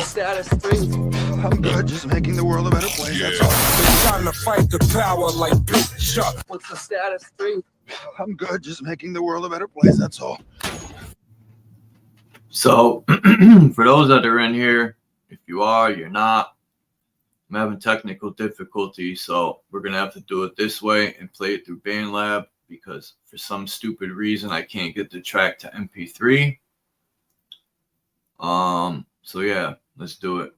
status 3? I'm good, just making the world a better place, that's all. It's time to fight the power like Big Chuck. What's the status 3? I'm good, just making the world a better place, that's all. So, for those that are in here, if you are, you're not, I'm having technical difficulties, so we're going to have to do it this way and play it through BandLab because for some stupid reason I can't get the track to MP3. So yeah, let's do it.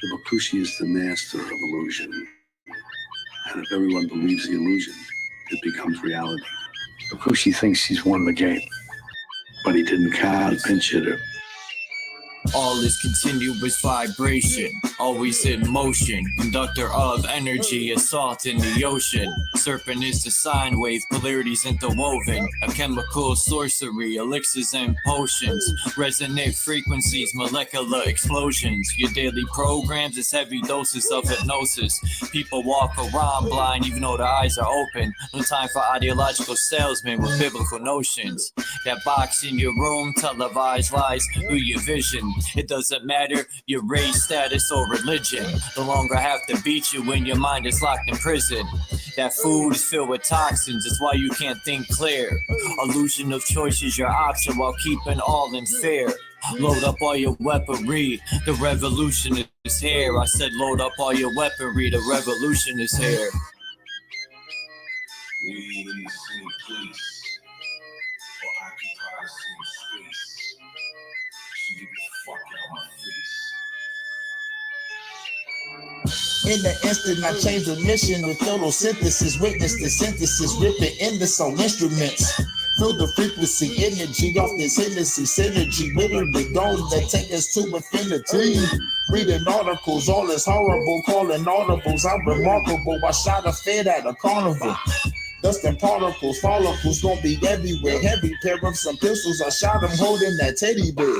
The Bakushi is the master of illusion. And if everyone believes the illusion, it becomes reality. Bakushi thinks he's won the game, but he didn't count pinch hitter. All is continuous vibration, always in motion. Conductor of energy, assault in the ocean. Serpent is the sine wave, polarities interwoven. A chemical sorcery, elixirs and potions. Resonant frequencies, molecular explosions. Your daily programs is heavy doses of hypnosis. People walk around blind even though their eyes are open. No time for ideological salesmen with biblical notions. That box in your room, televised lies through your vision. It doesn't matter your race, status, or religion. No longer have to beat you when your mind is locked in prison. That food is filled with toxins, it's why you can't think clear. Illusion of choice is your option while keeping all in fear. Load up all your weaponry, the revolution is here. I said load up all your weaponry, the revolution is here. We in the same place, or occupy the same space. So get the fuck out my face. In the instant, I changed the mission with photosynthesis. Witness the synthesis, rip it in the soul instruments. Feel the frequency, energy off this Hennessy synergy. Literally goals that take us to infinity. Reading articles, all is horrible, calling audibles. I'm remarkable, I shot a fed at a carnival. Dust and particles, follicles gon' be everywhere. Heavy pair of some pistols, I shot him holding that teddy bear.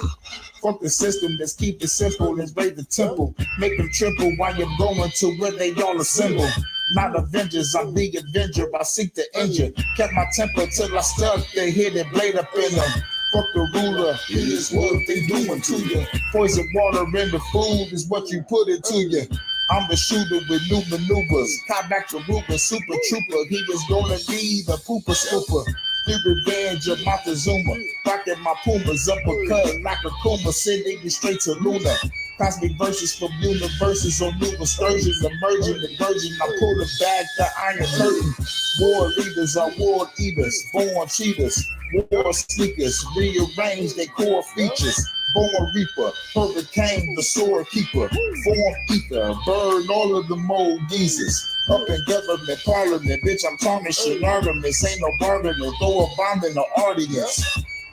Fuck the system, let's keep it simple, let's raid the temple. Make them triple while you're going to where they all assemble. Not Avengers, I'm the Avenger, I seek the engine. Kept my temper till I stuck the hidden blade up in them. Fuck the ruler, here's what they doing to you. Poison water in the food is what you put into you. I'm the shooter with new maneuvers. Caught back to Ruger, super trooper. He is gonna need a pooper scooper. The revenge of Montezuma. Rocking my Pumas, uppercut like a Kuma. Sending you straight to Luna. Cosmic verses from universes on new excursions. Emerging the virgin, I pull the bag, the iron curtain. War leaders are war eaters. Born cheaters. War sneakers. Rearrange their core features. Born reaper, hurricane, the sword keeper, form ether, burn all of the mold geezers. Up in government, parliament, bitch, I'm tarnishing arguments, ain't no bargaining, throw a bomb in the audience.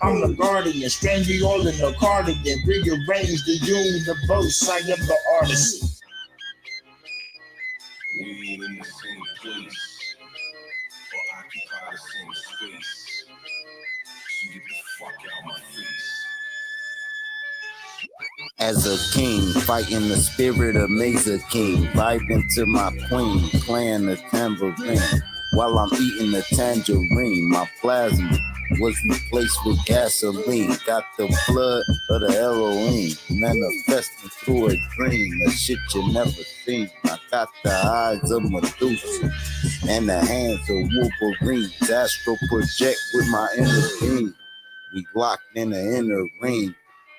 I'm the guardian, strand you all in the cardigan, rearrange the universe, I am the artist. We in the same place, or occupy the same space. So get the fuck out my face. As a king, fighting the spirit of Mesa King, vibing to my queen, playing the tambourine while I'm eating the tangerine. My plasma was replaced with gasoline. Got the blood of the Elohim, manifesting through a dream, the shit you never seen. I got the eyes of Medusa and the hands of Wolverines. Astral project with my inner being. We locked in the inner ring.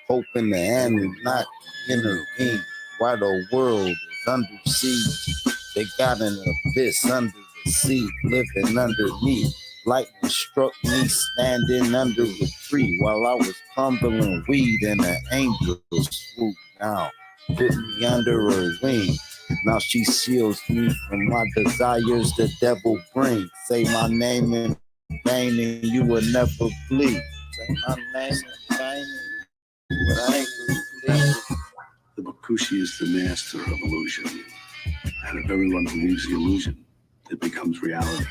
Hoping the Anunnaki intervene while the world is under siege. They got an abyss under the sea, living underneath. Lightning struck me standing under a tree while I was crumbling weed and an angel swooped down, put me under her wing. Now she shields me from my desires the devil brings. Say my name in vain and you will never bleed. Say my name in vain. The Bakushi Rakushi is the master of illusion. And if everyone believes the illusion, it becomes reality.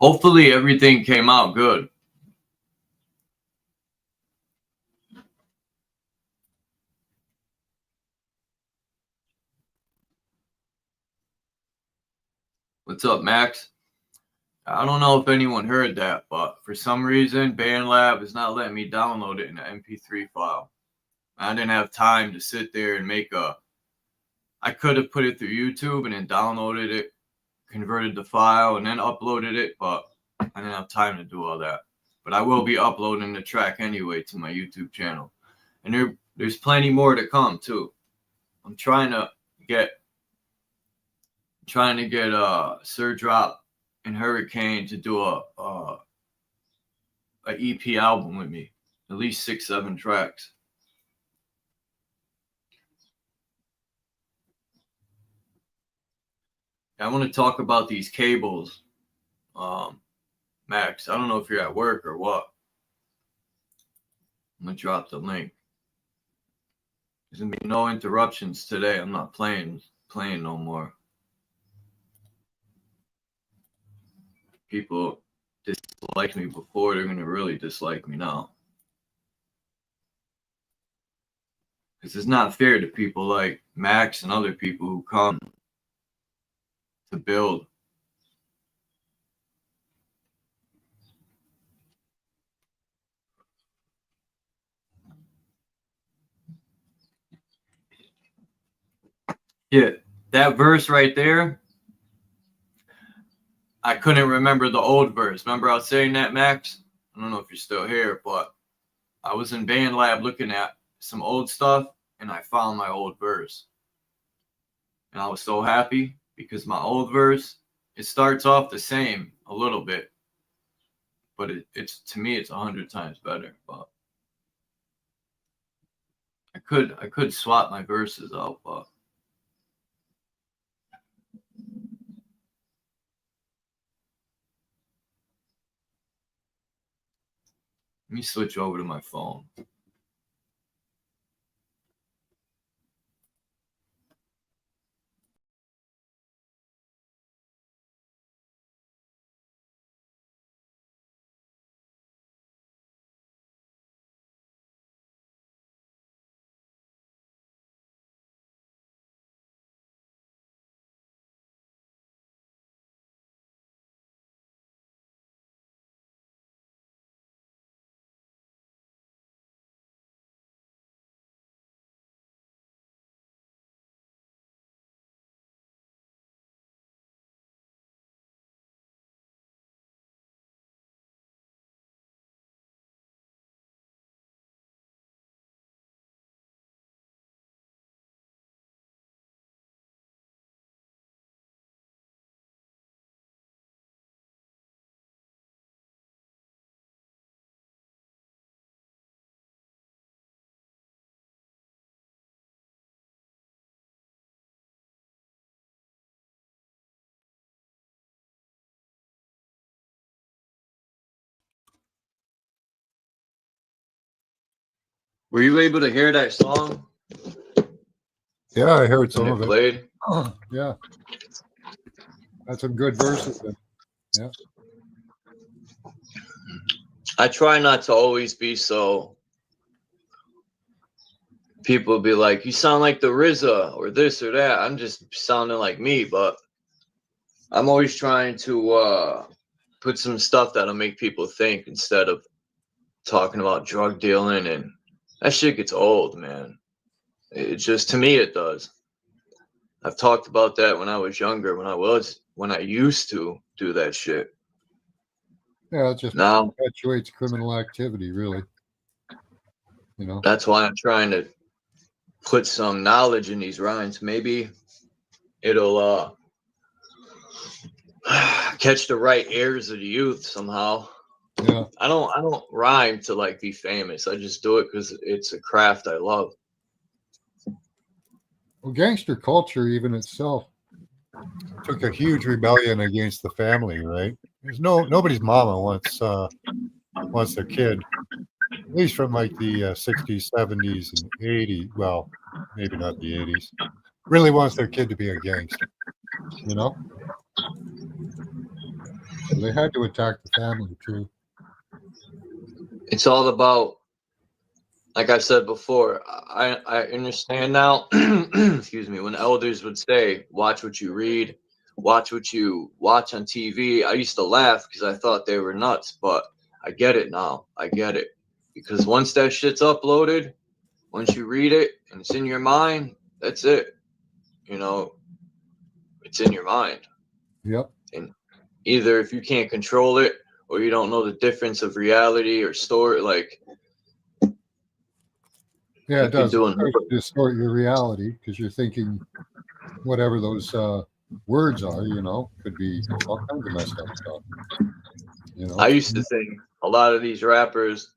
Hopefully everything came out good. What's up, Max? I don't know if anyone heard that, but for some reason, BandLab is not letting me download it in an MP3 file. I didn't have time to sit there and make a... I could have put it through YouTube and then downloaded it, converted the file, and then uploaded it, but I didn't have time to do all that. But I will be uploading the track anyway to my YouTube channel. And there's plenty more to come, too. I'm trying to get Sir Drop and Hurricane to do a EP album with me, at least 6-7 tracks. I want to talk about these cables, Max. I don't know if you're at work or what. I'm gonna drop the link. There's gonna be no interruptions today. I'm not playing no more. People disliked me before, they're gonna really dislike me now. Because it's not fair to people like Max and other people who come to build. Yeah, that verse right there, I couldn't remember the old verse. Remember I was saying that, Max? I don't know if you're still here, but I was in BandLab looking at some old stuff, and I found my old verse. And I was so happy because my old verse, it starts off the same a little bit, but it's to me, it's 100 times better. But I could swap my verses out, but let me switch over to my phone. Were you able to hear that song? Yeah, I heard some When of it it. played? Yeah. That's some good verses. Yeah. I try not to always be so. People be like, you sound like the RZA or this or that. I'm just sounding like me, but I'm always trying to put some stuff that'll make people think instead of talking about drug dealing, and that shit gets old, man. It just, to me, it does. I've talked about that when I was younger, when I used to do that shit. Yeah, it just Now, perpetuates criminal activity, really. You know? that's why I'm trying to put some knowledge in these rhymes. Maybe it'll catch the right ears of the youth somehow. Yeah. I don't rhyme to like be famous. I just do it because it's a craft I love. Well, gangster culture, even itself, took a huge rebellion against the family, right? There's nobody's mama wants their kid, at least from like the 60s, 70s, and 80s. Well, maybe not the 80s. Really wants their kid to be a gangster, you know? So they had to attack the family too. It's all about, like I said before, I understand now, excuse me, when elders would say, watch what you read, watch what you watch on TV. I used to laugh because I thought they were nuts, but I get it now. I get it. Because once that shit's uploaded, once you read it and it's in your mind, that's it. You know, it's in your mind. Yep. And either if you can't control it or you don't know the difference of reality or story, like, yeah, it does. doing It starts to distort your reality because you're thinking whatever those words are, you know, could be all kinds of messed up stuff. You know, I used to think a lot of these rappers,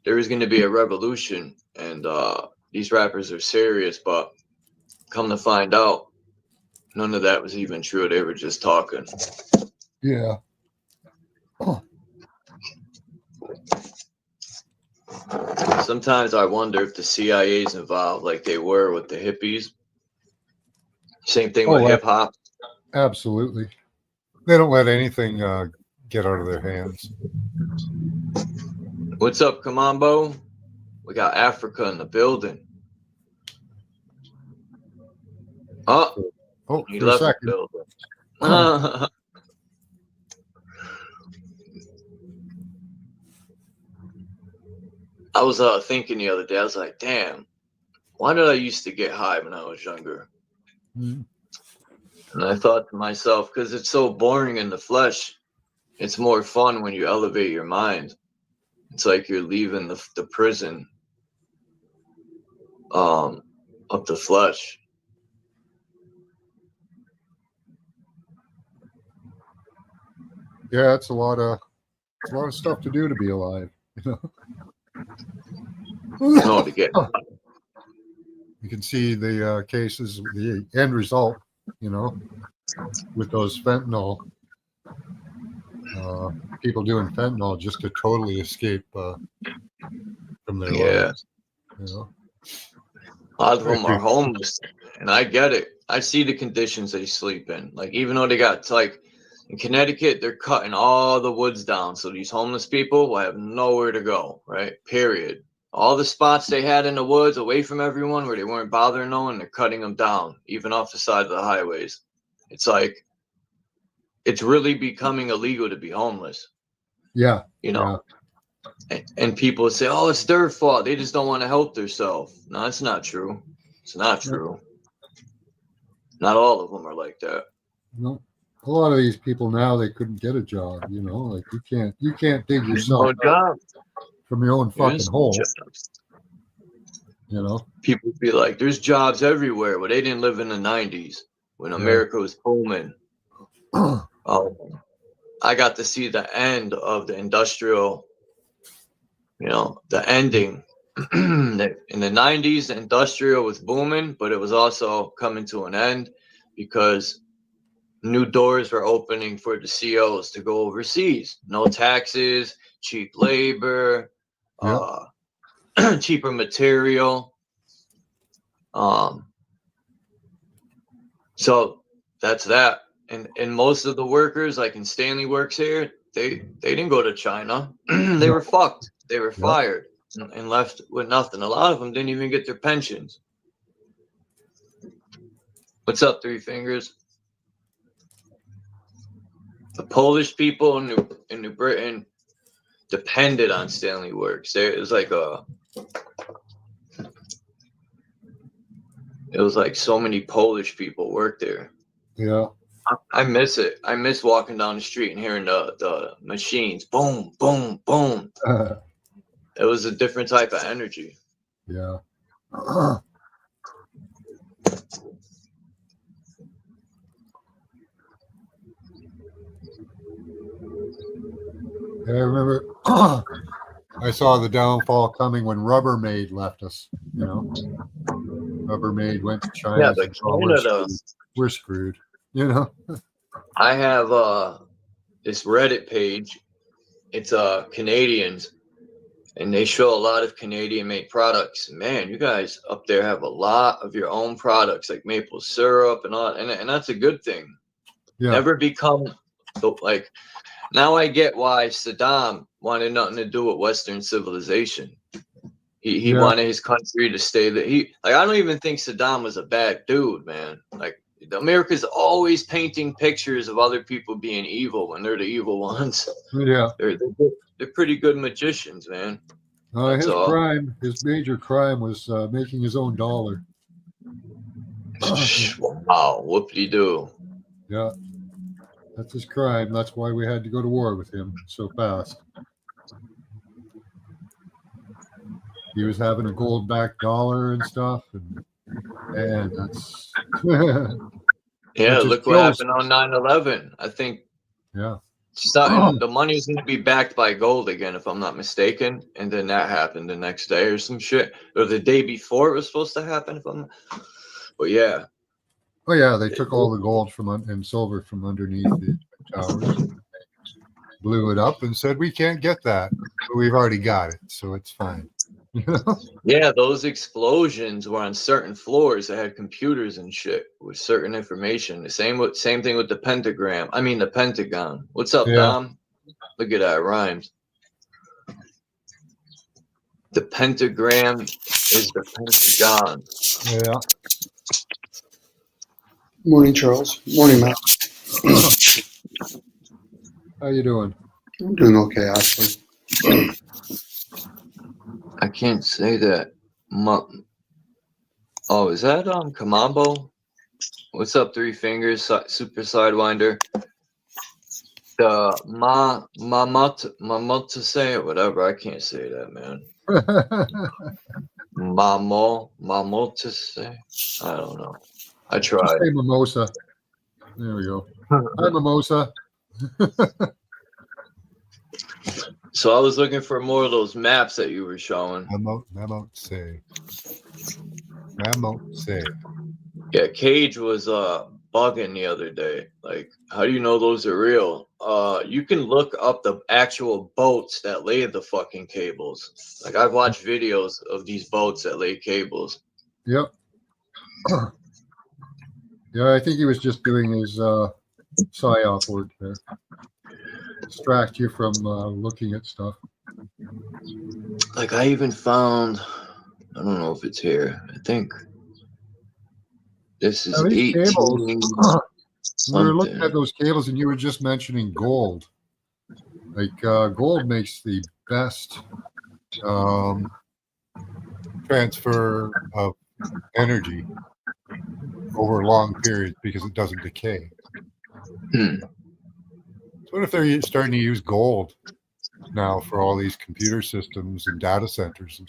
there was going to be a revolution, and these rappers are serious, but come to find out, none of that was even true. They were just talking. yeah. Sometimes I wonder if the CIA's involved, like they were with the hippies. Same thing with hip hop. Absolutely. They don't let anything get out of their hands. What's up, Kamambo? We got Africa in the building. Oh, he for a left the second. building. I was thinking the other day, I was like, damn, why did I used to get high when I was younger? Mm. And I thought to myself, because it's so boring in the flesh, it's more fun when you elevate your mind. It's like you're leaving the prison of the flesh. Yeah, it's a lot of stuff to do to be alive. You know? No, to get You can see the cases, the end result, you know, with those fentanyl, people doing fentanyl just to totally escape from their lives. You know? A lot of them are homeless, and I get it. I see the conditions they sleep in. Like, even though they got, like, in Connecticut, they're cutting all the woods down, so these homeless people will have nowhere to go, right? Period. All the spots they had in the woods away from everyone where they weren't bothering no one, they're cutting them down, even off the side of the highways. It's like, it's really becoming illegal to be homeless. Yeah. You know? Yeah. And people say, oh, it's their fault. They just don't want to help themselves. No, it's not true. It's not true. Not all of them are like that. No. A lot of these people now, they couldn't get a job, you know, like you can't dig yourself out from your own fucking hole. You know, people be like, there's jobs everywhere. Well, they didn't live in the 90s when America was booming. I got to see the end of the industrial, you know, the ending. In the 90s, the industrial was booming, but it was also coming to an end because new doors were opening for the CEOs to go overseas. No taxes, cheap labor, cheaper material. So that's that. And most of the workers, like in Stanley Works here, they didn't go to China. They were fucked. They were fired and left with nothing. A lot of them didn't even get their pensions. What's up, Three Fingers? The Polish people in New Britain depended on Stanley Works. It was like so many Polish people worked there. Yeah. I miss it. I miss walking down the street and hearing the machines. Boom, boom, boom. It was a different type of energy. Yeah. I remember I saw the downfall coming when Rubbermaid left us. You know, Rubbermaid went to China. Yeah, and but said, "Oh, we're Canada, screwed. We're screwed." You know. I have this Reddit page. It's Canadians, and they show a lot of Canadian-made products. Man, you guys up there have a lot of your own products, like maple syrup and all, and that's a good thing. Yeah. Never become like. Now I get why Saddam wanted nothing to do with Western civilization. He Yeah. wanted his country to stay there. I don't even think Saddam was a bad dude, man. Like, America's always painting pictures of other people being evil when they're the evil ones. Yeah. They're pretty good magicians, man. His all. crime, his major crime was making his own dollar. Wow, whoop-de doo. Yeah. That's his crime. That's why we had to go to war with him so fast. He was having a gold-backed dollar and stuff, and that's Yeah, just look what shows- happened on 9/11. I think yeah. the money's going to be backed by gold again, if I'm not mistaken. And then that happened the next day or some shit, or the day before it was supposed to happen. But yeah, Oh yeah, they took all the gold from and silver from underneath the towers, blew it up, and said we can't get that, but we've already got it, so it's fine. yeah, those explosions were on certain floors that had computers and shit with certain information. The same thing with the pentagram. I mean the Pentagon. What's up, Yeah. Dom? Look at that, it rhymes. The pentagram is the Pentagon. Yeah. Morning, Charles. Morning, Matt. How you doing? I'm doing okay, actually. I can't say that. Oh, is that Kamambo? What's up, Three Fingers, Super Sidewinder? The Mamot to say it, whatever. I can't say that, man. Mamo to say. I don't know. I Just tried. say mimosa. There we go. Hi, mimosa. So I was looking for more of those maps that you were showing. Mamo say. Yeah, Cage was bugging the other day. Like, how do you know those are real? You can look up the actual boats that lay the fucking cables. Like, I've watched videos of these boats that lay cables. Yep. Yeah, I think he was just doing his psyop work there. Distract you from looking at stuff. Like, I even found, I don't know if it's here. I think this is these 18. cables, we were looking something. at those cables, and you were just mentioning gold. Like gold makes the best transfer of energy over long periods because it doesn't decay. Hmm. So what if they're starting to use gold now for all these computer systems and data centers and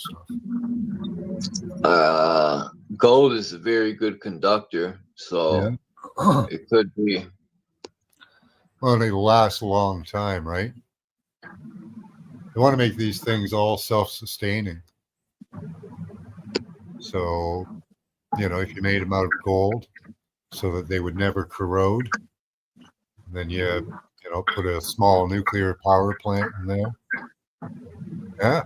stuff? Gold is a very good conductor, so it could be. Well, they last a long time, right? They want to make these things all self-sustaining. So, you know, if you made them out of gold so that they would never corrode, then you put a small nuclear power plant in there. Yeah.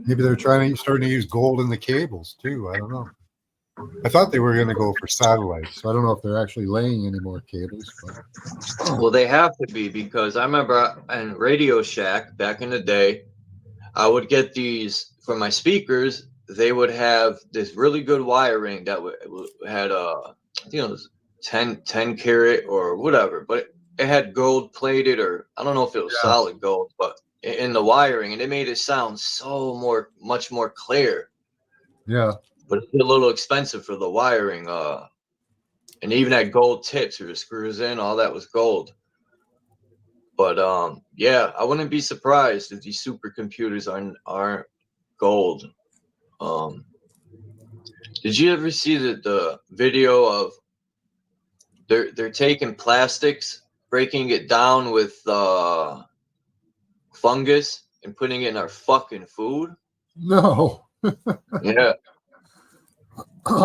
Maybe they're starting to use gold in the cables too. I don't know. I thought they were going to go for satellites. So I don't know if they're actually laying any more cables. But... Well, they have to be, because I remember in Radio Shack back in the day, I would get these for my speakers. They would have this really good wiring that had I think it was 10 karat or whatever, but it had gold plated, or I don't know if it was solid gold, but in the wiring, and it made it sound much more clear. Yeah. But it's a little expensive for the wiring. And even had gold tips for the screws in, all that was gold. But yeah, I wouldn't be surprised if these supercomputers are gold. Did you ever see the video of they're taking plastics, breaking it down with fungus and putting it in our fucking food? No. Yeah.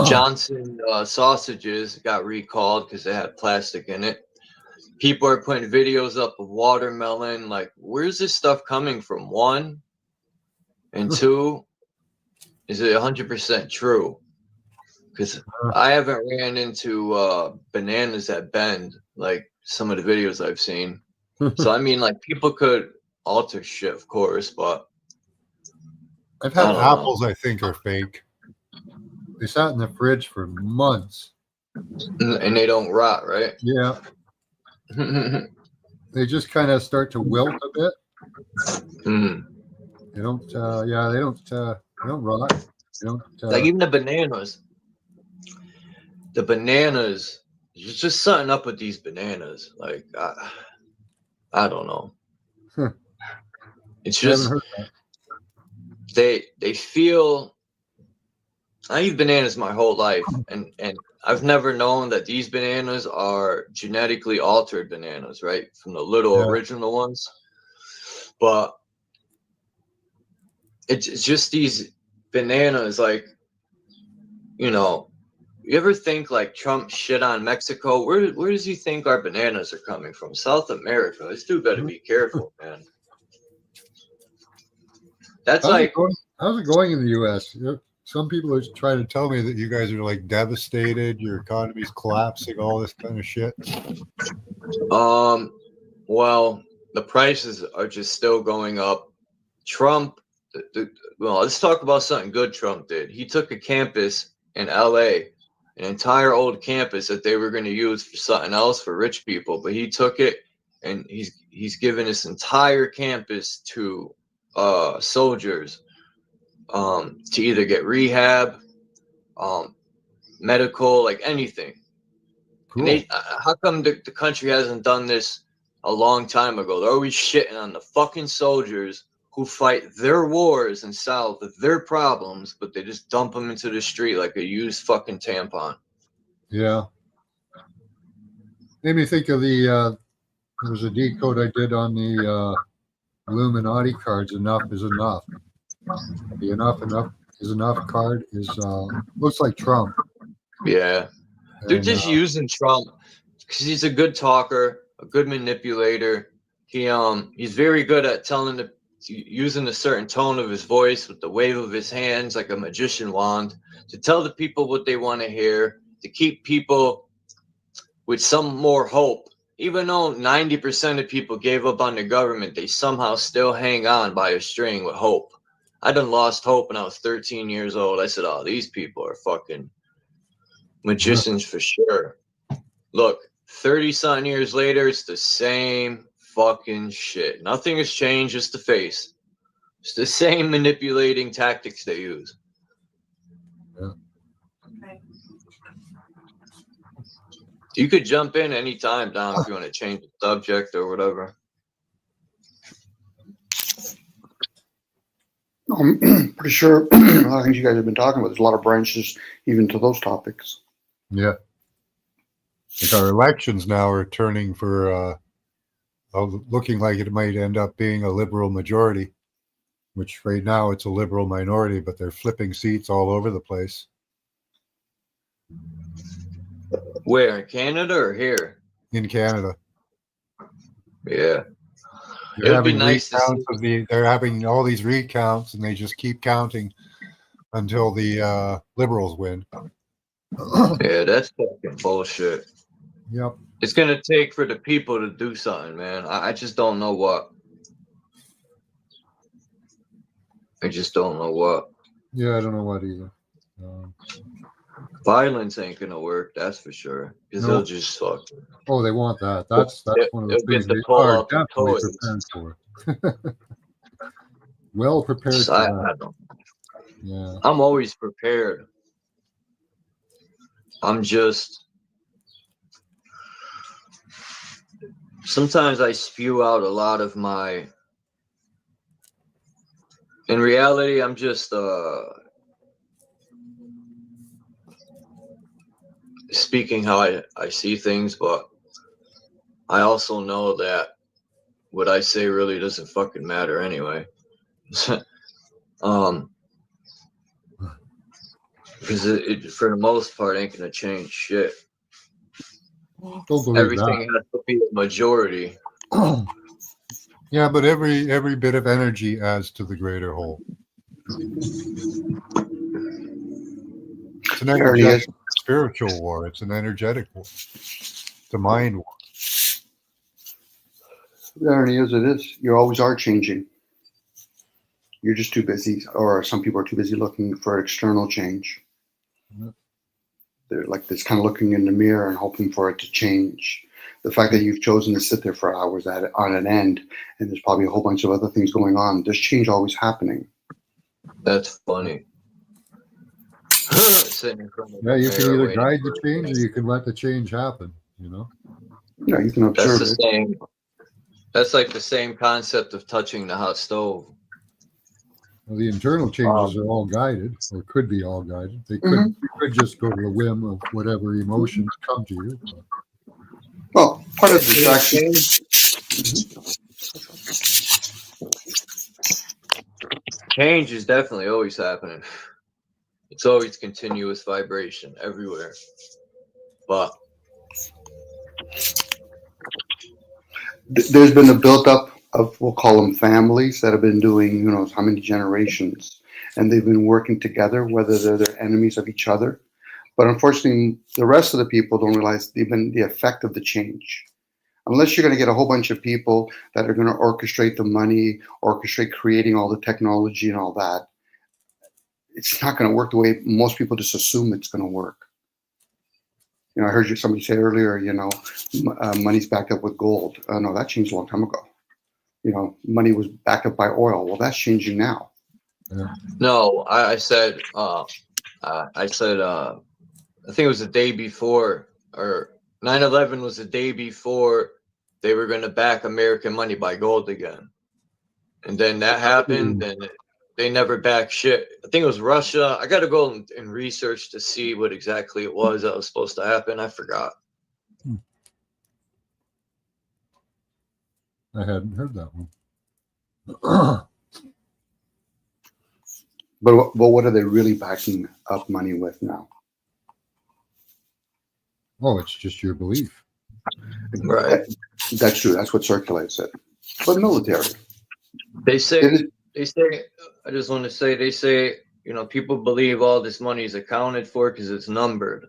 Johnson sausages got recalled because they had plastic in it. People are putting videos up of watermelon. Like, where's this stuff coming from? One, and two, is it 100% true? Because I haven't ran into bananas that bend like some of the videos I've seen. So I mean, like, people could alter shit, of course, but I've had apples I think are fake. They sat in the fridge for months. And they don't rot, right? Yeah. They just kind of start to wilt a bit. They don't. They don't rot. They don't. Like even the bananas. The bananas. There's just something up with these bananas. Like I don't know. It's just they feel. I eat bananas my whole life, and I've never known that these bananas are genetically altered bananas, right? From the little original ones. But it's just these bananas, like, you know, you ever think like Trump shit on Mexico? Where does he think our bananas are coming from? South America. This dude better be careful, man. That's how's it going in the U.S.? Some people are trying to tell me that you guys are like devastated, your economy's collapsing, all this kind of shit. Well, the prices are just still going up. Trump, well, let's talk about something good Trump did. He took a campus in LA, an entire old campus that they were going to use for something else for rich people, but he took it and he's given this entire campus to soldiers. To either get rehab, medical, like anything. Cool. And how come the country hasn't done this a long time ago? They're always shitting on the fucking soldiers who fight their wars and solve their problems, but they just dump them into the street like a used fucking tampon. Yeah. Made me think of there was a decode I did on the Illuminati cards. Enough is enough. The enough is enough card is looks like Trump. Yeah, they're just using Trump because he's a good talker, a good manipulator. He's very good at using a certain tone of his voice with the wave of his hands like a magician wand to tell the people what they want to hear, to keep people with some more hope. Even though 90% of people gave up on the government, they somehow still hang on by a string with hope. I done lost hope when I was 13 years old. I said, oh, these people are fucking magicians for sure. Look, 30-something years later, it's the same fucking shit. Nothing has changed, just the face. It's the same manipulating tactics they use. Yeah. Okay. You could jump in anytime, Dom, if you want to change the subject or whatever. I'm pretty sure I think you guys have been talking about. There's a lot of branches even to those topics. Yeah. Like our elections now are turning for looking like it might end up being a liberal majority, which right now it's a liberal minority, but they're flipping seats all over the place. Where, in Canada or here? In Canada. Yeah. They're It'd be nice to see. They're having all these recounts, and they just keep counting until the liberals win. Yeah, that's fucking bullshit. Yep. It's gonna take for the people to do something, man. I just don't know what. I just don't know what. Yeah, I don't know what either. Violence ain't gonna work, that's for sure. Because they'll just fuck. Oh, they want that. That's one of the things they are definitely prepared for. Well prepared for that. Yeah. I'm always prepared. I'm just. Sometimes I spew out a lot of my In reality, I'm just speaking how I see things, but I also know that what I say really doesn't fucking matter anyway. Because it for the most part ain't gonna change shit. Don't believe Everything has to be a majority. that. Yeah, but every bit of energy adds to the greater whole. It's an energetic spiritual war. It's an energetic war. It's a mind war. The irony is, it is. You always are changing. You're just too busy, or some people are too busy looking for external change. They're like this, kind of looking in the mirror and hoping for it to change. The fact that you've chosen to sit there for hours on an end, and there's probably a whole bunch of other things going on. There's change always happening. That's funny. Sitting in front of Yeah, you the can mirror either waiting guide for the it. change or you can let the change happen, you know? Yeah, you can observe That's the it. same. That's like the same concept of touching the hot stove. Well, the internal changes are all guided, or could be all guided. They could, you could just go to the whim of whatever emotions come to you. But Well, part of the distraction. Change is definitely always happening. It's always continuous vibration everywhere. But There's been a buildup of, we'll call them families, that have been doing, who knows how many generations, and they've been working together, whether they're enemies of each other. But unfortunately, the rest of the people don't realize even the effect of the change. Unless you're going to get a whole bunch of people that are going to orchestrate the money, orchestrate creating all the technology and all that, it's not going to work the way most people just assume it's going to work. You know, I heard somebody say earlier, you know, money's backed up with gold. No, that changed a long time ago. You know, money was backed up by oil. Well, that's changing now. yeah. no, I said, I think it was the day before, or 9/11 was the day before they were going to back American money by gold again. And then that happened, and they never backed shit. I think it was Russia. I got to go and research to see what exactly it was that was supposed to happen. I forgot. I hadn't heard that one. But what are they really backing up money with now? Oh, it's just your belief. Right. That's true. That's what circulates it. But military. They say, It is- I just want to say, they say, you know, people believe all this money is accounted for because it's numbered.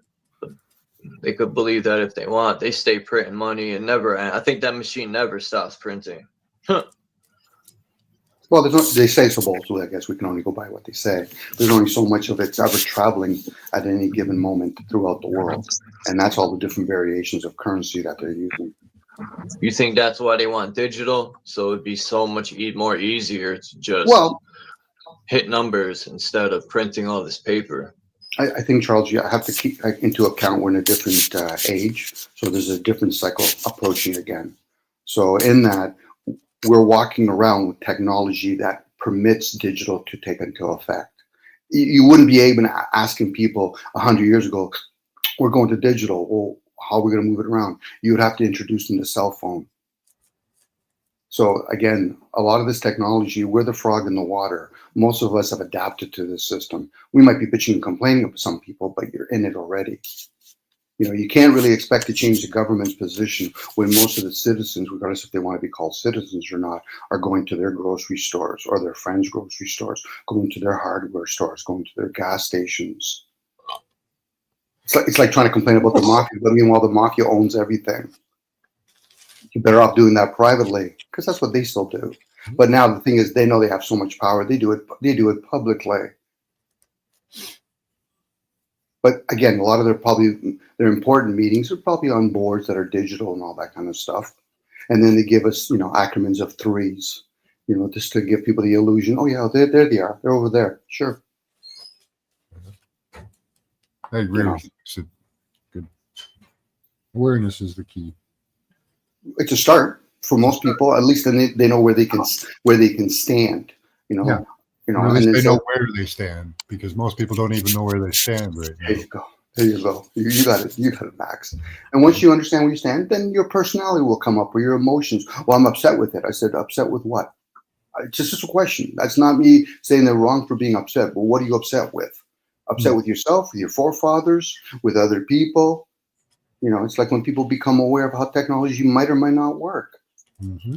They could believe that if they want. They stay printing money and never, I think that machine never stops printing. Well, there's no, they say so bold, so I guess we can only go by what they say. There's only so much of it's ever traveling at any given moment throughout the world. And that's all the different variations of currency that they're using. You think that's why they want digital? So it'd be so much more easier to just Well, hit numbers instead of printing all this paper. I think, Charles, you have to keep into account we're in a different age. So there's a different cycle approaching again. So in that, we're walking around with technology that permits digital to take into effect. You wouldn't be able to asking people 100 years ago, we're going to digital. Well, how are we going to move it around? You would have to introduce them to cell phone. So again, a lot of this technology, we're the frog in the water. Most of us have adapted to this system. We might be bitching and complaining about some people, but you're in it already. You know, you can't really expect to change the government's position when most of the citizens, regardless if they want to be called citizens or not, are going to their grocery stores or their friends' grocery stores, going to their hardware stores, going to their gas stations. It's like trying to complain about the mafia, but meanwhile the mafia owns everything. You're better off doing that privately because that's what they still do. But now the thing is, they know they have so much power. They do it publicly. But again, a lot of their important meetings are probably on boards that are digital and all that kind of stuff. And then they give us, you know, acronyms of threes, you know, just to give people the illusion. Oh yeah, there they are. They're over there. Sure. I agree with you. It's a good awareness is the key. It's a start for most people. At least then they know where they can stand. You know, Yeah. You know, Or at and least then they so, know where they stand, because most people don't even know where they stand right there now. you go. There you go. You got it. You got it, Max. And once you understand where you stand, then your personality will come up, or your emotions. Well, I'm upset with it. I said, upset with what? It's just a question. That's not me saying they're wrong for being upset. But what are you upset with? Upset with yourself, with your forefathers, with other people. You know, it's like when people become aware of how technology might or might not work. Mm-hmm.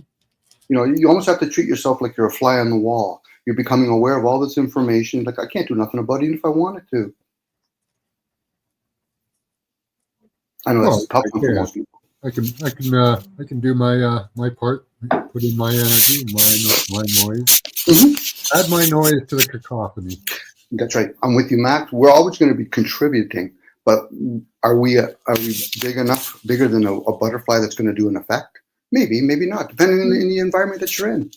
You know, you almost have to treat yourself like you're a fly on the wall. You're becoming aware of all this information. Like, I can't do nothing about it even if I wanted to. I know that's Well, a tough one for yeah. most people. I can do my part, put in my energy, my noise, add my noise to the cacophony. That's right. I'm with you, Max. We're always going to be contributing, but are we bigger than a butterfly that's going to do an effect? Maybe, maybe not, depending on the environment that you're in.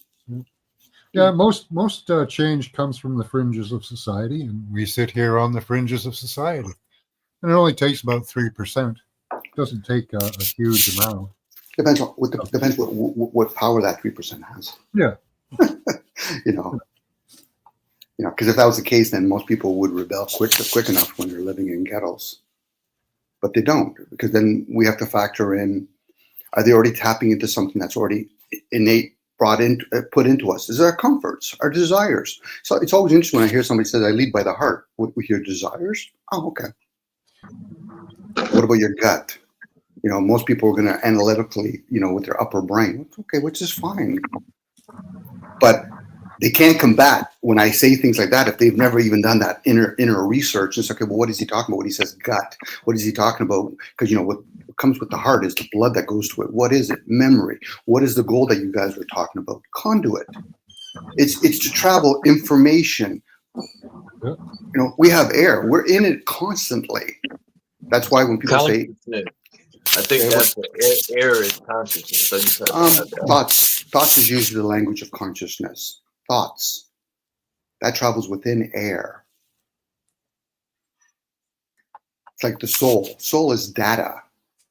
Yeah, most change comes from the fringes of society, and we sit here on the fringes of society, and it only takes about 3%. It doesn't take a huge amount. Depends what power that 3% has. Yeah. You know, because if that was the case, then most people would rebel quick enough when they're living in ghettos. But they don't, because then we have to factor in: are they already tapping into something that's already innate, put into us? Is our comforts, our desires? So it's always interesting when I hear somebody say, "I lead by the heart." We hear desires. Oh, okay. What about your gut? You know, most people are going to analytically, with their upper brain. Okay, which is fine. But they can't combat when I say things like that if they've never even done that inner research. It's okay, well, what is he talking about when he says gut? What is he talking about? Because, what comes with the heart is the blood that goes to it. What is it? Memory. What is the goal that you guys were talking about? Conduit. It's to travel information. Yeah. We have air. We're in it constantly. That's why when people say... I think that's the air is consciousness. So you said Thoughts is usually the language of consciousness. Thoughts. That travels within air. It's like the soul. Soul is data.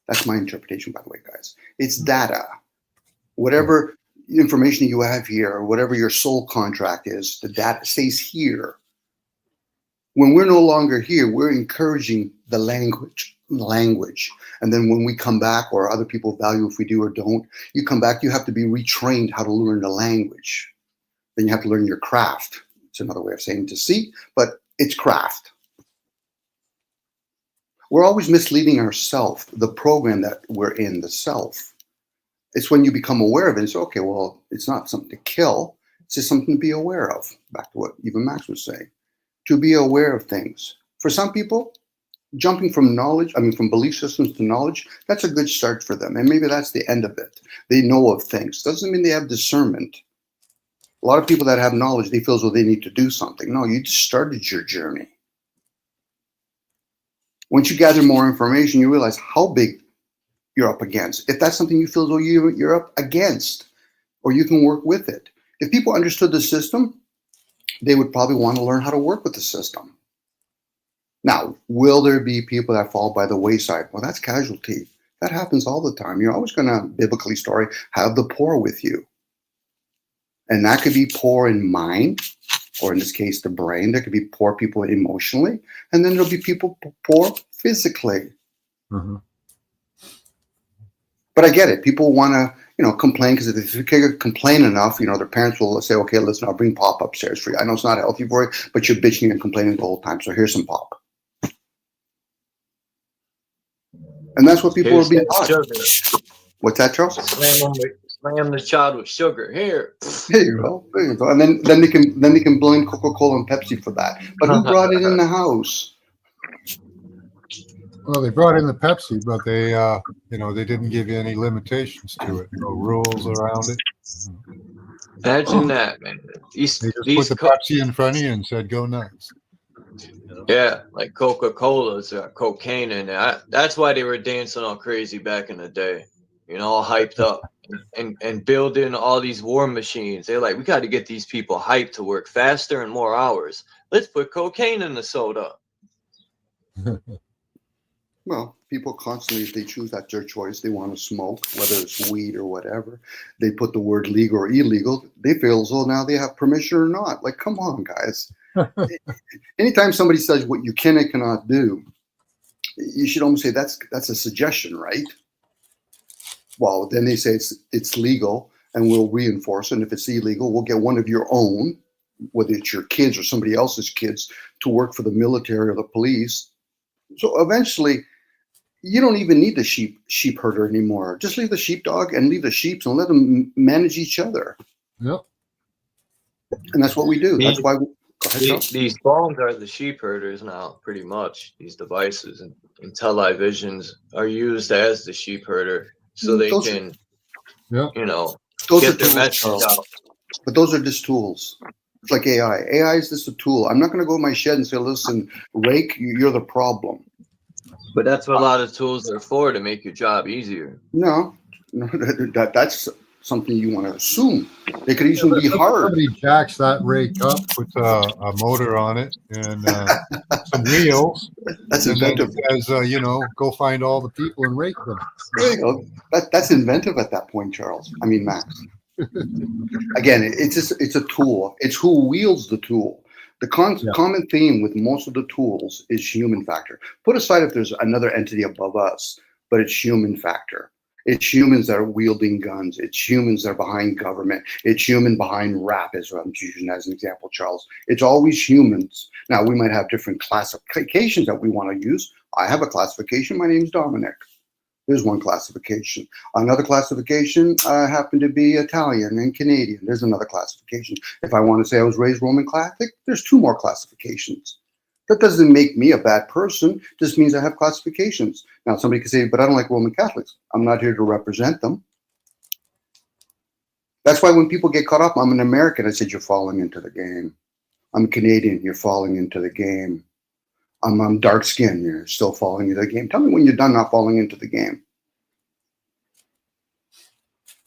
That's my interpretation, by the way, guys. It's data. Whatever information you have here, or whatever your soul contract is, the data stays here. When we're no longer here, we're encouraging the language. And then when we come back, or other people value if we do or don't, you come back, you have to be retrained how to learn the language. Then you have to learn your craft. It's another way of saying deceit, but it's craft. We're always misleading ourselves, the program that we're in, the self. It's when you become aware of it, it's okay, well, it's not something to kill, it's just something to be aware of. Back to what even Max was saying. To be aware of things. For some people, jumping from belief systems to knowledge, that's a good start for them. And maybe that's the end of it. They know of things. Doesn't mean they have discernment. A lot of people that have knowledge, they feel as though they need to do something. No, you just started your journey. Once you gather more information, you realize how big you're up against. If that's something you feel as though you're up against, or you can work with it. If people understood the system, they would probably want to learn how to work with the system. Now, will there be people that fall by the wayside? Well, that's casualty. That happens all the time. You're always going to, biblically have the poor with you. And that could be poor in mind, or in this case, the brain. There could be poor people emotionally. And then there'll be people poor physically. Mm-hmm. But I get it. People want to, complain, because if they complain enough, their parents will say, okay, listen, I'll bring Pop upstairs for you. I know it's not healthy for you, but you're bitching and complaining the whole time. So here's some Pop. And that's what people are being taught. What's that, Charles? Slam the child with sugar. Here. There you go. There you go. And then they can blame Coca-Cola and Pepsi for that. But who brought it in the house? Well, they brought in the Pepsi, but they they didn't give you any limitations to it. No rules around it. Imagine that, man. They just put the Pepsi in front of you and said, "Go nuts." Yeah, like Coca-Cola's cocaine in it. That's why they were dancing all crazy back in the day. All hyped up and building all these war machines. They're like, we got to get these people hyped to work faster and more hours. Let's put cocaine in the soda. Well, people constantly, if they choose that their choice, they want to smoke, whether it's weed or whatever. They put the word legal or illegal. They feel as though now they have permission or not. Like, come on, guys. Anytime somebody says what you can and cannot do, you should almost say that's a suggestion, right? Well, then they say it's legal, and we'll reinforce it. And if it's illegal, we'll get one of your own, whether it's your kids or somebody else's kids, to work for the military or the police. So eventually, you don't even need the sheep herder anymore. Just leave the sheepdog and leave the sheep and let them manage each other. Yep. And that's what we do. That's why. Go ahead, Charles. These phones are the sheep herders now, pretty much. These devices and televisions are used as the sheep herder, so they can, you know, those get are their tools, message Charles. out. But those are just tools. It's like AI. AI is just a tool. I'm not going to go in my shed and say, listen, rake, you're the problem. But that's what a lot of tools are for, to make your job easier. No, that's something you want to assume. They could easily be hard. Somebody jacks that rake up, puts a motor on it and some wheels. That's and inventive. Then says, you know, go find all the people and rake them. There you go. That's inventive at that point, Charles. I mean, Max. Again, it's a tool. It's who wields the tool. The common theme with most of the tools is human factor. Put aside if there's another entity above us, but it's human factor. It's humans that are wielding guns. It's humans that are behind government. It's human behind rap, as I'm using as an example, Charles. It's always humans. Now, we might have different classifications that we want to use. I have a classification. My name's Dominic. There's one classification. Another classification, I happen to be Italian and Canadian. There's another classification. If I want to say I was raised Roman Catholic, there's 2 more classifications. That doesn't make me a bad person. Just means I have classifications. Now, somebody could say, but I don't like Roman Catholics. I'm not here to represent them. That's why when people get caught up, I'm an American. I said, you're falling into the game. I'm Canadian. You're falling into the game. I'm dark skinned. You're still falling into the game. Tell me when you're done not falling into the game.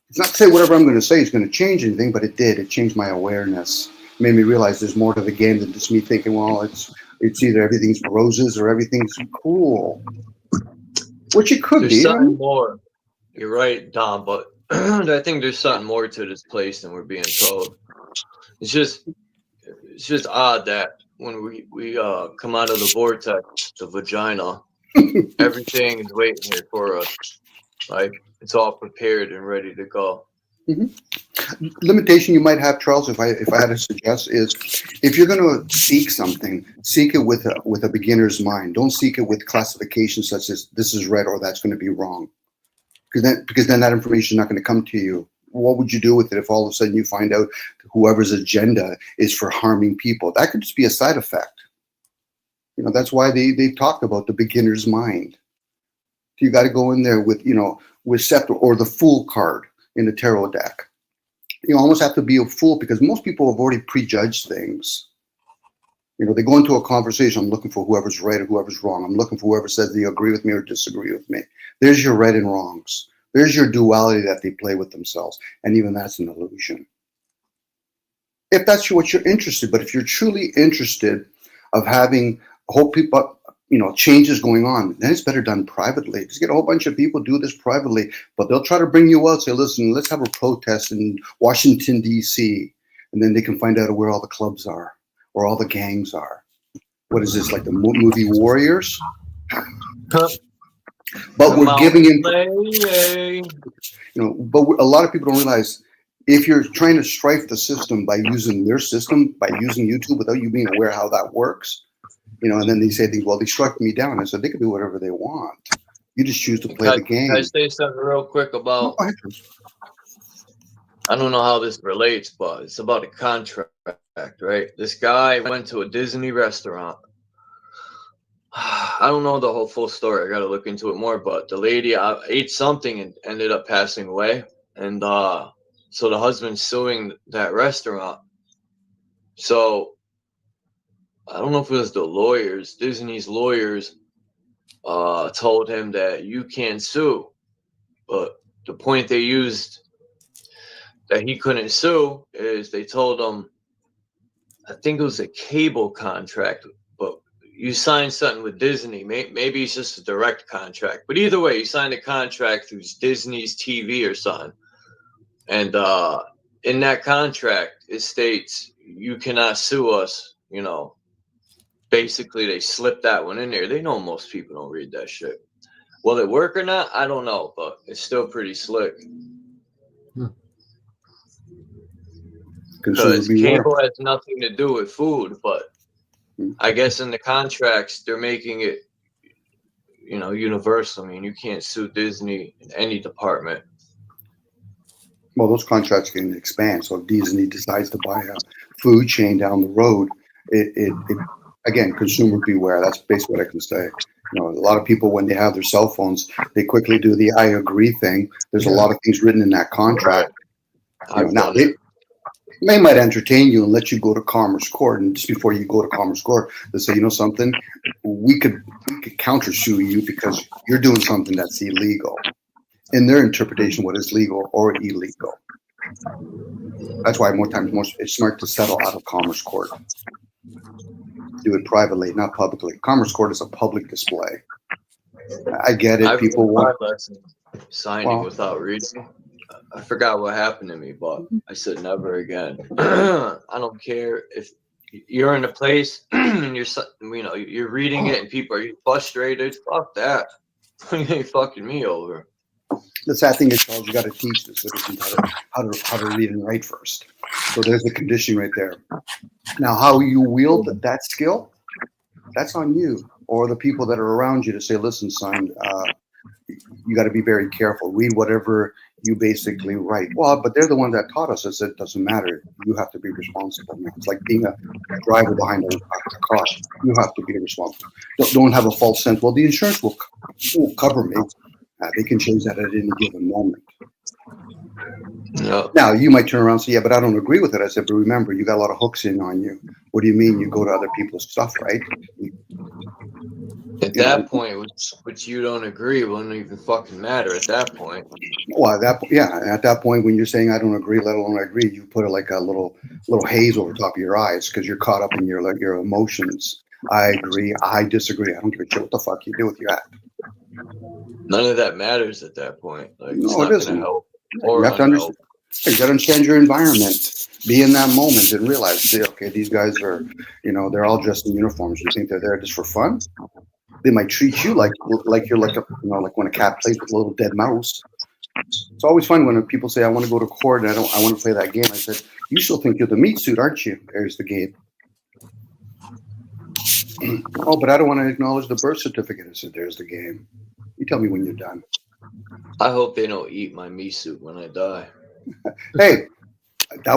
It's not to say whatever I'm going to say is going to change anything, but it did. It changed my awareness. It made me realize there's more to the game than just me thinking, well, it's either everything's roses or everything's cool. Which it could There's be. something more. You're right, Dom, but I think there's something more to this place than we're being told. It's just odd that when we come out of the vortex, the vagina, everything is waiting here for us. Like, it's all prepared and ready to go. Mm-hmm. Limitation you might have, Charles, if I had to suggest, is if you're going to seek something, seek it with a beginner's mind. Don't seek it with classifications such as this is right or that's going to be wrong, because then that information is not going to come to you. What would you do with it if all of a sudden you find out whoever's agenda is for harming people? That could just be a side effect. You know, that's why they talked about the beginner's mind. You got to go in there with, with Scepter or the Fool card in the tarot deck. You almost have to be a fool because most people have already prejudged things. They go into a conversation. I'm looking for whoever's right or whoever's wrong. I'm looking for whoever says they agree with me or disagree with me. There's your right and wrongs. There's your duality that they play with themselves. And even that's an illusion. If that's what you're interested, but if you're truly interested of having whole people, changes going on, then it's better done privately. Just get a whole bunch of people, do this privately, but they'll try to bring you out, say, listen, let's have a protest in Washington, D.C. And then they can find out where all the clubs are, or all the gangs are. What is this, like the movie Warriors? But we're giving in, but a lot of people don't realize if you're trying to strife the system by using their system, by using YouTube without you being aware how that works, and then they say things, well, they struck me down. I said, they can do whatever they want. You just choose to play the game. Can I say something real quick about, I don't know how this relates, but it's about a contract, right? This guy went to a Disney restaurant. I don't know the whole full story. I got to look into it more, but the lady ate something and ended up passing away. And so the husband's suing that restaurant. So I don't know if it was the lawyers, Disney's lawyers, told him that you can't sue. But the point they used that he couldn't sue is they told him, I think it was a cable contract, but you sign something with Disney. Maybe it's just a direct contract, but either way, you signed a contract through Disney's TV or something, and in that contract it states you cannot sue us. You know, basically they slipped that one in there. They know most people don't read that shit. Will it work or not? I don't know, but it's still pretty slick. Because cable has nothing to do with food, but I guess in the contracts they're making it, you know, universal. I mean, you can't sue Disney in any department. Well, those contracts can expand. So if Disney decides to buy a food chain down the road, it again, consumer beware. That's basically what I can say. You know, a lot of people, when they have their cell phones, they quickly do the I agree thing. There's a lot of things written in that contract. You know, now they might entertain you and let you go to Commerce Court, and just before you go to Commerce Court, they say, you know something, we could countersue you because you're doing something that's illegal. In their interpretation, what is legal or illegal. That's why it's smart to settle out of Commerce Court. Do it privately, not publicly. Commerce Court is a public display. I get it. People want signing without reading. I forgot what happened to me, but I said never again. I don't care if you're in a place and you're reading it and people are frustrated. Fuck that. You ain't fucking me over. The sad thing is, Charles, you got to teach the citizens how to read and write first. So there's the condition right there. Now, how you wield that skill, that's on you or the people that are around you to say, listen, son, you got to be very careful. Read whatever you basically write. Well, but they're the one that taught us. I said, it doesn't matter. You have to be responsible. It's like being a driver behind a car. You have to be responsible. Don't have a false sense. Well, the insurance will cover me. They can change that at any given moment. No. Now, you might turn around and say, yeah, but I don't agree with it. I said, but remember, you got a lot of hooks in on you. What do you mean? You go to other people's stuff, right? At that point, which you don't agree, wouldn't even fucking matter at that point. Well, at that point, when you're saying I don't agree, let alone I agree, you put it like a little haze over top of your eyes because you're caught up in your emotions. I agree. I disagree. I don't give a shit what the fuck you do with your act. None of that matters at that point. Like, it's No, not it isn't. gonna help. You have to understand. You got to understand your environment. Be in that moment and realize, say, okay, these guys are, they're all dressed in uniforms. You think they're there just for fun? They might treat you like you're like like when a cat plays with a little dead mouse. It's always fun when people say, I want to go to court and I want to play that game. I said, you still think you're the meat suit, aren't you? There's the game. Oh, but I don't want to acknowledge the birth certificate. I said, there's the game. You tell me when you're done. I hope they don't eat my meat suit when I die. Hey, I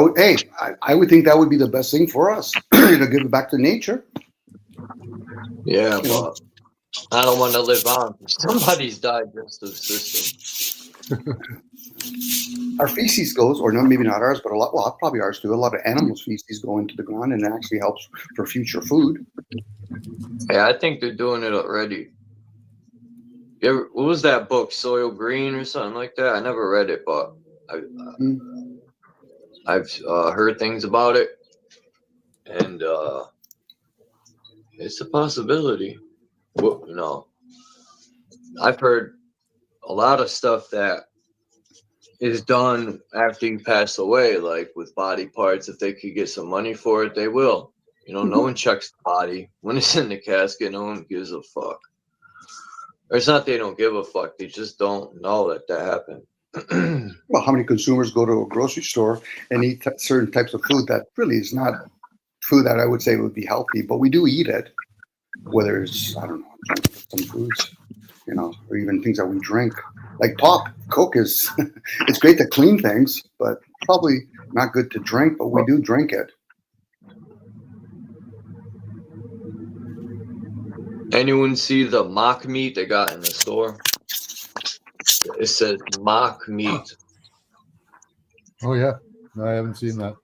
would think that would be the best thing for us to give it back to nature. Yeah, but I don't want to live on. Somebody's digestive system. Our feces goes, or no, maybe not ours, but probably ours too. A lot of animals' feces go into the ground, and it actually helps for future food. Yeah, I think they're doing it already. What was that book, Soil Green or something like that? I never read it, but I've heard things about it, and it's a possibility. Well, I've heard a lot of stuff that is done after you pass away, like with body parts. If they could get some money for it, they will. No one checks the body when it's in the casket. No one gives a fuck. Or it's not they don't give a fuck. They just don't know that happened. Well, how many consumers go to a grocery store and eat certain types of food that really is not food that I would say would be healthy, but we do eat it. Whether it's, I don't know, some foods, or even things that we drink. Like pop, Coke is, it's great to clean things, but probably not good to drink, but we do drink it. Anyone see the mock meat they got in the store? It says mock meat. Oh, yeah. No, I haven't seen that.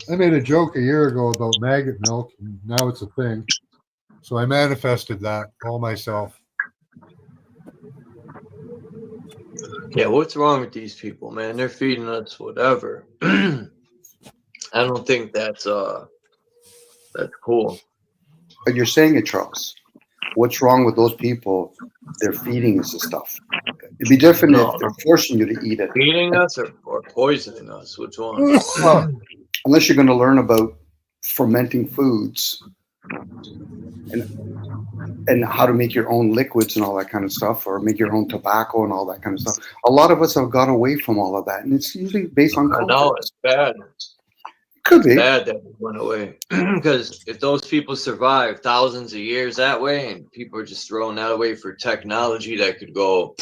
I made a joke a year ago about maggot milk, and now it's a thing. So I manifested that all myself. Yeah, what's wrong with these people, man? They're feeding us whatever. I don't think that's That's cool. But you're saying it, Charles. What's wrong with those people? They're feeding us this stuff. It'd be different No. if they're forcing you to eat it. Feeding us or poisoning us? Which one? Well, unless you're going to learn about fermenting foods and how to make your own liquids and all that kind of stuff, or make your own tobacco and all that kind of stuff. A lot of us have got away from all of that, and it's usually based on I culture. know it's bad. Could be. Bad that we went away. Because if those people survived thousands of years that way, and people are just throwing that away for technology that could go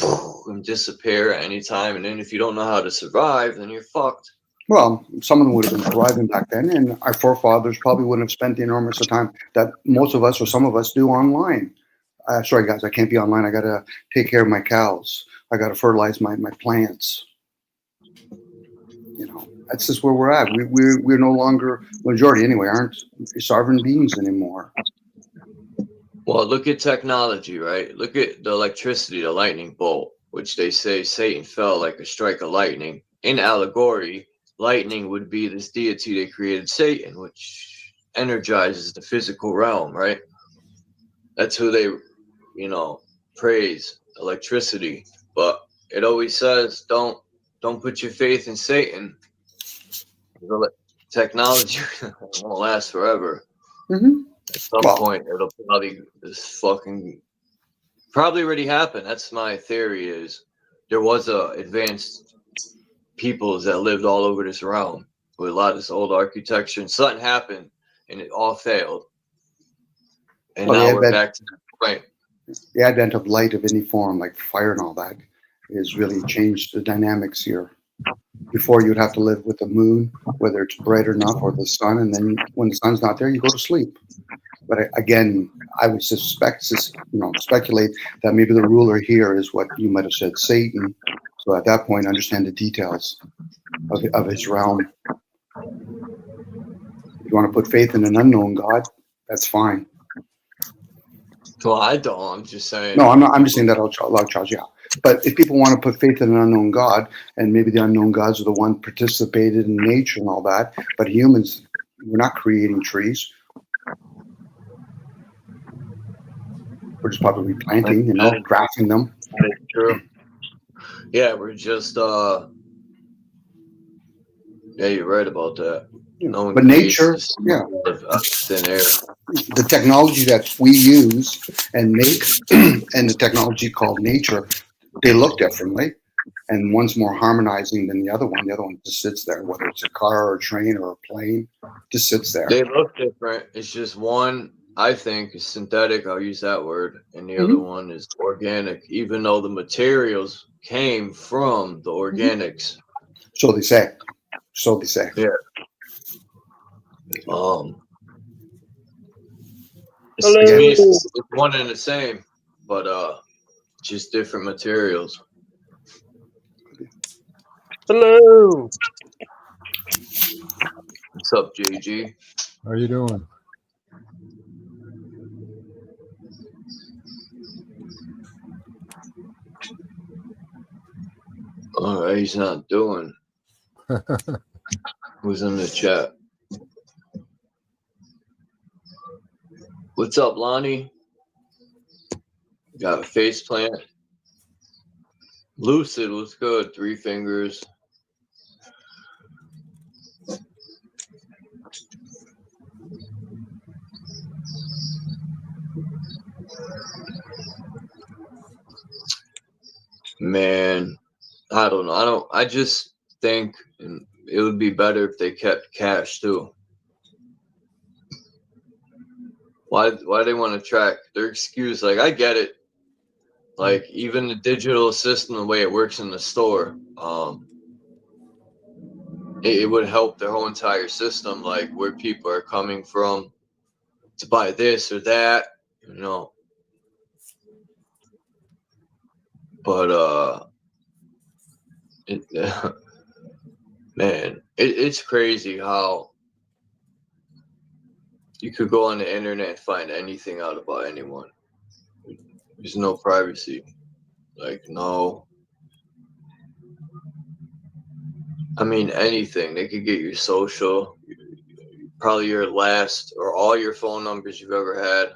and disappear at any time, and then if you don't know how to survive, then you're fucked. Well, some of them would have been thriving back then, and our forefathers probably wouldn't have spent the enormous time that most of us or some of us do online. Sorry, guys, I can't be online. I got to take care of my cows. I got to fertilize my plants. You know, that's just where we're at. We're no longer, majority anyway, aren't sovereign beings anymore. Well, look at technology, right? Look at the electricity, the lightning bolt, which they say Satan fell like a strike of lightning. In allegory, lightning would be this deity they created, Satan, which energizes the physical realm, right? That's who they, praise, electricity. But it always says, don't put your faith in Satan. The technology won't last forever. Mm-hmm. At some point, it'll probably probably already happened. That's my theory. Is there was advanced peoples that lived all over this realm with a lot of this old architecture, and something happened, and it all failed. And now we're back to the point. The advent of light of any form, like fire and all that, has really changed the dynamics here. Before, you'd have to live with the moon, whether it's bright enough, or the sun, and then when the sun's not there, you go to sleep. But again, I would speculate that maybe the ruler here is what you might have said, Satan. So at that point, understand the details of his realm. If you want to put faith in an unknown God, that's fine. Well, I don't. I'm just saying. No, I'm not. I'm just saying that out loud, Charles. Yeah. But if people want to put faith in an unknown God, and maybe the unknown gods are the one participated in nature and all that, but humans, we're not creating trees. We're just probably replanting, grafting them. That's true. Yeah, we're just. Yeah, you're right about that. No, but nature, yeah. Thin air. The technology that we use and make, and the technology called nature, they look differently, and one's more harmonizing than the other one. The other one just sits there, whether it's a car or a train or a plane, just sits there. They look different. It's just one, I think, is synthetic. I'll use that word, and the other one is organic. Even though the materials came from the organics. So they say. So they say. Yeah. It's one and the same, but just different materials. Hello. What's up, JG? How you doing? All right, he's not doing. Who's in the chat? What's up, Lonnie? Got a face plant. Lucid was good. 3 fingers. Man, I don't know. I just think it would be better if they kept cash too. Why they want to track their excuse? Like, I get it. Like, even the digital system, the way it works in the store, it would help their whole entire system, like where people are coming from to buy this or that, But man, it's crazy how you could go on the internet and find anything out about anyone. There's no privacy. Like, no. I mean, anything. They could get your social, your probably your last or all your phone numbers you've ever had,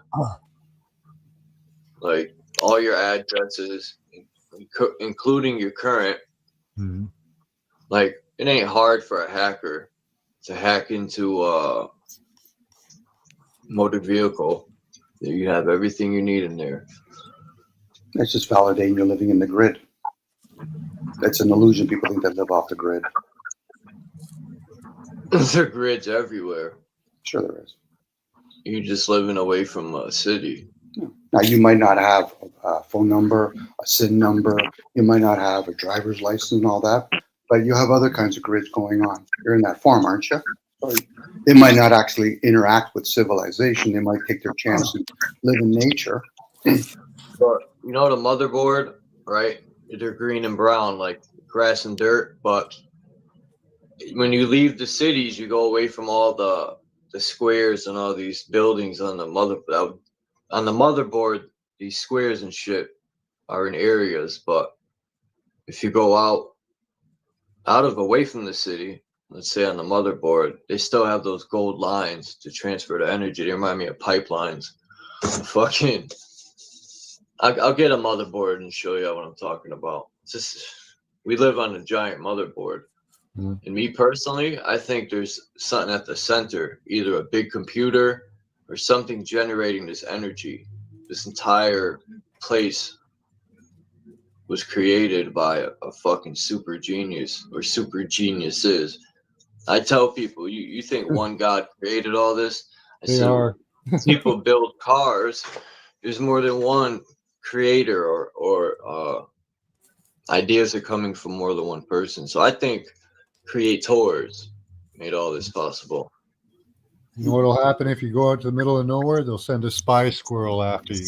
like all your addresses, including your current. Mhm. Like, it ain't hard for a hacker to hack into a motor vehicle. You have everything you need in there. It's just validating you're living in the grid. It's an illusion. People think they live off the grid. There are grids everywhere. Sure there is. You're just living away from a city. Now, you might not have a phone number, a SIN number. You might not have a driver's license and all that, but you have other kinds of grids going on. You're in that farm, aren't you? So they might not actually interact with civilization. They might take their chance and live in nature. But you know the motherboard, right? They're green and brown, like grass and dirt. But when you leave the cities, you go away from all the squares and all these buildings on the motherboard. These squares and shit are in areas, but if you go out of away from the city, let's say on the motherboard, they still have those gold lines to transfer the energy. They remind me of pipelines. Fucking, I'll get a motherboard and show you what I'm talking about. It's just, we live on a giant motherboard. Mhm. And me personally, I think there's something at the center, either a big computer or something generating this energy. This entire place was created by a fucking super genius or super geniuses. I tell people, you think one God created all this? They are. People build cars. There's more than one creator or ideas are coming from more than one person. So I think creators made all this possible. You know what'll happen if you go out to the middle of nowhere? They'll send a spy squirrel after you.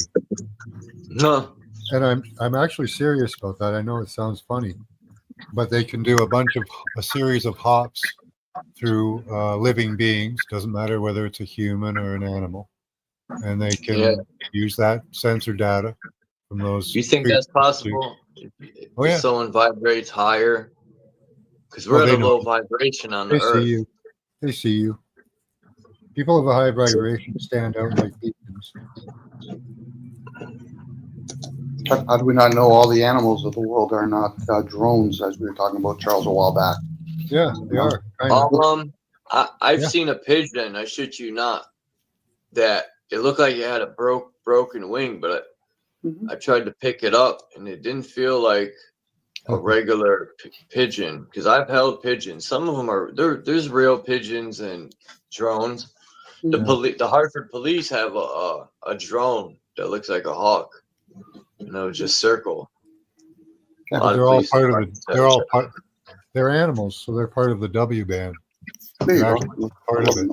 No. And I'm actually serious about that. I know it sounds funny, but they can do a series of hops through living beings. Doesn't matter whether it's a human or an animal, and they can use that sensor data from those. You think that's possible? Oh, yeah. If someone vibrates higher, because we're at a low vibration on the They earth. see you. They see you. People of a high vibration stand out like beacons. How do we not know all the animals of the world are not drones, as we were talking about, Charles, a while back? Yeah, they are. Kind of. I've seen a pigeon, I shit you not, that it looked like it had a broken wing, but I tried to pick it up and it didn't feel like a regular pigeon, because I've held pigeons. Some of them there's real pigeons and drones. The Hartford police have a drone that looks like a hawk. Just circle. Yeah, but they're all part of it. They're animals, so they're part of the W band. There you They're go. actually part of it.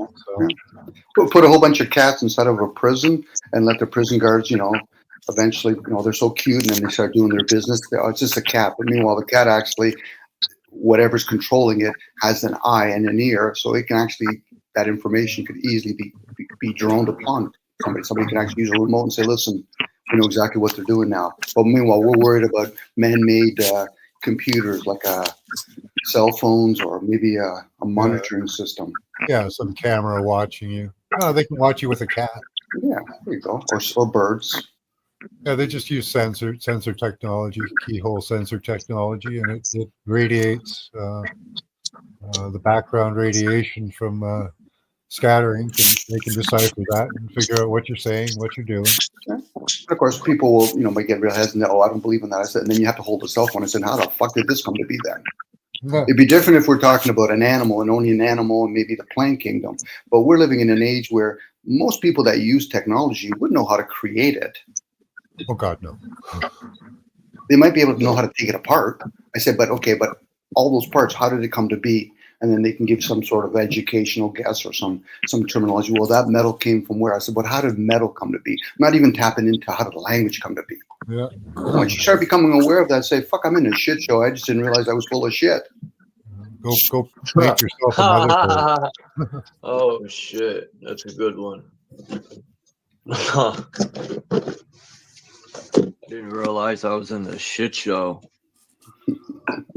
So. Put a whole bunch of cats inside of a prison and let the prison guards, eventually, they're so cute and then they start doing their business. It's just a cat. But meanwhile, the cat actually, whatever's controlling it, has an eye and an ear. So it can actually, that information could easily be droned upon somebody. Somebody can actually use a remote and say, listen, we know exactly what they're doing now. But meanwhile, we're worried about man-made computers like cell phones or maybe a monitoring system. Yeah, some camera watching you. Oh, they can watch you with a cat. Yeah, there you go. Or birds. Yeah, they just use sensor technology, keyhole sensor technology, and it radiates the background radiation from scattering. They can decipher that and figure out what you're saying, what you're doing. And of course, people will, might get real hesitant. Oh, I don't believe in that. I said, and then you have to hold the cell phone and say, how the fuck did this come to be then? Yeah. It'd be different if we're talking about an animal and only an animal and maybe the plant kingdom. But we're living in an age where most people that use technology would know how to create it. Oh God, no. They might be able to know how to take it apart. I said, but all those parts, how did it come to be? And then they can give some sort of educational guess or some terminology. Well, that metal came from where? I said, but how did metal come to be? Not even tapping into how did language come to be. Yeah. Once you start becoming aware of that, say, fuck, I'm in a shit show. I just didn't realize I was full of shit. Go make yourself another bird. Oh shit, that's a good one. I didn't realize I was in the shit show.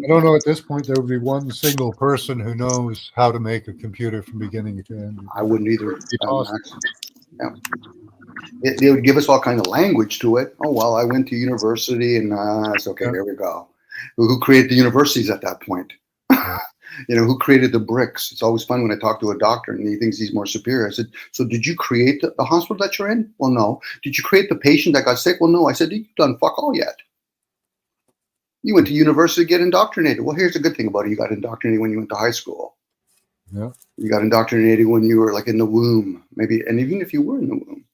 I don't know at this point there would be one single person who knows how to make a computer from beginning to end. I wouldn't either. It'd be possible. Yeah. They would give us all kind of language to it. Oh, well, I went to university and it's okay. There we go. Who created the universities at that point? You know, who created the bricks? It's always fun when I talk to a doctor and he thinks he's more superior. I said, so did you create the hospital that you're in? Well, no. Did you create the patient that got sick? Well, no. I said, you've done fuck all yet. You went to university to get indoctrinated. Well, here's the good thing about it. You got indoctrinated when you went to high school. Yeah. You got indoctrinated when you were like in the womb, maybe, and even if you were in the womb.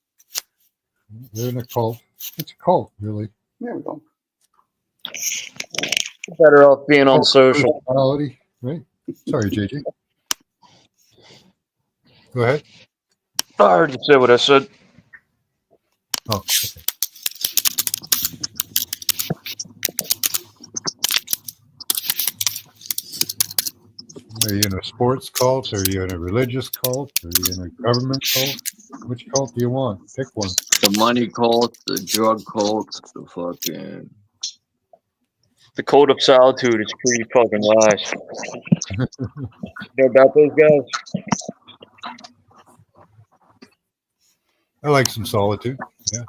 They're in a cult. It's a cult, really. There we go. Better off being on social. Personality, right? Sorry, JJ. Go ahead. I already said what I said. Oh, okay. Are you in a sports cult? Are you in a religious cult? Are you in a government cult? Which cult do you want? Pick one. The money cult, the drug cult, the fucking. The code of solitude is pretty fucking wise. You know about those guys? I like some solitude. Yeah.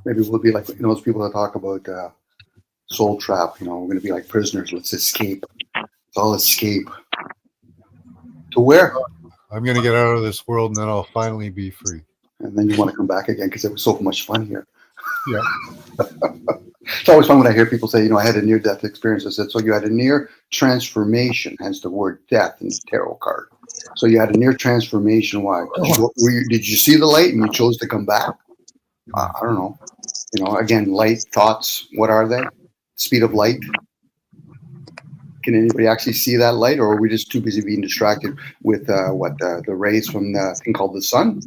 Maybe we'll be like, you know, those people that talk about soul trap. You know, we're going to be like prisoners. Let's escape. Let's all escape. To where? I'm going to get out of this world and then I'll finally be free. And then you want to come back again because it was so much fun here. Yeah. It's always fun when I hear people say, you know, I had a near-death experience. I said, so you had a near transformation, hence the word death in the tarot card. So you had a near transformation. Why? Did you see the light and you chose to come back? I don't know. You know, again, light, thoughts, what are they? Speed of light. Can anybody actually see that light, or are we just too busy being distracted with the rays from the thing called the sun?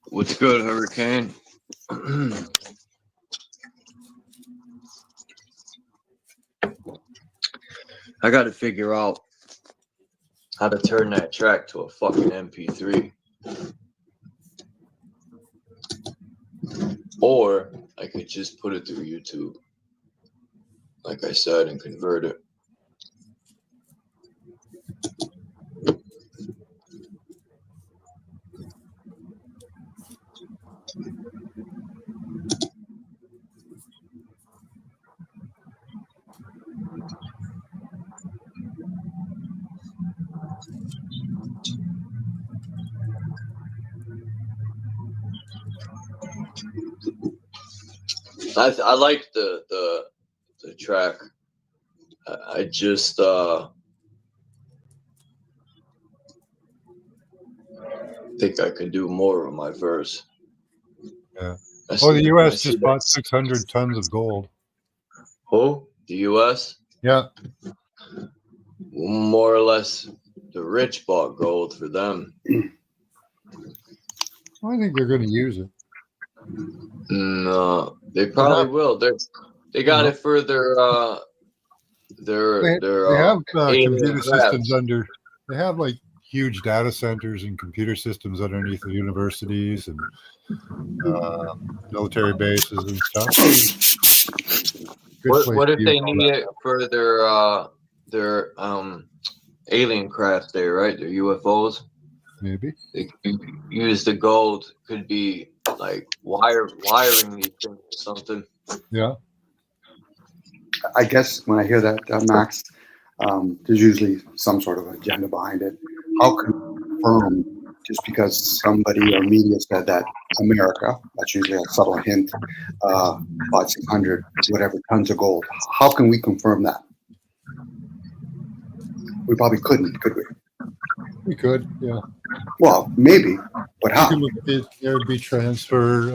What's good, Hurricane? I got to figure out how to turn that track to a fucking MP3. Or I could just put it through YouTube, like I said, and convert it. I like the track. I just think I could do more of my verse. Yeah. Oh, the U.S. just bought 600 tons of gold. Who? The U.S.? Yeah. More or less, the rich bought gold for them. I think they're going to use it. No, they probably will. They got it for their they have computer systems under. They have like huge data centers and computer systems underneath the universities and military bases and stuff. What if they need it for their alien craft there, right? Their UFOs. Maybe they could use the gold. Could be like wiring these things or something. Yeah. I guess when I hear that, Max, there's usually some sort of agenda behind it. How confirm just because somebody or media said that America, that's usually a subtle hint, bought 600 whatever tons of gold. How can we confirm that? We probably couldn't, could we? We could, yeah. Well, maybe, but how? There would be transfer.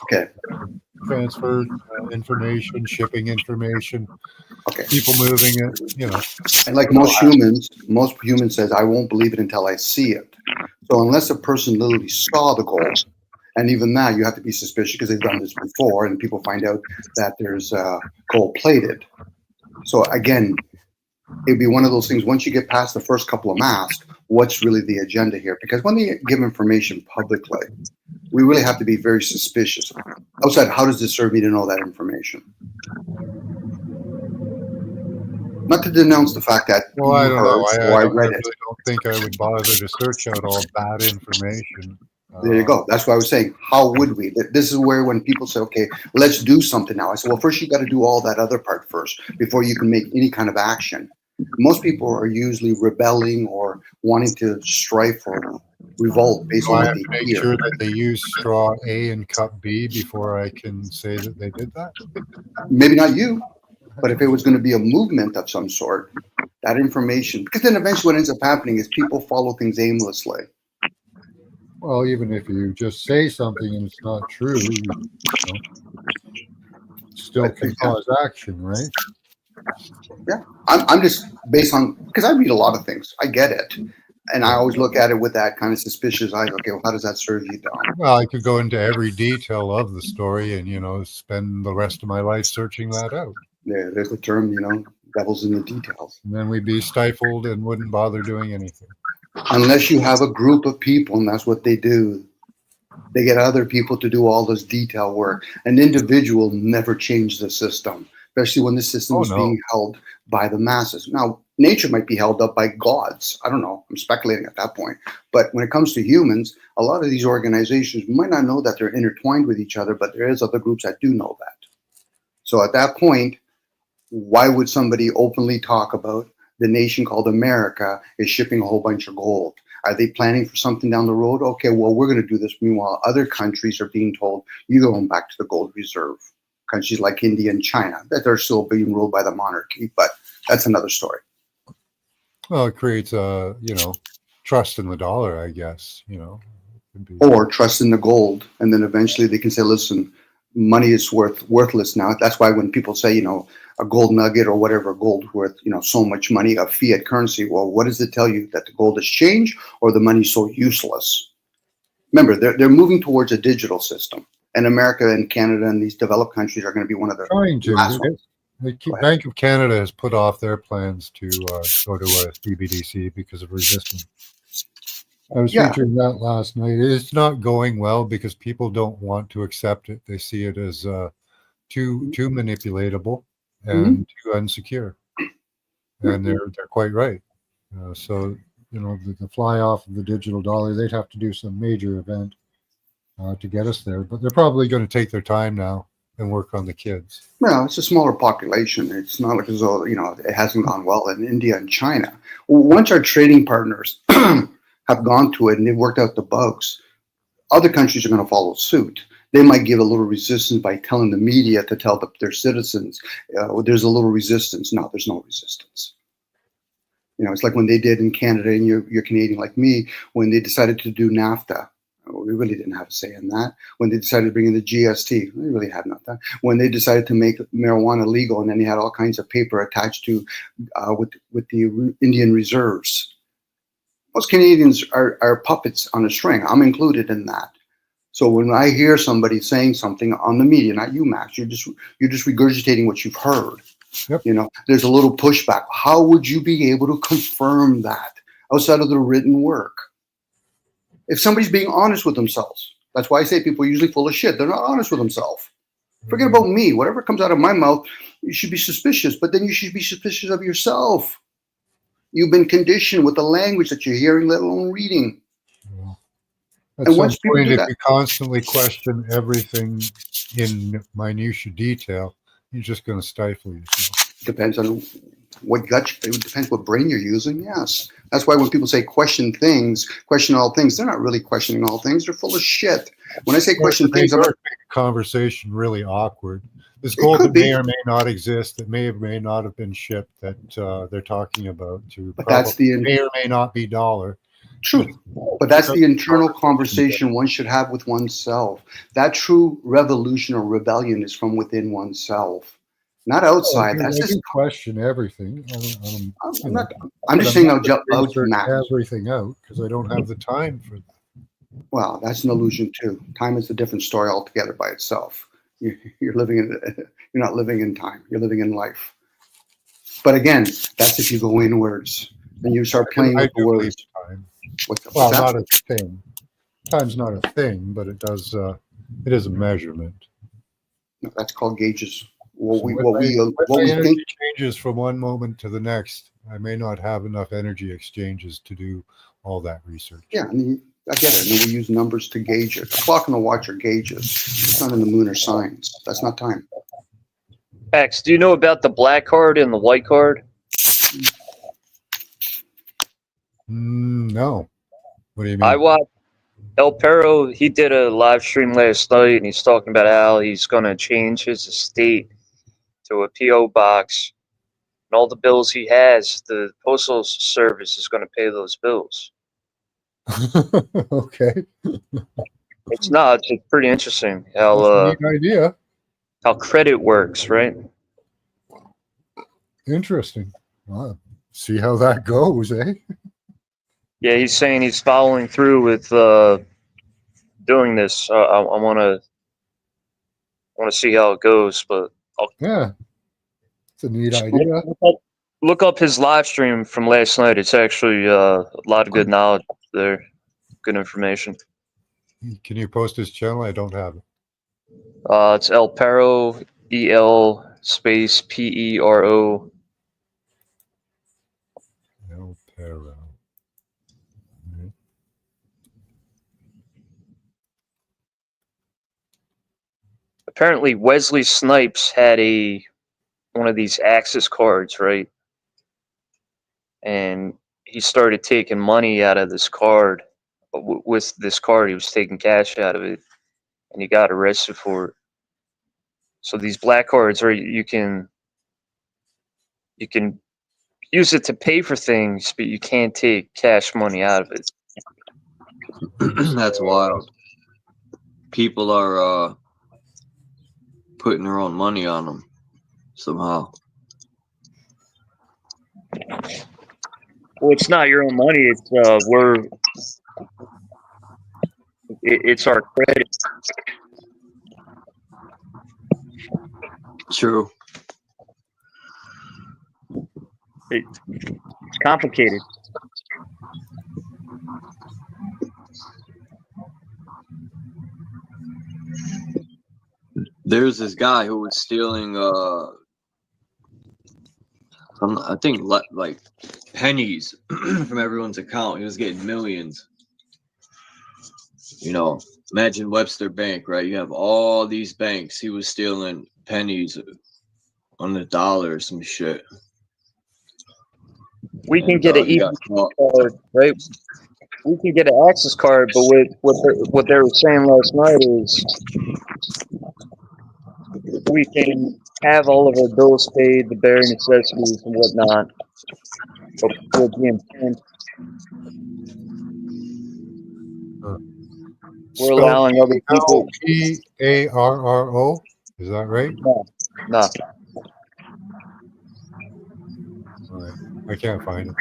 Okay. Transfer information, shipping information. Okay. People moving it, you know. And like most humans says, I won't believe it until I see it. So unless a person literally saw the gold, And even that, you have to be suspicious because they've done this before, and people find out that there's gold plated. So again, it'd be one of those things. Once you get past the first couple of masks, what's really the agenda here? Because when they give information publicly, we really have to be very suspicious. Outside, how does this serve me to know that information? Not to denounce the fact that Well, I don't know. I read really it. don't think I would bother to search out all bad information. There you go. That's why I was saying, how would we? This is where when people say, okay, let's do something now. I said, well, first you got to do all that other part first before you can make any kind of action. Most people are usually rebelling or wanting to strife or revolt based So on I what have to they make hear. sure that they use straw A and cup B before I can say that they did that. Maybe not you, but if it was going to be a movement of some sort, that information, because then eventually what ends up happening is people follow things aimlessly. Well, even if you just say something and it's not true, you know, still can cause action, right? Yeah, I'm just based on, because I read a lot of things. I get it. And I always look at it with that kind of suspicious eye. Okay, well, how does that serve you, Don? Well, I could go into every detail of the story and, you know, spend the rest of my life searching that out. There's the term, you know, devil's in the details. And then we'd be stifled and wouldn't bother doing anything. Unless you have a group of people, and that's what they do. They get other people to do all this detail work. An individual never changed the system, especially when the system was being held by the masses. Now, nature might be held up by gods. I don't know. I'm speculating at that point. But when it comes to humans, a lot of these organizations might not know that they're intertwined with each other, but there is other groups that do know that. So at that point, why would somebody openly talk about the nation called America is shipping a whole bunch of gold? Are they planning for something down the road? Okay, well, we're going to do this. Meanwhile, other countries are being told, you're going back to the gold reserve. Countries like India and China, that they're still being ruled by the monarchy, but that's another story. Well, it creates a, you know, trust in the dollar, I guess, you know. Or trust in the gold. And then eventually they can say, listen, money is worthless now. That's why when people say, you know, a gold nugget or whatever, gold worth, you know, so much money, a fiat currency. Well, what does it tell you? That the gold has changed or the money's so useless? Remember, they're moving towards a digital system. And America and Canada and these developed countries are going to be one of the last ones. The Bank of Canada has put off their plans to go to a CBDC because of resistance. I was featuring that last night. It's not going well because people don't want to accept it. They see it as too manipulatable and too unsecure, and they're quite right. So you know, the fly off of the digital dollar, they'd have to do some major event to get us there. But they're probably going to take their time now and work on the kids. Well, it's a smaller population. It's not like as though, you know, it hasn't gone well in India and China. Once our trading partners have gone to it and they've worked out the bugs, other countries are going to follow suit. They might give a little resistance by telling the media to tell their citizens, there's a little resistance. No, there's no resistance. You know, it's like when they did in Canada, and you're Canadian like me, when they decided to do NAFTA. We really didn't have a say in that. When they decided to bring in the GST, we really had nothing. When they decided to make marijuana legal, and then they had all kinds of paper attached to with the Indian reserves. Most Canadians are puppets on a string. I'm included in that. So when I hear somebody saying something on the media, not you, Max, you're just regurgitating what you've heard. Yep. You know, there's a little pushback. How would you be able to confirm that outside of the written work? If somebody's being honest with themselves, that's why I say people are usually full of shit. They're not honest with themselves. Forget about me. Whatever comes out of my mouth, you should be suspicious, but then you should be suspicious of yourself. You've been conditioned with the language that you're hearing, let alone reading. At some point, if you constantly question everything in minutiae detail, you're just going to stifle yourself. Depends on what gut, it depends what brain you're using. Yes. That's why when people say question all things, they're not really questioning all things. They're full of shit. When I say question things, I'm make a conversation really awkward. This gold that may or may not exist, that may or may not have been shipped, that they're talking about, but that's the may or may not be dollar. True, but that's the internal conversation one should have with oneself. That true revolution or rebellion is from within oneself, not outside. I That's do just question everything. I'm just saying I'll jump out everything out because I don't have the time for that. Well, that's an illusion too. Time is a different story altogether by itself. You're living in, you're not living in time. You're living in life. But again, that's if you go inwards and you start playing I with the do believe words. time. What's Well, that? not a thing. Time's not a thing, but it does. It is a measurement. No, that's called gauges. What So we when what we my what we energy think. changes from one moment to the next, I may not have enough energy exchanges to do all that research. Yeah, I mean, I get it. And then we use numbers to gauge it. The clock and the watch are gauges. It's not in the moon or signs. That's not time. X, do you know about the black card and the white card? No. What do you mean? I watched El Perro. He did a live stream last night, and he's talking about how he's going to change his estate to a PO box, and all the bills he has, the postal service is going to pay those bills. Okay. It's nuts. It's pretty interesting That's a neat idea. how credit works, right? Interesting. Wow. See how that goes, eh? Yeah, he's saying he's following through with doing this. I want to see how it goes, but Yeah. It's a neat idea. look up his live stream from last night. It's actually a lot of good knowledge there, good information. Can you post his channel? I don't have it. It's El Perro, EL space PERO. El Perro. Right. Apparently, Wesley Snipes had one of these Axis cards, right? And he started taking money out of this card. With this card, he was taking cash out of it, and he got arrested for it. So these black cards, right? You can use it to pay for things, but you can't take cash money out of it. That's wild. People are putting their own money on them somehow. Well, it's not your own money. It's it's our credit. True. It's complicated. There's this guy who was stealing I think like pennies from everyone's account. He was getting millions. You know, imagine Webster Bank, right? You have all these banks. He was stealing pennies on the dollar or some shit. We can get an he EBT got caught. card, right? We can get an Access card, but what they were saying last night is we can have all of our bills paid, the bare necessities and whatnot, but with the intent we're allowing other people. L-P-A-R-R-O? Is that right? No. All right. I can't find it.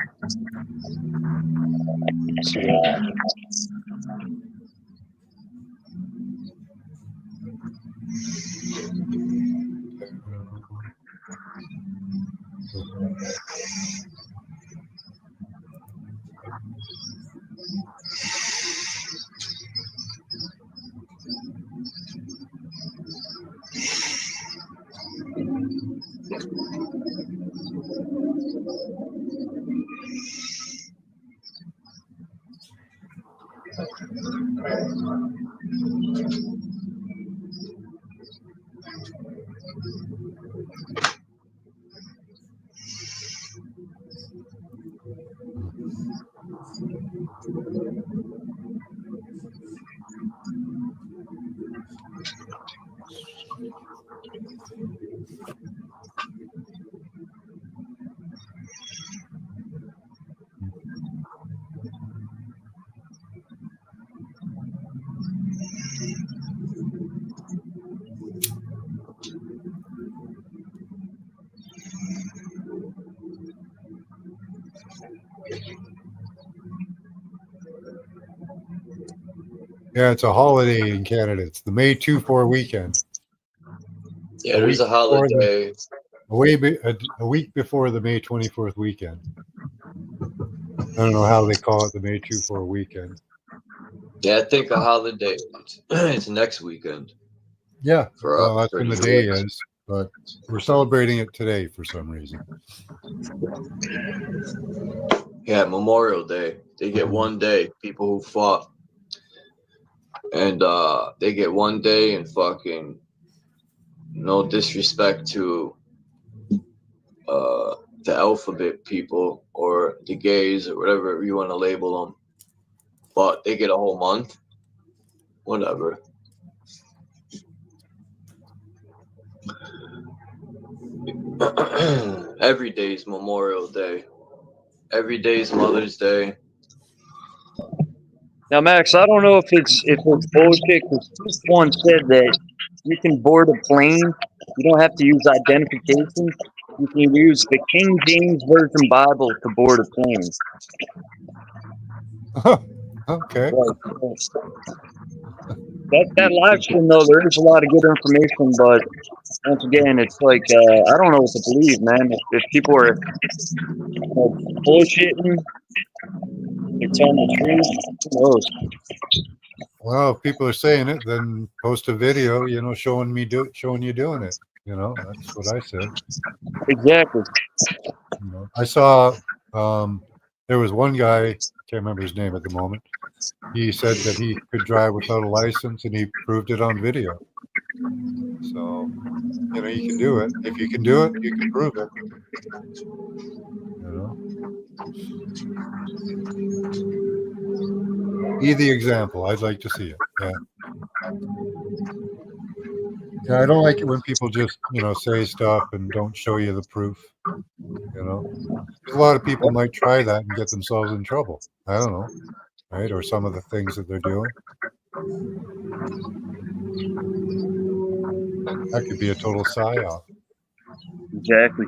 Yeah, it's a holiday in Canada. It's the May 2-4 weekend. Yeah, there's a holiday. A week before the May 24th weekend. I don't know how they call it the May 2-4 weekend. Yeah, I think a holiday. It's next weekend. Yeah, For well, us, that's for when the the day US. is, but we're celebrating it today for some reason. Yeah, Memorial Day. They get one day. People who fought, and they get one day, and fucking no disrespect to the alphabet people or the gays or whatever you want to label them, but they get a whole month. Whatever. Every day's Memorial Day. Every day's Mother's Day. Now, Max, I don't know if it's bullshit because one said that you can board a plane. You don't have to use identification. You can use the King James Version Bible to board a plane. Okay. That live stream though, there is a lot of good information, but once again, it's like I don't know what to believe, man. If people are bullshitting, they're telling the truth. Who knows? Well, if people are saying it, then post a video, showing you doing it. That's what I said. Exactly. I saw there was one guy, can't remember his name at the moment. He said that he could drive without a license, and he proved it on video. So, you can do it. If you can do it, you can prove it. Be the example. I'd like to see it. Yeah. Yeah, I don't like it when people just, say stuff and don't show you the proof. A lot of people might try that and get themselves in trouble. I don't know, right? Or some of the things that they're doing. That could be a total psyop. Exactly.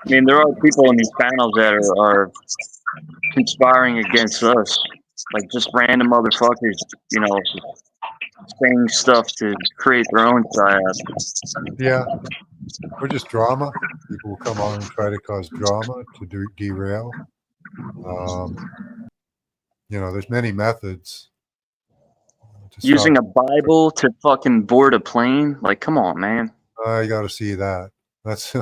I mean, there are people in these panels that are conspiring against us, like just random motherfuckers, saying stuff to create their own psyop. Yeah, or just drama. People will come on and try to cause drama to derail. There's many methods. Using a Bible to fucking board a plane? Like, come on, man. I got to see that. That's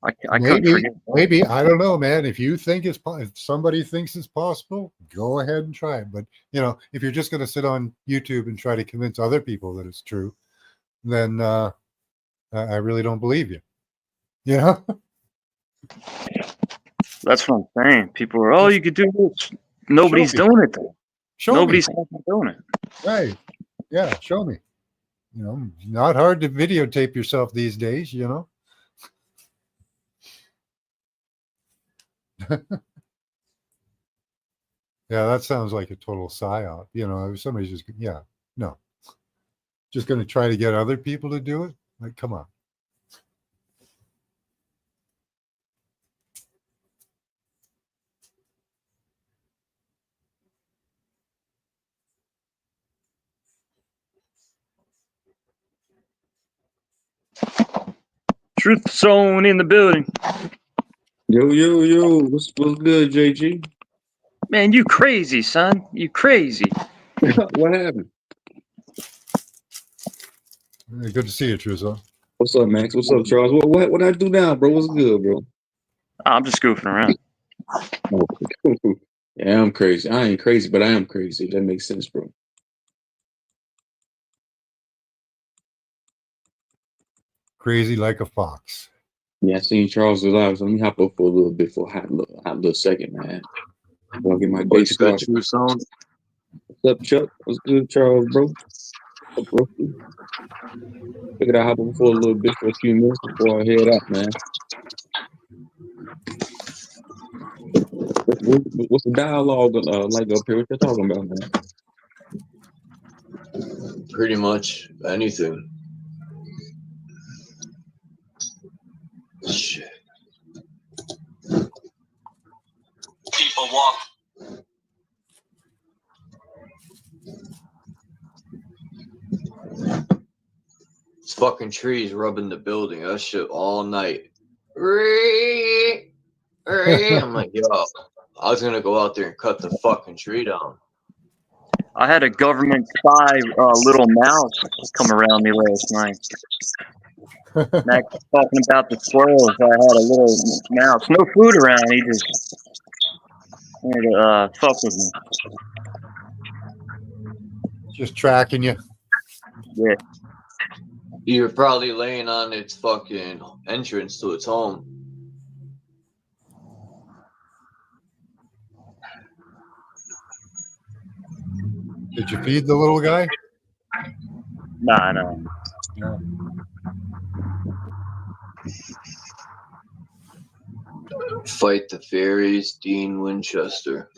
I couldn't forget. Maybe I don't know, man. If you think if somebody thinks it's possible, go ahead and try it. But if you're just going to sit on YouTube and try to convince other people that it's true, then I really don't believe you. That's what I'm saying. People are, you could do this. Nobody's doing it though. Nobody's doing it. Right. Yeah. Show me. Not hard to videotape yourself these days, Yeah, that sounds like a total psyop. If somebody's just, no. Just going to try to get other people to do it? Like, come on. Truth Zone in the building. Yo, what's good, JG? Man, you crazy, son. You crazy. What happened? Good to see you, Truzo. What's up, Max? What's up, Charles? What I do now, bro? What's good, bro? I'm just goofing around. Yeah, I'm crazy. I ain't crazy, but I am crazy. That makes sense, bro. Crazy like a fox. Yeah, I seen Charles live. So let me hop up for a little bit for a hot little second, man. I'm gonna get my day started. What's up, Chuck? What's good, Charles, bro? What's up, bro? Figured I'd hop up for a little bit for a few minutes before I head out, man. What's the dialogue like up here? What you're talking about, man? Pretty much anything. fucking trees rubbing the building. That shit all night. I'm like, yo, I was gonna go out there and cut the fucking tree down. I had a government spy little mouse come around me last night. Max was talking about the squirrels. I had a little mouse. No food around. He just wanted to fuck with me. Just tracking you. Yeah. You're probably laying on its fucking entrance to its home. Did you feed the little guy? Nah, no. No. Fight the Fairies, Dean Winchester.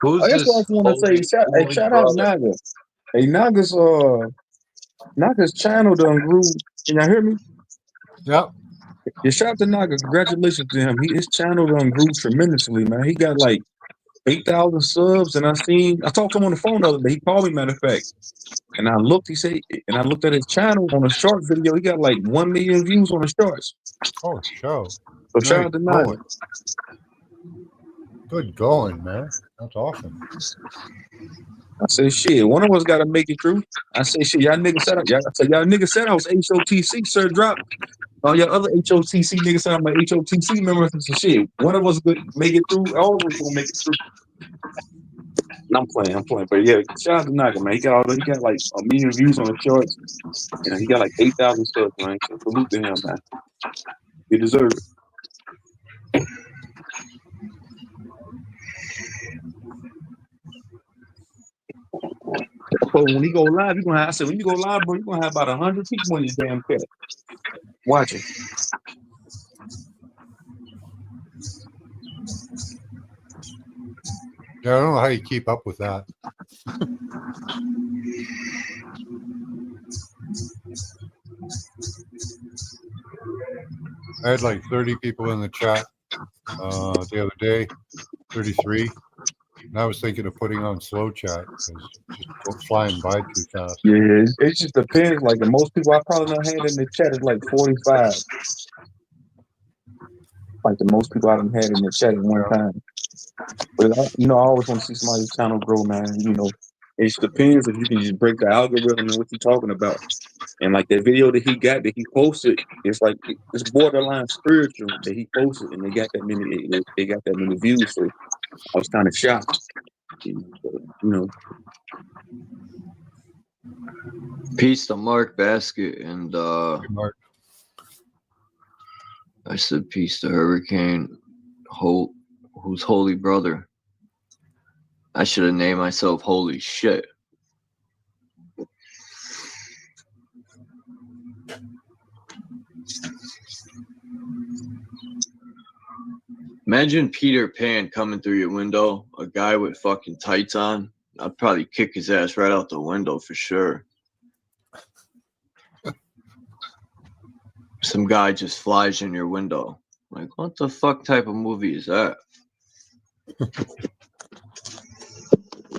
Who's I guess what I this? want to say, shout out Naga. Hey, Naga's channel done grew. Can y'all hear me? Yep. Yeah, shout out to Naga. Congratulations to him. His channel done grew tremendously, man. He got like 8,000 subs, and I talked to him on the phone the other day. He called me, matter of fact. And I looked at his channel on a short video. He got like 1 million views on the shorts. Oh, show. So shout out to Naga. Good going, man. That's awesome. I said, shit, one of us got to make it through. I said, shit, y'all niggas said y'all niggas said I was HOTC, sir, drop. All y'all other HOTC niggas said I'm an HOTC member. I said, shit, one of us could make it through. All of us gonna make it through. And I'm playing. But yeah, shout out to Naga, man. He got like 1 million views on the shorts. You know, he got like 8,000 subs, man. So salute to him, man. He deserve it. So when he go live, when you go live, bro, you're gonna have about 100 people in your damn pit watching. Yeah, I don't know how you keep up with that. I had like 30 people in the chat the other day, 33. And I was thinking of putting on slow chat because it's just flying by too fast. Yeah, it just depends. Like the most people I probably done had in the chat is like 45. Like the most people I done had in the chat at one time. But I always want to see somebody's channel grow, man. You know, it just depends if you can just break the algorithm and what you're talking about. And like that video that he posted, it's like it's borderline spiritual that he posted, and they got that many views. So I was kind of shocked. You know. Peace to Mark Basket and Mark. I said peace to Hurricane Holt, who's holy brother. I should have named myself Holy Shit. Imagine Peter Pan coming through your window, a guy with fucking tights on. I'd probably kick his ass right out the window for sure. Some guy just flies in your window. Like, what the fuck type of movie is that?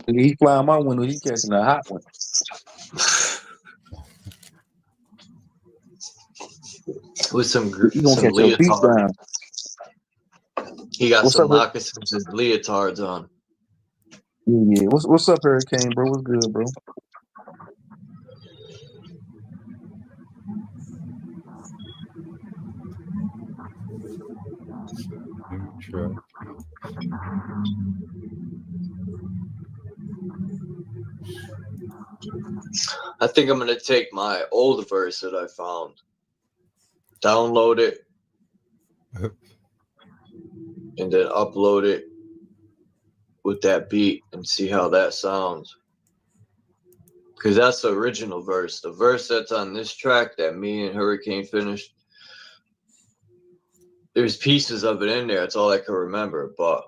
He fly on my window, he catching a hot one. With some He gonna catch a beat down. He got What's some up, bro? moccasins and leotards on. Yeah. What's up, Hurricane, bro? What's good, bro? Sure. I think I'm gonna take my old verse that I found, download it, and then upload it with that beat and see how that sounds. Because that's the original verse. The verse that's on this track that me and Hurricane finished, there's pieces of it in there. That's all I can remember. But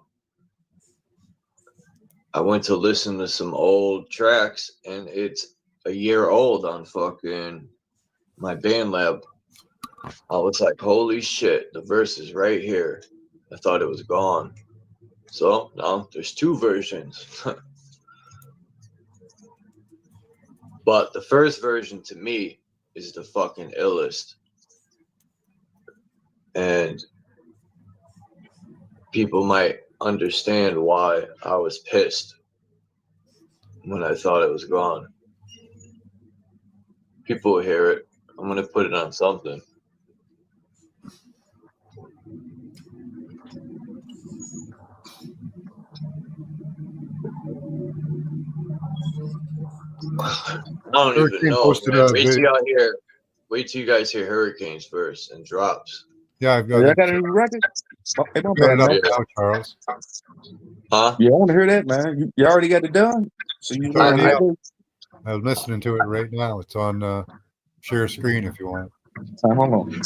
I went to listen to some old tracks, and it's a year old on fucking my BandLab. I was like, holy shit, the verse is right here. I thought it was gone. So now there's two versions. But the first version to me is the fucking illest. And people might understand why I was pissed when I thought it was gone. People will hear it. I'm going to put it on something. I don't even Hurricane know. posted Man. a Wait till video. y'all hear. Wait till you guys hear Hurricanes first and drops. Yeah, I've got Y'all it. got any records? Okay, my Got bad, it up man. now, Charles. Huh? Yeah, I want to hear that, man. You already got it done? So you It's already learn up. how I'm listening to it right now. It's on share screen if you want. hold on.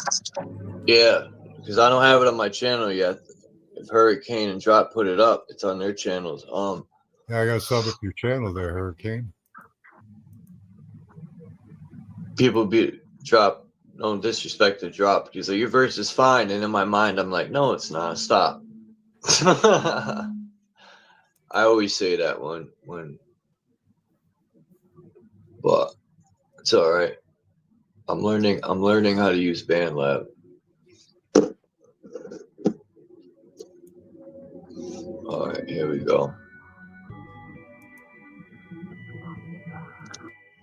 Yeah, because I don't have it on my channel yet. If Hurricane and Drop put it up, it's on their channels. Yeah, I got to sub it to your channel there, Hurricane. People be Drop. No disrespect to Drop. He's like, your verse is fine, and in my mind, I'm like, no, it's not. Stop. I always say that when, but it's all right. I'm learning how to use BandLab. All right, here we go.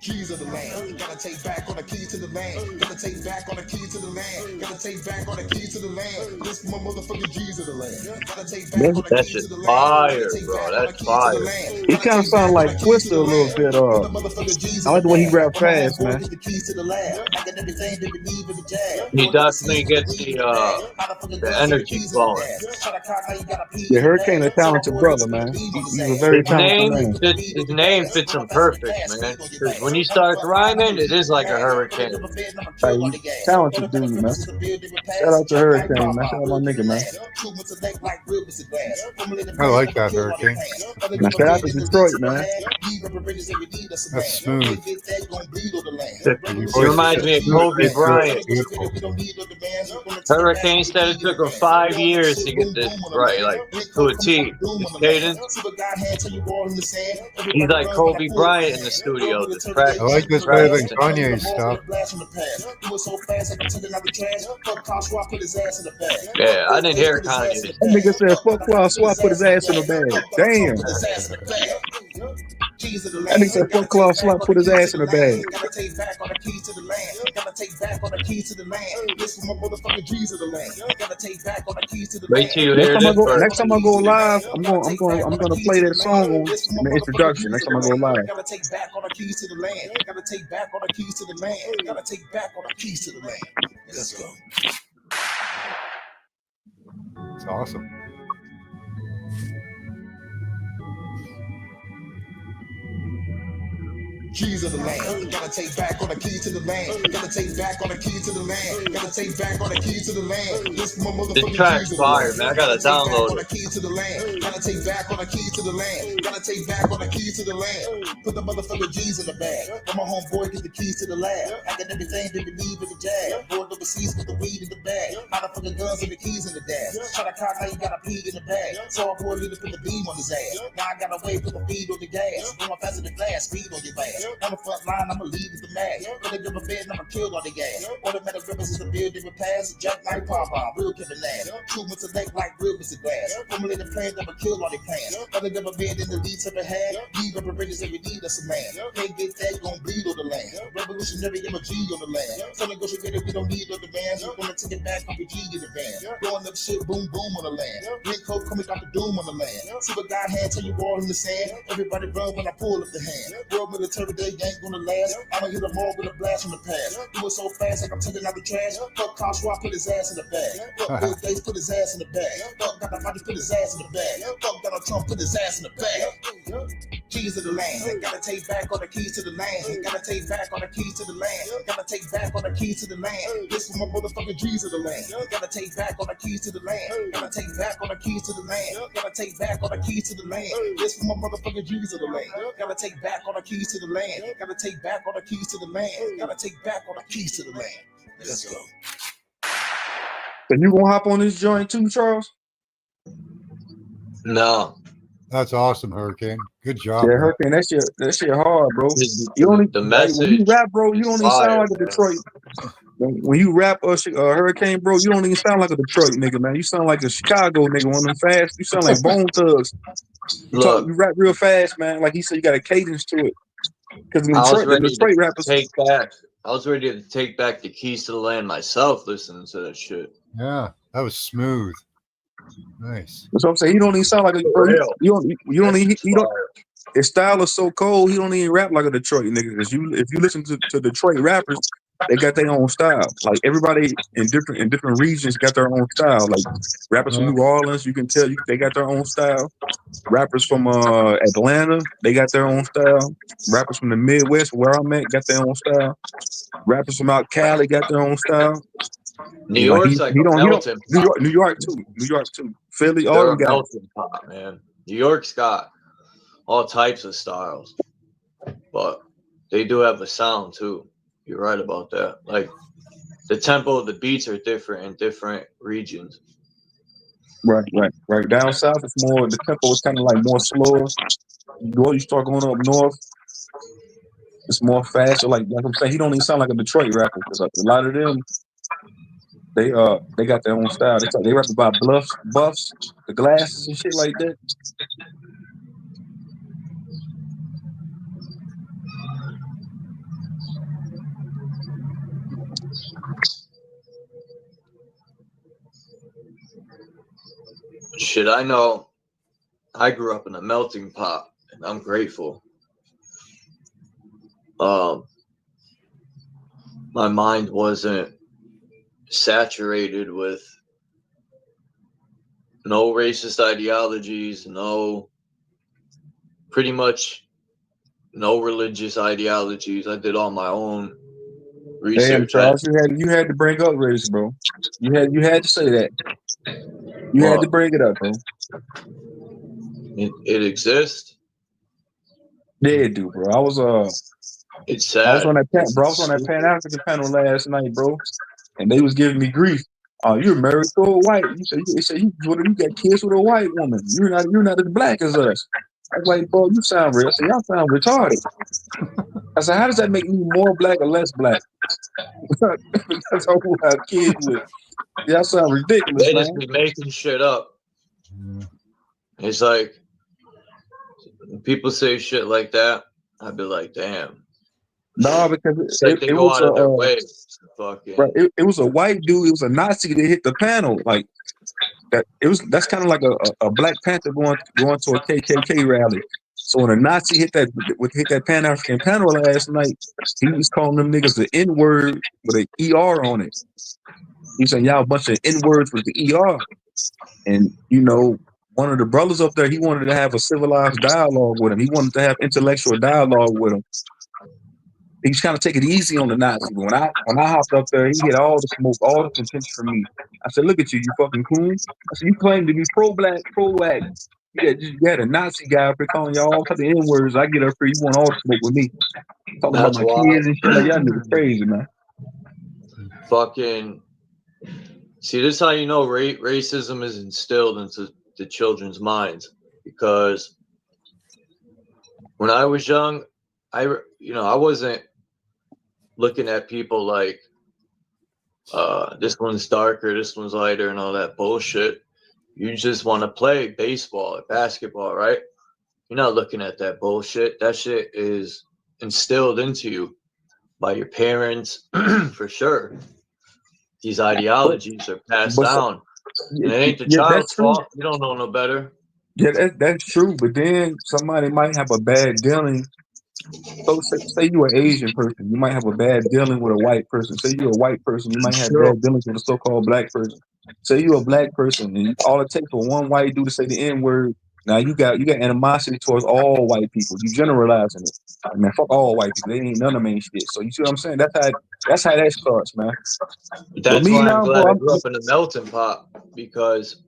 Keys of the land, gotta take back on the keys to the land, gotta take back on the keys to the land, gotta take back on the keys to the land. This my motherfucking G's of the land, gotta take back on the That keys shit's to the land, fire, gotta take bro. back on the That's keys to fire. the land. He kind of sound like Twister a little bit. I like the way he rap fast, man. The keys to the land, I got everything they believe in the jab. He definitely gets the energy flowing. Yeah, Hurricane a talented brother, man. He's a very talented man. His name fits him perfect, man. Because when he starts rhyming, it is like a hurricane. Like, he's a talented dude, man. Shout out to Hurricane, man. Shout out my nigga, man. I like that, Hurricane. Now, shout out to Detroit, man. That's smooth. It reminds me of Kobe Bryant. Hurricane said it took him 5 years to get this right, like to a T. His cadence. He's like Kobe Bryant in the studio. I like this better than Kanye's stuff. Yeah, I didn't hear Kanye. That nigga said, fuck Klaus Schwab, put his ass in the bag. Damn. That nigga said, fuck Klaus Schwab, put his ass in the bag. Gotta take back on the keys to the land. Gotta take back on the keys to the land. This is my motherfucking G's of the land. Gotta take back on the keys to the land. Wait till you hear this. Next time I go live, I'm gonna play that song on the introduction. Next time I go live. Gotta take back on the keys to the land. Gotta take back on the keys to the land. Gotta take back on the keys to the land. Let's go. It's awesome. Keys of the land. Gotta take back on the keys to the land. Gotta take back on the keys to the land. Gotta take back on the keys to the land. This my motherfucking track's fire, man. I gotta download it. Keys to the land. Gotta take back on the keys to the land. Gotta take back on the keys to the land. Put the motherfucking G's in the bag. When my homeboy get the keys to the lab. I got everything they believe in the jab. Board overseas with the weed in the bag. How the fucking guns and the keys in the dash. Try to cock how you got a pee in the bag. So I poured it to put the beam on his ass. Now I got a way put the feed on the gas. Going faster than glass, speed on your ass. On the front line, I'ma lead with the mag. When they give a bed, I'ma kill all the gas. Automatic rivers is the building with pass. Jack Knight pop bomb, real Kevin Nash. True with the neck like real Mr. Glass. Formulated plan, I'ma kill all the plans. When they give a bed in the leads of the head. Leave up bridges every need us a man. Can't get that, gon' bleed on the land. Revolutionary MG on the land. So negotiated, we don't need no demands. Gonna take it back, G in the van. Blowing up shit, boom, boom on the land. Big coke coming out the doom on the land. See what God had, tell you all in the sand. Everybody run when I pull up the hand. World military, they ain't gonna last. I'ma hit them all with a blast from the past. Do it so fast, like I'm taking out the trash. Fuck Klaus Schwab, put his ass in the bag. Fuck Bill Gates, put his ass in the bag. Fuck Dr. Fauci, put his ass in the bag. Fuck Donald Trump, put his ass in the bag. Keys of the land. Gotta take back on the keys to the land. Gotta take back on the keys to the land. Gotta take back on the keys to the land. This is my motherfucking G's of the land. Gotta take back on the keys to the land. Gotta take back on the keys to the land. Gotta take back on the keys to the land. This is my motherfucking G's of the land. Gotta take back on the keys to the land. Gotta take back on the keys to the land. Gotta take back on the keys to the land. Let's go. So you gonna hop on this joint too, Charles? No. That's awesome, Hurricane. Good job, Yeah, man. Hurricane, that shit hard, bro. The, You only the like, when you message rap, bro, you is don't even sound fire, like a man. Detroit. When you rap Hurricane, bro, you don't even sound like a Detroit nigga, man. You sound like a Chicago nigga, one of them fast. You sound like Bone Thugs. Look, You rap real fast, man. Like he said, you got a cadence to it. Because I was the ready Detroit to rappers. take back the keys to the land myself listening to that shit. Yeah, that was smooth. Nice. That's what I'm saying. He don't even sound like a bro. You don't even, he don't. His style is so cold. He don't even rap like a Detroit nigga. Because if you listen to Detroit rappers, they got their own style. Like everybody in different regions got their own style. Like rappers from New Orleans, you can tell they got their own style. Rappers from Atlanta, they got their own style. Rappers from the Midwest, where I'm at, got their own style. Rappers from out Cali got their own style. New York's like a melting pot. New York too. Philly, all They're them a guys. melting pot, man. New York's got all types of styles, but they do have a sound too. You're right about that. Like the tempo of the beats are different in different regions. Right. Down south, it's more, the tempo is kind of like more slower. You start going up north, it's more faster. Like I'm saying, he don't even sound like a Detroit rapper because a lot of them, they got their own style. They rap about buffs, the glasses and shit like that. Shit, I know. I grew up in a melting pot, and I'm grateful. My mind wasn't saturated with no racist ideologies, pretty much no religious ideologies. I did all my own Damn, research. Charles, you had to bring up race, bro. You had to say that. You had to bring it up, bro. It exists. Yeah, it do, bro. It's sad. I was on that Pan African panel last night, bro, and they was giving me grief. You're married to a white. You said you got kids with a white woman. You're not as black as us. I was like, bro, you sound real. I said, y'all sound retarded. I said, how does that make me more black or less black? That's all we have kids with. Y'all sound ridiculous, They man. just be making shit up. It's like when people say shit like that, I'd be like, damn. No, because it's like they go out of their way. Right, it was a white dude. It was a Nazi that hit the panel. Like that. That's kind of like a Black Panther going to a KKK rally. So when a Nazi hit that Pan African panel last night, he was calling them niggas the N word with an ER on it. He saying y'all a bunch of N words with the ER. And one of the brothers up there, he wanted to have a civilized dialogue with him. He wanted to have intellectual dialogue with him. He was kind of taking it easy on the Nazi. But when I hopped up there, he hit all the smoke, all the contention from me. I said, "Look at you, you fucking coon." I said, "You claim to be pro-black, pro-white. You had a Nazi guy up here calling y'all all type of N-words. I get up here, you want all the smoke with me, talking about my kids and shit like y'all niggas crazy, man." Fucking see, this is how you know racism is instilled into the children's minds. Because when I was young, I wasn't looking at people like this one's darker, this one's lighter, and all that bullshit. You just want to play baseball or basketball, right? You're not looking at that bullshit. That shit is instilled into you by your parents, for sure. These ideologies are passed down. And it ain't the child's fault. You don't know no better. Yeah, that's true. But then somebody might have a bad dealing. So say you're an Asian person, you might have a bad dealing with a white person. Say you're a white person, you might have bad dealings with a so-called black person. Say you're a black person, and all it takes for one white dude to say the N-word. Now you got animosity towards all white people. You generalizing it. I mean, fuck all white people. They ain't none of them ain't shit. So you see what I'm saying? That's how that starts, man. That's why I'm glad I grew up in a melting pot, because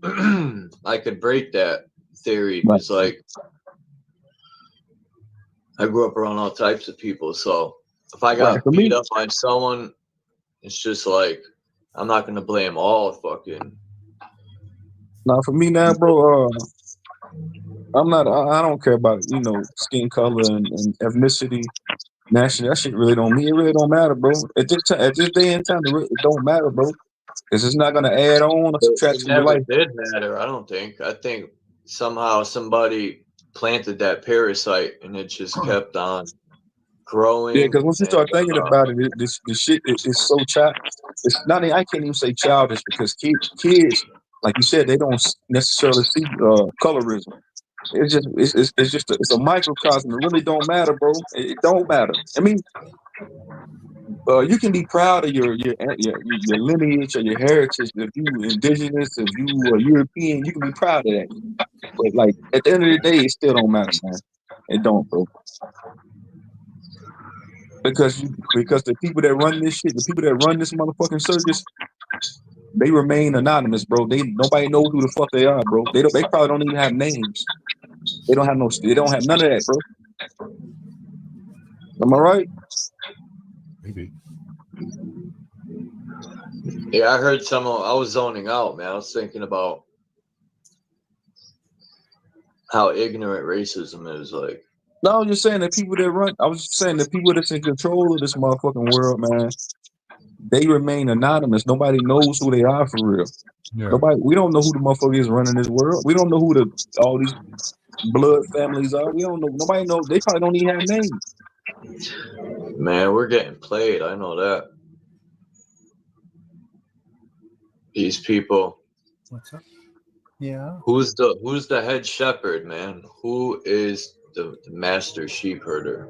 I could break that theory. It's like I grew up around all types of people, so if I got beat up by someone, it's just like I'm not gonna blame all fucking. Now for me now, bro, I'm not. I don't care about skin color and ethnicity, nationality. That shit really don't mean. It really don't matter, bro. At this day and time, it don't matter, bro. Because it's not gonna add on or subtract It to your never life. did matter. I don't think. I think somehow somebody planted that parasite and it just kept on growing. Yeah, because once you start thinking and, about it, this shit is so child. It's not. I can't even say childish because kids, like you said, they don't necessarily see colorism. It's a microcosm. It really don't matter, bro. It don't matter. I mean, you can be proud of your lineage or your heritage. If you indigenous, if you are European, you can be proud of that. But like at the end of the day, it still don't matter, man. It don't, bro. Because the people that run this shit, the people that run this motherfucking circus, they remain anonymous, bro. Nobody knows who the fuck they are, bro. They probably don't even have names. They don't have none of that, bro. Am I right? Maybe. Yeah, I heard I was zoning out, man. I was thinking about how ignorant racism is. Like, No, I was just saying that people that run. I was just saying the people that's in control of this motherfucking world, man. They remain anonymous. Nobody knows who they are for real. Yeah. We don't know who the motherfucker is running this world. We don't know who all these blood families are. We don't know. Nobody knows. They probably don't even have names. man, we're getting played. I know that. These people. What's up? Yeah. Who's the head shepherd, man? Who is the master sheep herder?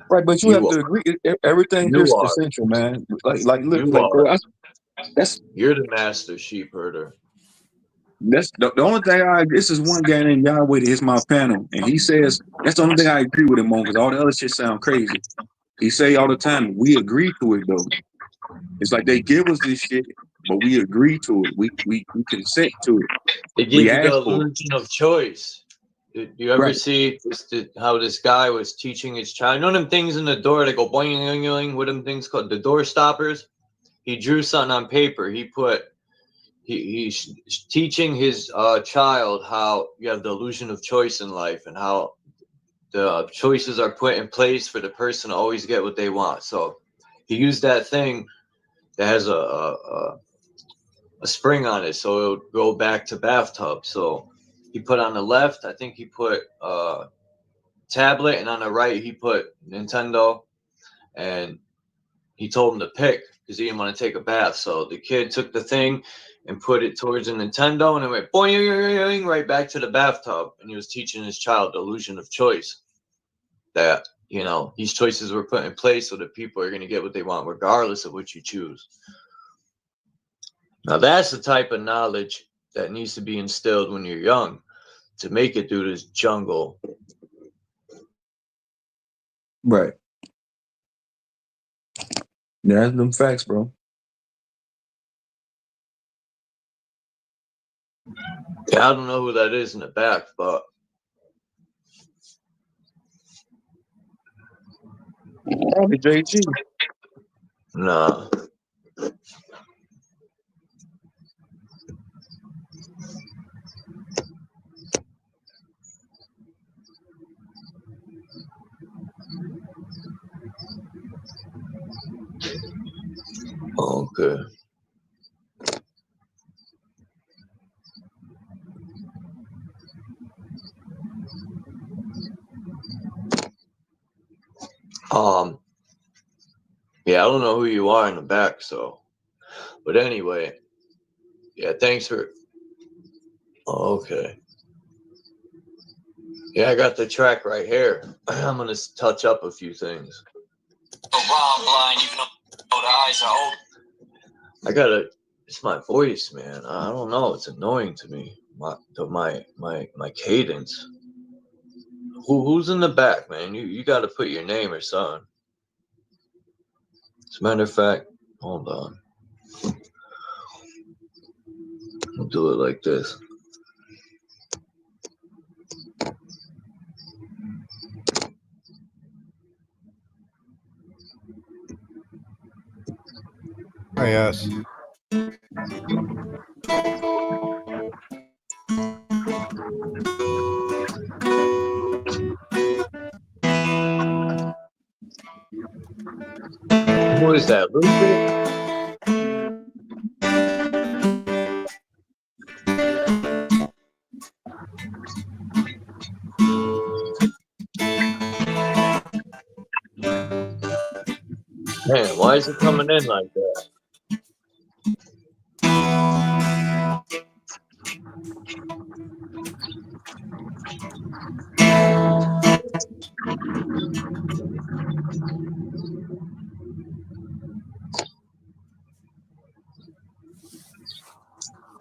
Right, but you have to agree. Everything You here's are. essential, man. Look, You are. bro. You're the master sheep herder. That's the only thing this is one guy named Yahweh that hits my panel, and he says that's the only thing I agree with him on because all the other shit sound crazy. He say all the time, we agree to it though. It's like they give us this shit, but we agree to it. We consent to it. They give you the illusion of choice. Do you ever see how this guy was teaching his child? You know them things in the door that go boing, boing, boing, what them things called? The door stoppers? He drew something on paper. He's teaching his child how you have the illusion of choice in life and how the choices are put in place for the person to always get what they want. So he used that thing that has a spring on it, so it would go back to bathtub. So he put on the left, I think he put tablet, and on the right he put Nintendo, and he told him to pick because he didn't want to take a bath. So the kid took the thing and put it towards the Nintendo, and it went boing, right back to the bathtub. And he was teaching his child the illusion of choice, that these choices were put in place so that people are going to get what they want regardless of what you choose. Now that's the type of knowledge that needs to be instilled when you're young to make it through this jungle. Right. Yeah, that's them facts, bro. Yeah, I don't know who that is in the back, but Probably JG. nah. Okay. Yeah, I don't know who you are in the back, but anyway, yeah, thanks for. Okay. Yeah, I got the track right here. I'm gonna touch up a few things. It's my voice, man. I don't know. It's annoying to me. My cadence. Who's in the back, man? You got to put your name or something. As a matter of fact, hold on. We'll do it like this. Yes. Who is that? Lucid? Man, why is it coming in like that?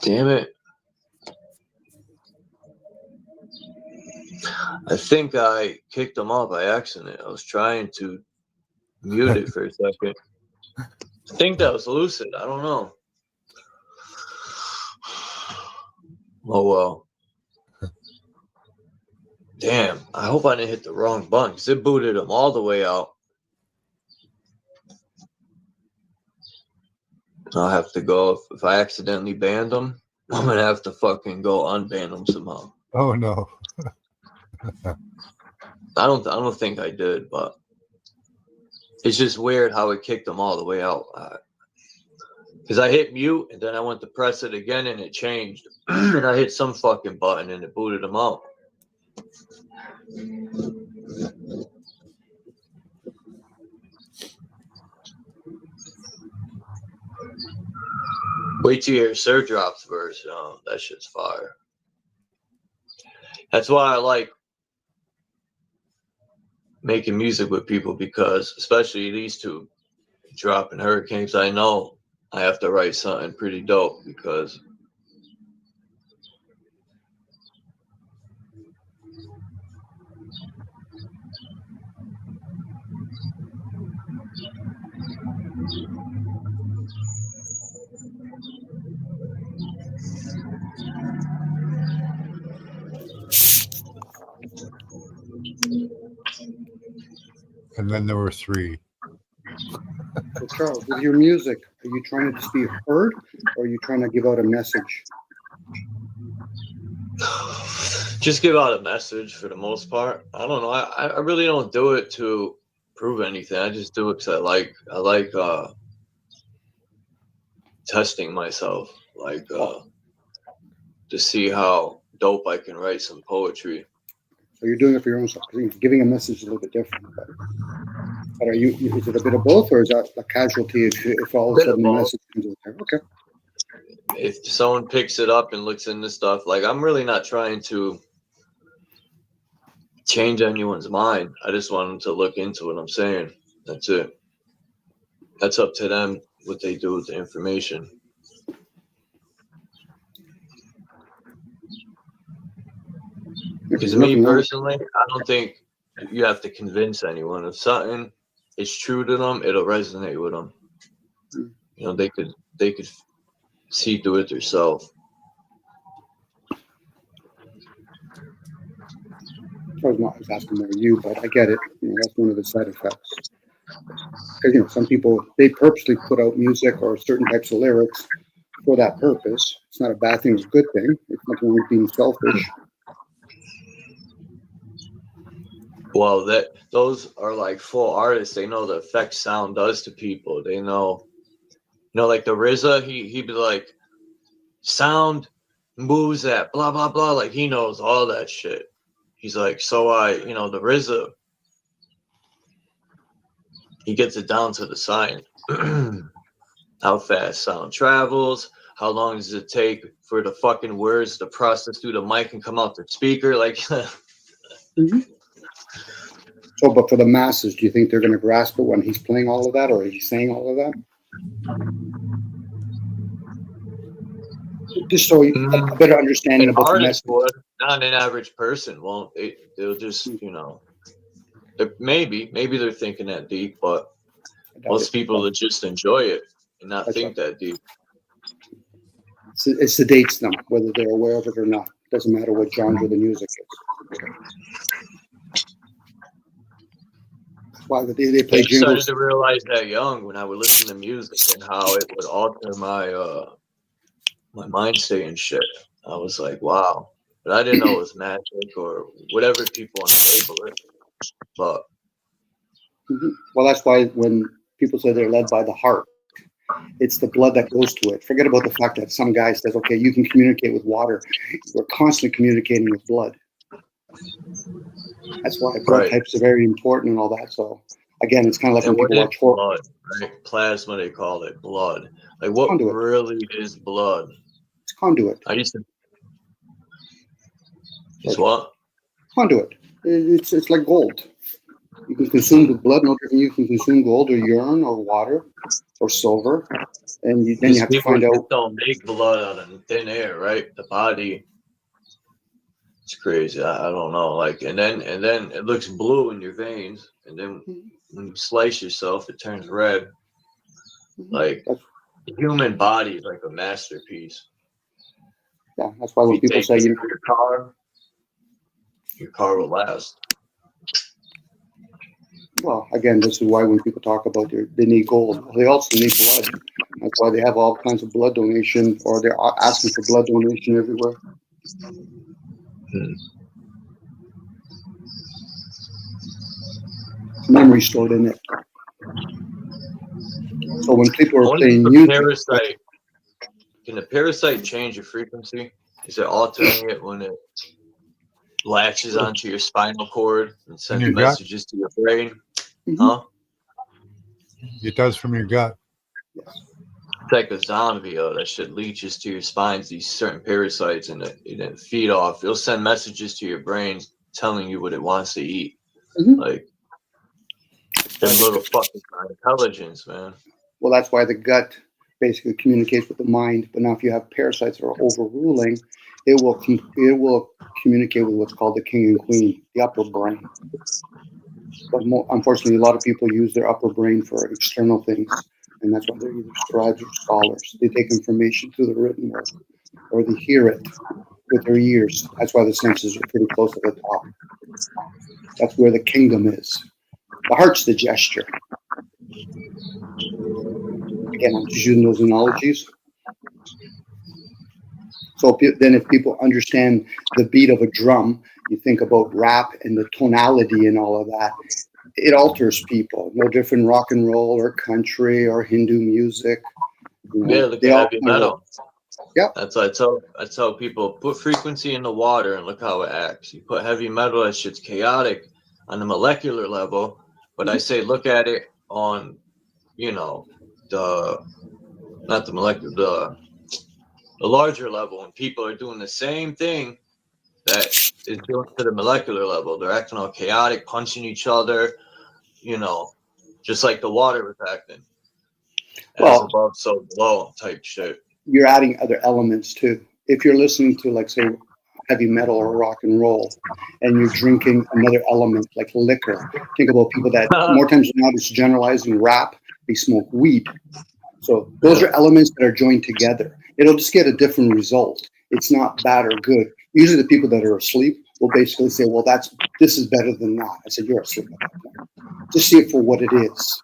Damn it. I think I kicked him off by accident. I was trying to mute it for a second. I think that was Lucid. I don't know. Oh, well. Damn. I hope I didn't hit the wrong button because it booted him all the way out. I'll have to go. If I accidentally banned him, I'm going to have to fucking go unban him somehow. Oh, no. I don't think I did, but it's just weird how it kicked them all the way out. Because I hit mute and then I went to press it again and it changed. And I hit some fucking button and it booted them out. Wait till you hear Sir Drop's verse. Oh, that shit's fire. That's why I like making music with people, because especially these two, Drop and Hurricanes, I know I have to write something pretty dope because And then there were 3. So Charles, with your music, are you trying to just be heard, or are you trying to give out a message? just give out a message for the most part. I don't know. I really don't do it to prove anything. I just do it because I like testing myself, like to see how dope I can write some poetry. So you're doing it for your own self. Giving a message is a little bit different. But are you? Is it a bit of both, or is that a casualty if all of a sudden the message comes out there? Okay. If someone picks it up and looks into stuff, like I'm really not trying to change anyone's mind. I just want them to look into what I'm saying. That's it. That's up to them what they do with the information. Because me personally, I don't think you have to convince anyone. If something is true to them, it'll resonate with them. You know, they could see through it themselves. I was asking more you, but I get it. You know, that's one of the side effects. Because, you know, some people, they purposely put out music or certain types of lyrics for that purpose. It's not a bad thing, it's a good thing. It's nothing wrong with being selfish. Well, those are like full artists. They know the effect sound does to people. They know, you know, like the RZA, he'd be like, sound moves at blah, blah, blah. Like he knows all that shit. He's like, so you know, the RZA, he gets it down to the science. How fast sound travels. How long does it take for the fucking words to process through the mic and come out the speaker? Like, Mm-hmm. So, but for the masses, do you think they're going to grasp it when he's playing all of that, or he's saying all of that? Just so you a better understanding an about the artist message. would, not an average person won't. They'll just, you know, maybe they're thinking that deep, but most people will just enjoy it and not think that deep. It sedates them, whether they're aware of it or not. Doesn't matter what genre the music is. Why they play I started jingles? to realize that young when I would listen to music and how it would alter my my mind state and shit. I was like, wow, but I didn't know it was magic or whatever people want to label it. But Well, that's why when people say they're led by the heart, it's the blood that goes to it. Forget about the fact that some guy says, okay, you can communicate with water. We're constantly communicating with blood. That's why blood Right. types are very important and all that. So again, it's kind of like and when what people is watch horror. blood, right? Plasma, they call it blood. Like, what Conduit. really is blood? It's conduit. I used to. It's what? Conduit. It's like gold. You can consume the blood, no different. You can consume gold or urine or water or silver, and then you have to People find just out. don't make blood out of thin air, right? The body. It's crazy. I don't know. Like, and then it looks blue in your veins, and then when you slice yourself, it turns red. Like, the human body is like a masterpiece. Yeah, that's why when If you people take say it you, to your car will last. well, again, this is why when people talk about they need gold, they also need blood. That's why they have all kinds of blood donation, or they're asking for blood donation everywhere. Memory stored in it. So when people are What is playing the music, parasite? Can the parasite change your frequency? Is it altering it when it latches onto your spinal cord and sends your gut? messages to your brain? Huh? It does from your gut. It's like a zombie. That shit leaches to your spines, these certain parasites, and it feed off. It'll send messages to your brains telling you what it wants to eat. Like, them little fucking intelligence, man. well, that's why the gut basically communicates with the mind. But now, if you have parasites that are overruling, it will communicate with what's called the king and queen, the upper brain. But unfortunately, a lot of people use their upper brain for external things, and that's why they're either scribes or scholars. They take information through the written word, or they hear it with their ears. That's why the senses are pretty close to the top. That's where the kingdom is. The heart's the gesture. Again, I'm just using those analogies. So then if people understand the beat of a drum, you think about rap and the tonality and all of that, it alters people. No different rock and roll or country or Hindu music. You know, Yeah, look they at all heavy kind of- metal. Yep. That's what I tell people, put frequency in the water and look how it acts. You put heavy metal, that shit's chaotic on the molecular level, but I say look at it on, you know, not the molecular, the larger level, and people are doing the same thing that is doing to the molecular level. They're acting all chaotic, punching each other, you know, just like the water was acting. As above, so below type shit. You're adding other elements too. If you're listening to, like, say, heavy metal or rock and roll, and you're drinking another element like liquor, think about people that more times than not, it's generalizing rap, they smoke weed. So those are elements that are joined together. It'll just get a different result. It's not bad or good. Usually the people that are asleep will basically say, well, this is better than that. I said, you're asleep at that point. Just see it for what it is.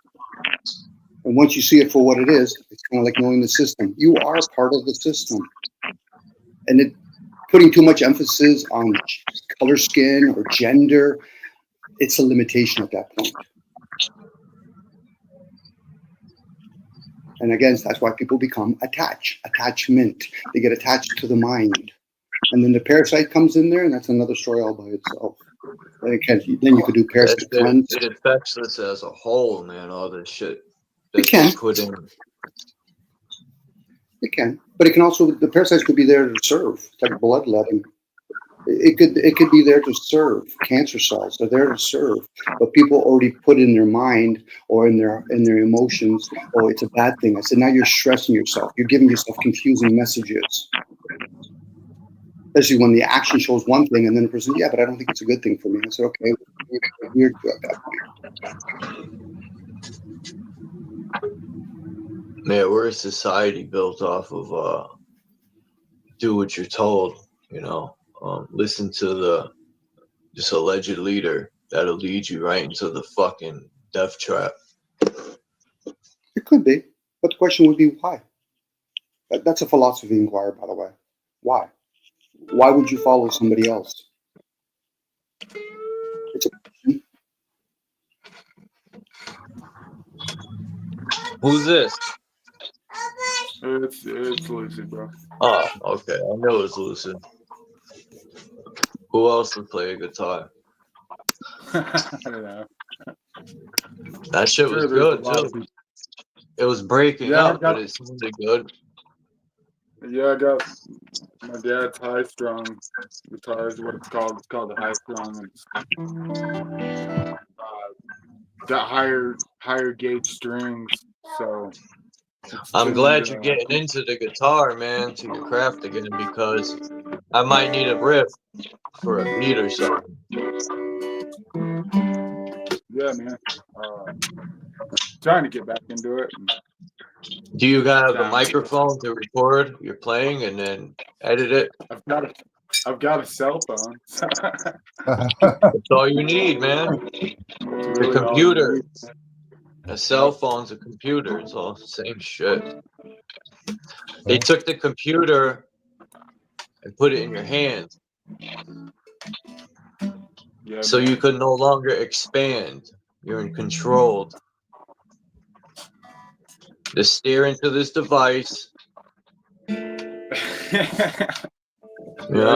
And once you see it for what it is, it's kind of like knowing the system. You are part of the system. And putting too much emphasis on color, skin, or gender, it's a limitation at that point. And again, that's why people become attachment. They get attached to the mind. And then the parasite comes in there, and that's another story all by itself. Then you could do parasite cleanse. It affects us as a whole, man, all this shit. It can. It can. But it can also, the parasites could be there to serve. It's like bloodletting. It could be there to serve. Cancer cells, they're there to serve. But people already put in their mind or in their emotions, oh, it's a bad thing. I said, now you're stressing yourself. You're giving yourself confusing messages. Especially when the action shows one thing and then the person, yeah, but I don't think it's a good thing for me. I said, okay, weird at that point. Yeah, we're a society built off of do what you're told, you know. Listen to this alleged leader that'll lead you right into the fucking death trap. It could be, but the question would be why. That's a philosophy inquiry, by the way. Why? Why would you follow somebody else? It's a question. Who's this? It's Lucy, bro. Oh, okay. I know it was Lucid. Who else would play a guitar? I don't know. That shit Sure, was there's good a lot of too. people. It was breaking Yeah, I up, got- but it sounded good. Yeah, I got my dad's high strung guitar is what it's called. It's called a high strung. And got higher gauge strings, so it's I'm glad tuned, you're getting into the guitar, man, to your craft again, because I might need a riff for a beat or something. yeah, man. Trying to get back into it. Do you have a Down. microphone to record your playing and then edit it? I've got a cell phone. That's all you need, man. Really The all you computer. need. A cell phone's a computer. It's all the same shit. They took the computer and put it in your hand. Yeah, So man. you could no longer expand. You're controlled. Just stare into this device. I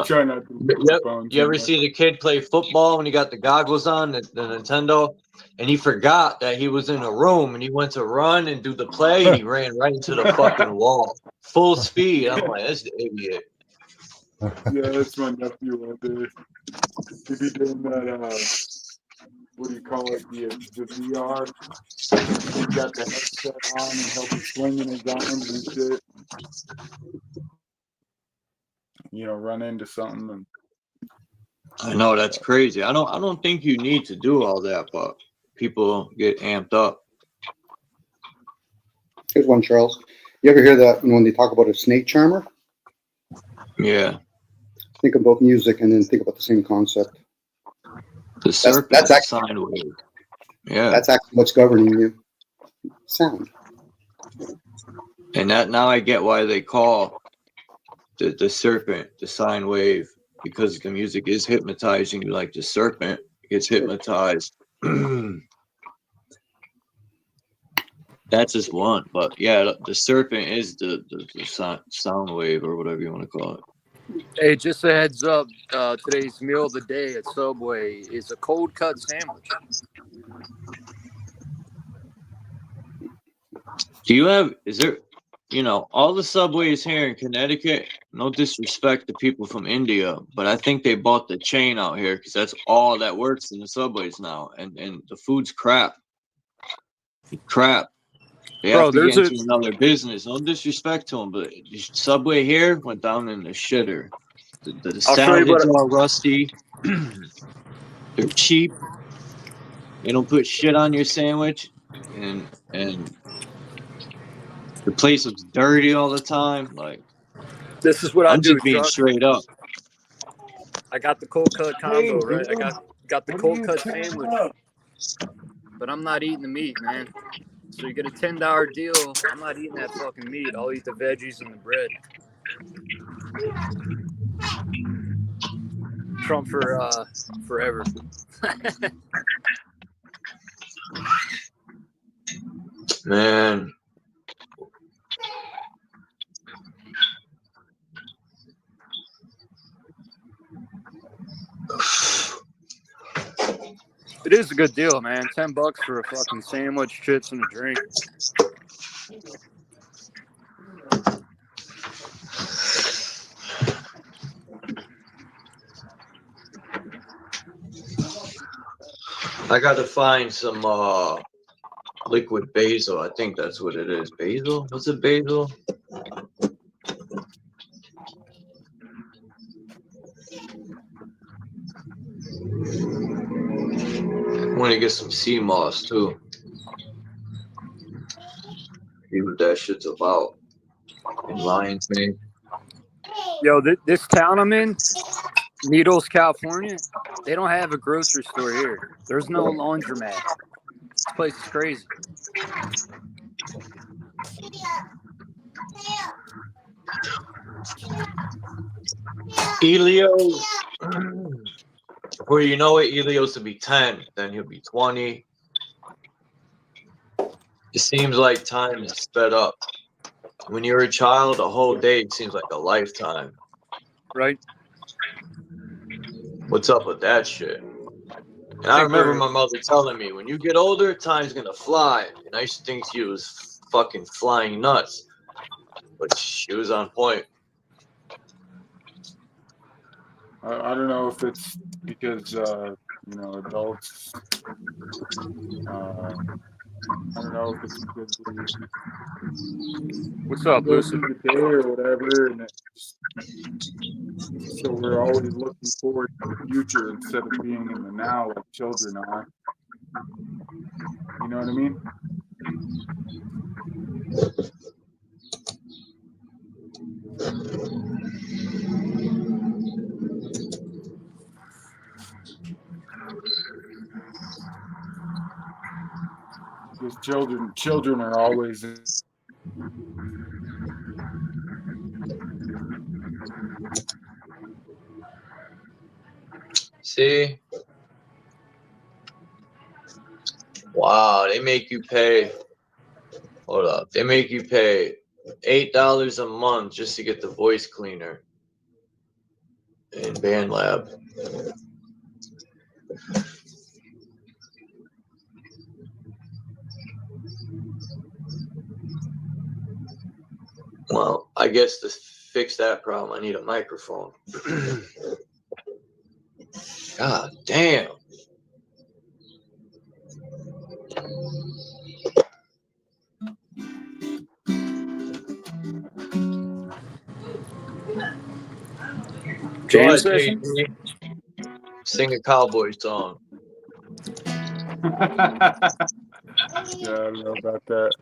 try not to use the phone You too ever much. see the kid play football when he got the goggles on, the Nintendo, and he forgot that he was in a room and he went to run and do the play and he ran right into the fucking wall. Full speed. I'm like, that's the idiot. Yeah, that's my nephew right there. He'd be doing that, what do you call it, the VR. He's got the headset on and he'll be swinging his arms and shit. You know, run into something and I know that's crazy. I don't think you need to do all that, but people get amped up. Here's one, Charles. You ever hear that when they talk about a snake charmer? Yeah. Think about music and then think about the same concept. The serpent that's is a actually- sine wave. Yeah. That's actually what's governing you. Sound. And that now I get why they call the serpent the sine wave, because the music is hypnotizing you like the serpent gets hypnotized. That's just one, but yeah, the serpent is the sound wave or whatever you want to call it. Hey, just a heads up, today's meal of the day at Subway is a cold cut sandwich. Is there, all the Subways here in Connecticut, no disrespect to people from India, but I think they bought the chain out here because that's all that works in the Subways now. And the food's crap. Crap. They have to get into another business. No disrespect to them, but the Subway here went down in the shitter. The sandwiches are rusty. They're cheap. They don't put shit on your sandwich, and the place looks dirty all the time. Like, This is what I'm I do, just being Chuck. straight up. I got the cold cut combo, right? I got the cold cut sandwich, but I'm not eating the meat, man. So you get a $10 deal. I'm not eating that fucking meat. I'll eat the veggies and the bread. Trump for forever. Man. It is a good deal, man. $10 for a fucking sandwich, chips, and a drink. I gotta find some liquid basil. I think that's what it is. Basil? What's it, basil? I want to get some sea moss too. See what that shit's about. In Lion's Mane. Yo, this town I'm in, Needles, California, they don't have a grocery store here. There's no laundromat. This place is crazy. Elio, where you know it, Elio's to be 10, then he'll be 20. It seems like time is sped up. When you're a child, a whole day seems like a lifetime. Right. What's up with that shit? And I remember my mother telling me, when you get older, time's gonna fly. And I used to think she was fucking flying nuts. But she was on point. I don't know if it's because you know, adults. I don't know if it's because What's up, go Lucid? through the day or whatever, and so we're always looking forward to the future instead of being in the now like children are. You know what I mean? Because children are always See? Wow, they make you pay. Hold up. They make you pay $8 a month just to get the voice cleaner in BandLab. Well, I guess to fix that problem, I need a microphone. God damn. Jam Go ahead, session? JP. Sing a cowboy song. Yeah, I don't know about that.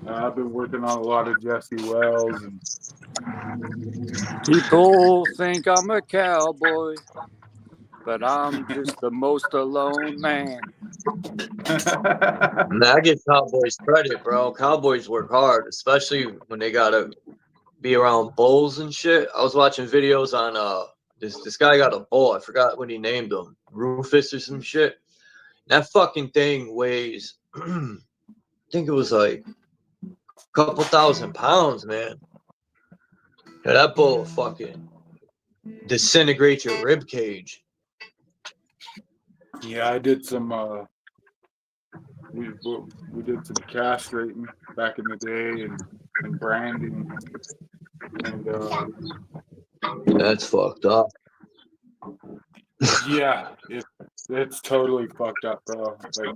I've been working on a lot of Jesse Wells, and People think I'm a cowboy, but I'm just the most alone man. Nah, I give Cowboys credit, bro. Cowboys work hard, especially when they gotta be around bulls and shit. I was watching videos on this guy got a bull. I forgot what he named him, Rufus or some shit. That fucking thing weighs, I think it was like a couple thousand pounds, man. Yeah, that bull will fucking disintegrate your rib cage. yeah, I did some. We did some castrating back in the day and branding, and That's fucked up. yeah, it's totally fucked up, bro. Like,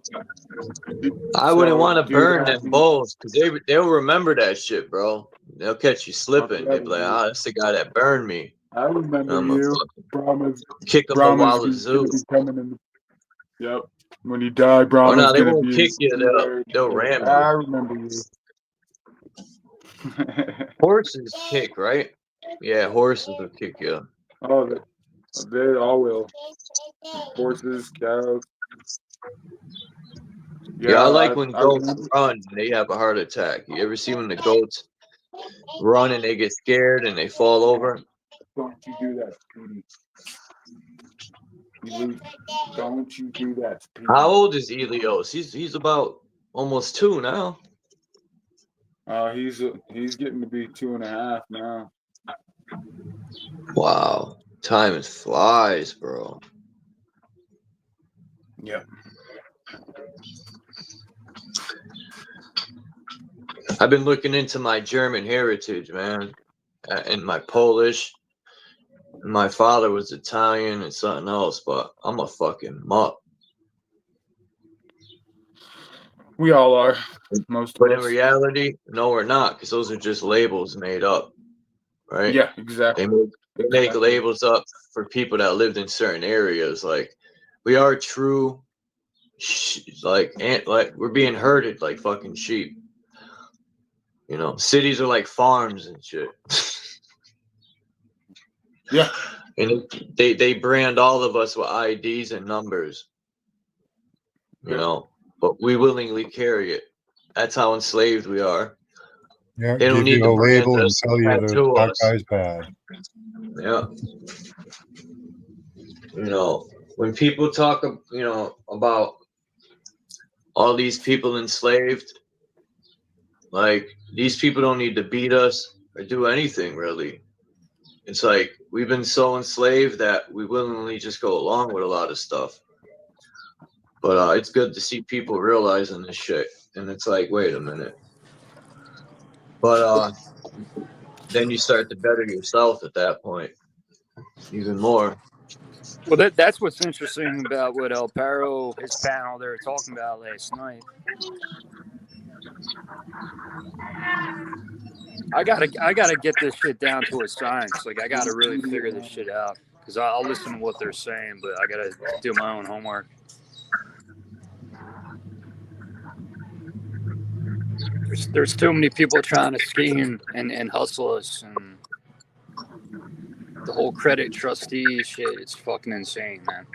I wouldn't so, want to dude, burn I'll them be- bulls because they'll remember that shit, bro. They'll catch you slipping. They'll be like, ah, that's the guy that burned me. I remember I'm a you. fucking Brahma's kick up a Brahma's wazoo. gonna be coming in. Yep. When you die, Oh Brahma's no, they gonna won't be kick you. there. They'll ram I you. remember you. Horses kick, right? Yeah, horses will kick you. Oh, they all will. Horses, cows. Yeah, I like I when I goats remember. run and they have a heart attack. You ever see when the goats run and they get scared and they fall over? Don't you do that, Speedy. Don't you do that, Speedy. How old is Elios? He's about almost 2 now. He's getting to be 2.5 now. Wow, time flies, bro. Yep. I've been looking into my German heritage, man, and my Polish. My father was Italian and something else, but I'm a fucking mutt. We all are. Most But of in us. reality, no, we're not, because those are just labels made up, right? Yeah, exactly. They make labels up for people that lived in certain areas. Like, we are true, like we're being herded like fucking sheep. You know, cities are like farms and shit. Yeah. And they brand all of us with IDs and numbers. You know, but we willingly carry it. That's how enslaved we are. Yeah, They don't give need you to a bring it label and to tell you tattoo that us. guy's bad. Yeah. You know, when people talk, about all these people enslaved, like, these people don't need to beat us or do anything, really. It's like we've been so enslaved that we willingly just go along with a lot of stuff. But it's good to see people realizing this shit. And it's like, wait a minute. But then you start to better yourself at that point, even more. Well, that's what's interesting about what El Paro, his panel, they were talking about last night. I gotta get this shit down to a science. Like, I gotta really figure this shit out, because I'll listen to what they're saying, but I gotta do my own homework. There's too many people trying to scheme and hustle us, and the whole credit trustee shit, it's fucking insane, man.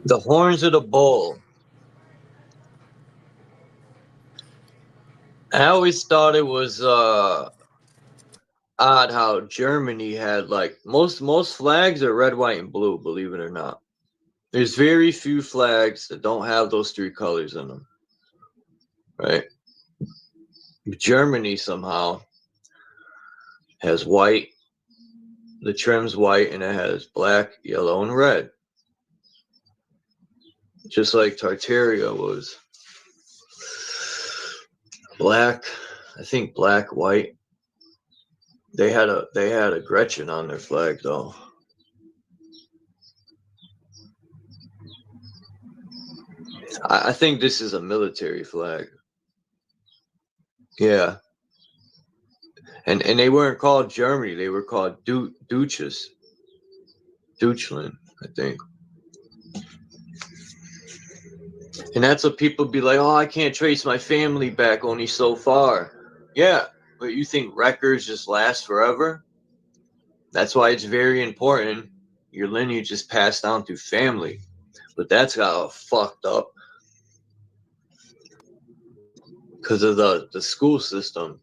The horns of the bull. I always thought it was odd how Germany had, like, most flags are red, white, and blue, believe it or not. There's very few flags that don't have those three colors in them. Right? Germany somehow has white, the trim's white, and it has black, yellow, and red. Just like Tartaria was black, I think black, white. They had a Gretchen on their flag though. I think this is a military flag. Yeah. And they weren't called Germany, they were called Duches. Deutschland, I think. And that's what people be like, oh, I can't trace my family back only so far. Yeah, but you think records just last forever? That's why it's very important your lineage is passed down through family. But that's got all fucked up because of the school system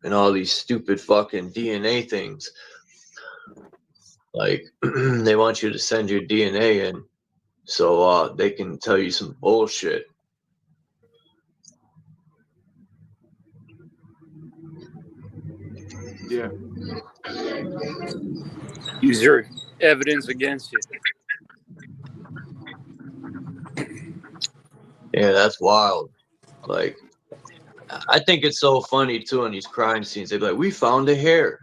and all these stupid fucking DNA things. Like, they want you to send your DNA in so they can tell you some bullshit. Yeah. Use your evidence against you. Yeah, that's wild. Like, I think it's so funny too in these crime scenes. They're like, we found a hair.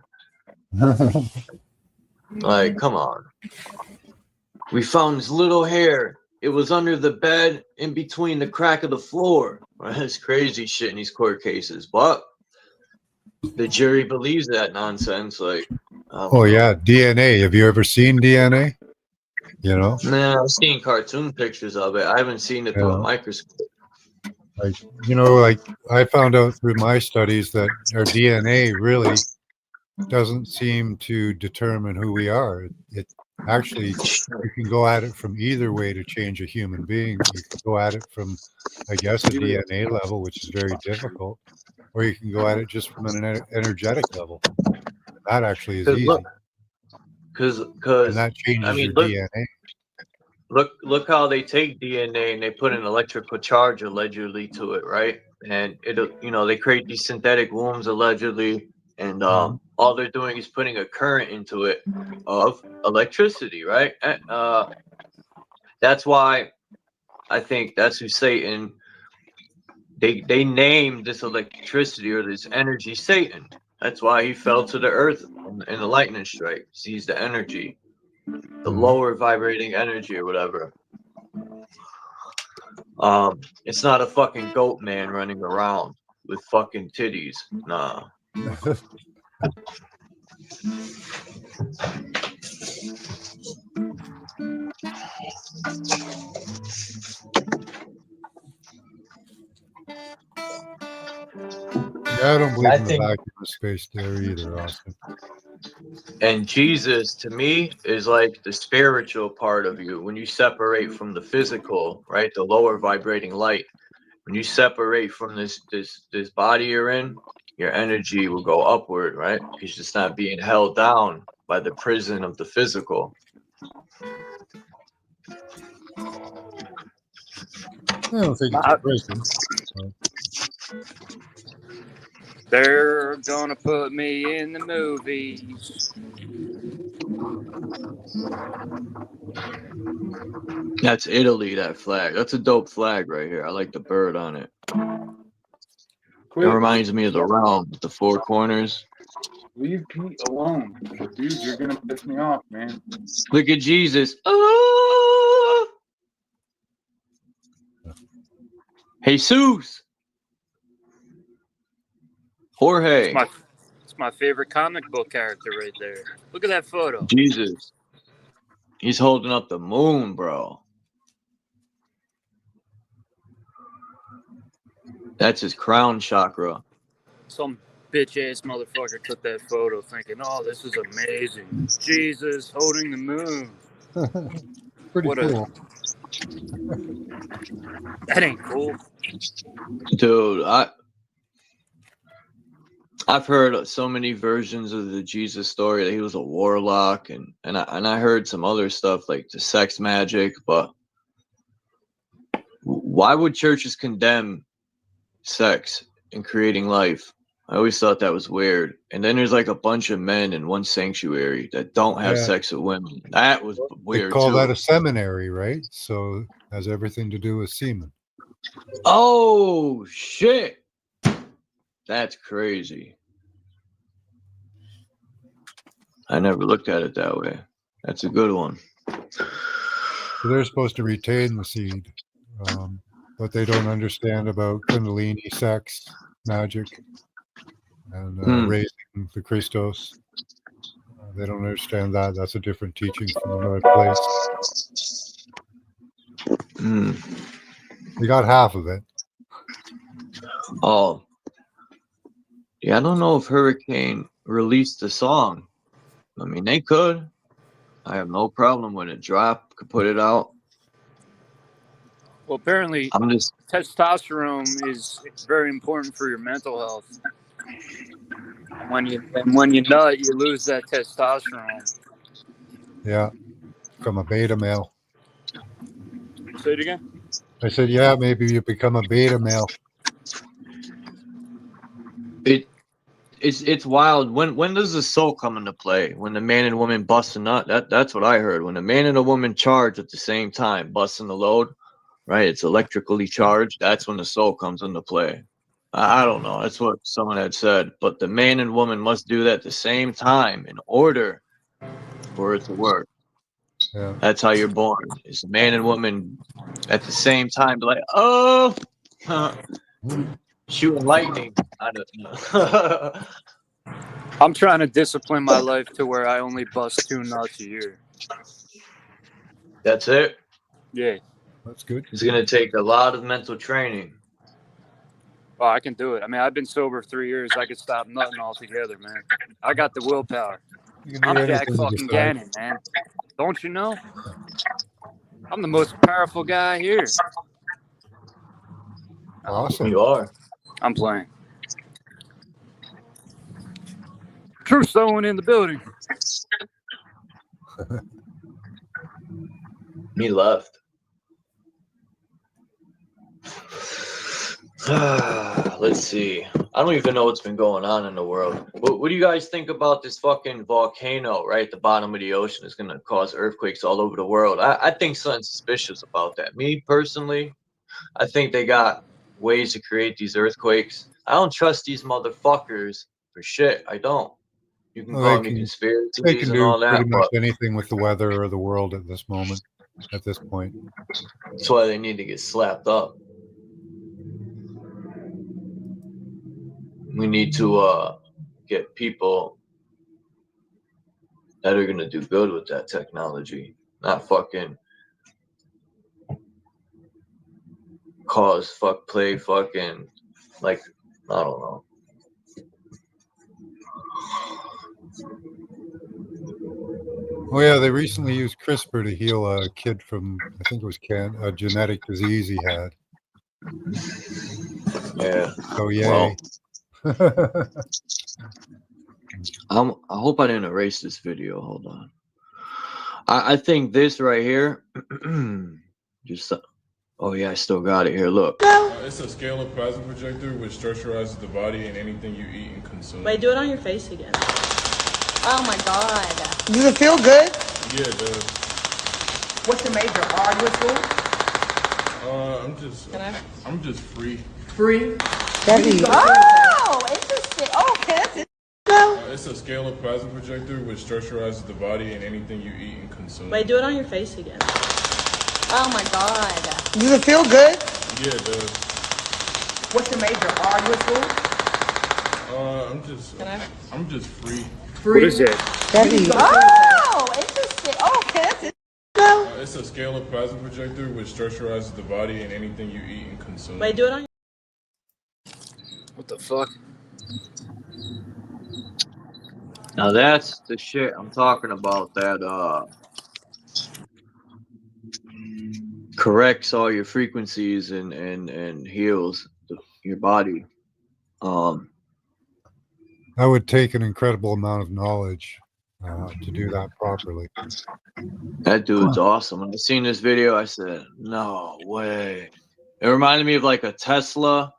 Like, come on. We found this little hair. It was under the bed in between the crack of the floor. That's crazy shit in these court cases. But the jury believes that nonsense. Like, Oh yeah, DNA. Have you ever seen DNA? You know? man, I've seen cartoon pictures of it. I haven't seen it through a microscope. Like, you know, like I found out through my studies that our DNA really doesn't seem to determine who we are. It actually, you can go at it from either way to change a human being. You can go at it from, I guess, a DNA level, which is very difficult, or you can go at it just from an energetic level. That actually is easy. Because and that changes your DNA. Look how they take DNA and they put an electrical charge allegedly to it, right? And it'll, they create these synthetic wombs allegedly, and all they're doing is putting a current into it of electricity, right? That's why I think that's who Satan. They named this electricity or this energy Satan. That's why he fell to the earth in the lightning strike. He's the energy. The lower vibrating energy or whatever. It's not a fucking goat man running around with fucking titties. Nah. Yeah, I don't believe in the vacuum of space there either, Austin. And Jesus, to me, is like the spiritual part of you. When you separate from the physical, right, the lower vibrating light, when you separate from this body you're in, your energy will go upward, right? It's just not being held down by the prison of the physical. I don't think it's a prison. They're gonna put me in the movies. That's Italy, that flag. That's a dope flag right here. I like the bird on it. It reminds me of the realm with the four corners. Leave Pete alone. Dude, you're gonna piss me off, man. Look at Jesus. Oh! Jesus. Jorge. It's my favorite comic book character right there. Look at that photo. Jesus. He's holding up the moon, bro. That's his crown chakra. Some bitch ass motherfucker took that photo thinking, oh, this is amazing. Jesus holding the moon. Pretty What cool. That ain't cool. Dude, I've heard so many versions of the Jesus story that he was a warlock, and I heard some other stuff like the sex magic, but why would churches condemn sex and creating life? I always thought that was weird. And then there's like a bunch of men in one sanctuary that don't have Yeah. sex with women. That was They weird call too. that a seminary, right? So it has everything to do with semen. Oh shit. That's crazy. I never looked at it that way. That's a good one. So they're supposed to retain the seed, but they don't understand about Kundalini, sex, magic, and raising the Christos. They don't understand that. That's a different teaching from another place. We got half of it. Oh. Yeah, I don't know if Hurricane released the song. I mean, they could. I have no problem with it. Drop, could put it out. Well, apparently, testosterone is very important for your mental health. When you nut, you lose that testosterone. Yeah, become a beta male. Say it again. I said, yeah, maybe you become a beta male. It's wild. When does the soul come into play? When the man and woman bust a nut? That's what I heard. When the man and a woman charge at the same time, busting the load, right? It's electrically charged. That's when the soul comes into play. I don't know. That's what someone had said. But the man and woman must do that at the same time in order for it to work. Yeah. That's how you're born. It's a man and woman at the same time. Like, oh, shooting lightning. I don't know. I'm trying to discipline my life to where I only bust 2 nuts a year. That's it. Yeah. That's good. It's gonna take a lot of mental training. Oh, I can do it. I mean, I've been sober 3 years. I could stop nutting altogether, man. I got the willpower. You can do I'm anything Jack you fucking decide. Gannon, man. Don't you know? I'm the most powerful guy here. Awesome. You are. I'm playing. True Stone in the building. He left. Let's see. I don't even know what's been going on in the world. What do you guys think about this fucking volcano right at the bottom of the ocean is going to cause earthquakes all over the world? I think something suspicious about that. Me, personally, I think they got ways to create these earthquakes. I don't trust these motherfuckers for shit. I don't. You can Well, call they me can conspiracies and all do that, pretty much but anything with the weather or the world at this moment, at this point. that's why they need to get slapped up. We need to get people that are going to do good with that technology, not fucking play fucking, like, I don't know. Oh yeah, they recently used CRISPR to heal a kid from, I think it was a genetic disease he had. Yeah. So yay. I hope I didn't erase this video. Hold on. I think this right here, just oh yeah, I still got it here. Look. It's a scalar plasma projector which structurizes the body and anything you eat and consume. Wait, do it on your face again. Oh my god. Does it feel good? Yeah, it does. What's your major? Are you in school? I'm just free. Free? Oh, interesting. Oh, okay, that's it. It's a scalar plasma projector which structurizes the body and anything you eat and consume. Wait, do it on your face again. Oh my god. Does it feel good? Yeah, it does. What's your major? Are you in school? I'm just free. What is it? Oh, interesting. Oh, okay, that's it. It's a scalar plasma projector which structurizes the body and anything you eat and consume. Wait, do it on your... What the fuck? Now that's the shit I'm talking about. That corrects all your frequencies and heals your body. That would take an incredible amount of knowledge to do that properly. That dude's awesome. When I seen this video, I said, "No way!" It reminded me of like a Tesla,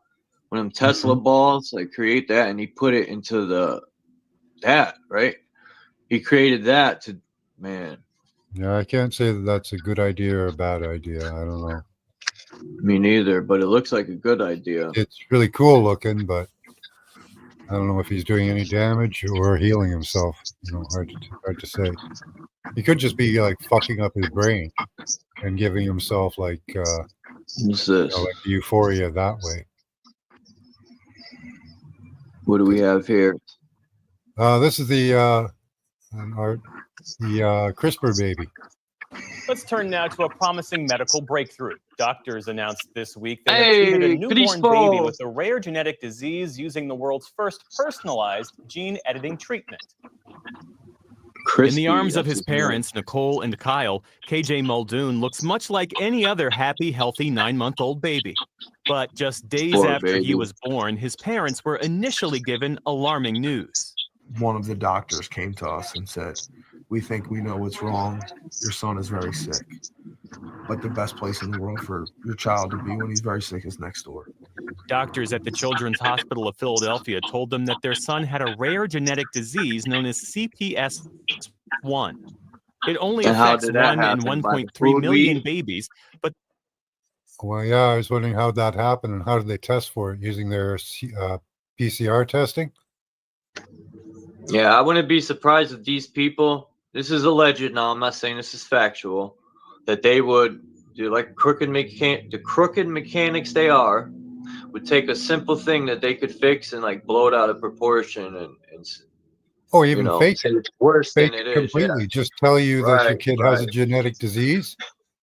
one of them Tesla balls. Like create that, and he put it into that right. He created that to man. Yeah, I can't say that that's a good idea or a bad idea. I don't know. Me neither, but it looks like a good idea. It's really cool looking, but I don't know if he's doing any damage or healing himself. You know, hard to say. He could just be like fucking up his brain and giving himself like what's this? like euphoria that way. What do we have here? This is the CRISPR baby. Let's turn now to a promising medical breakthrough. Doctors announced this week that Hey, have treated a newborn Crispo. baby with a rare genetic disease using the world's first personalized gene editing treatment. In the arms of his parents, Nicole and Kyle, KJ Muldoon looks much like any other happy, healthy 9-month-old baby. But just days Poor after baby. he was born, his parents were initially given alarming news. One of the doctors came to us and said, "We think we know what's wrong. Your son is very sick. But the best place in the world for your child to be when he's very sick is next door." Doctors at the Children's Hospital of Philadelphia told them that their son had a rare genetic disease known as CPS1. It only And how affects did that 1 in happen? By the 1.3 food million we eat? babies, but Well, yeah, I was wondering how that happened and how did they test for it using their PCR testing? Yeah, I wouldn't be surprised if these people, this is alleged now, I'm not saying this is factual, that they would do like the crooked mechanics they are, would take a simple thing that they could fix and like blow it out of proportion and Oh, even you know, fake say it. it's worse Fake than it it is. completely. Yeah. Just tell you that your Right, kid has a right. genetic disease,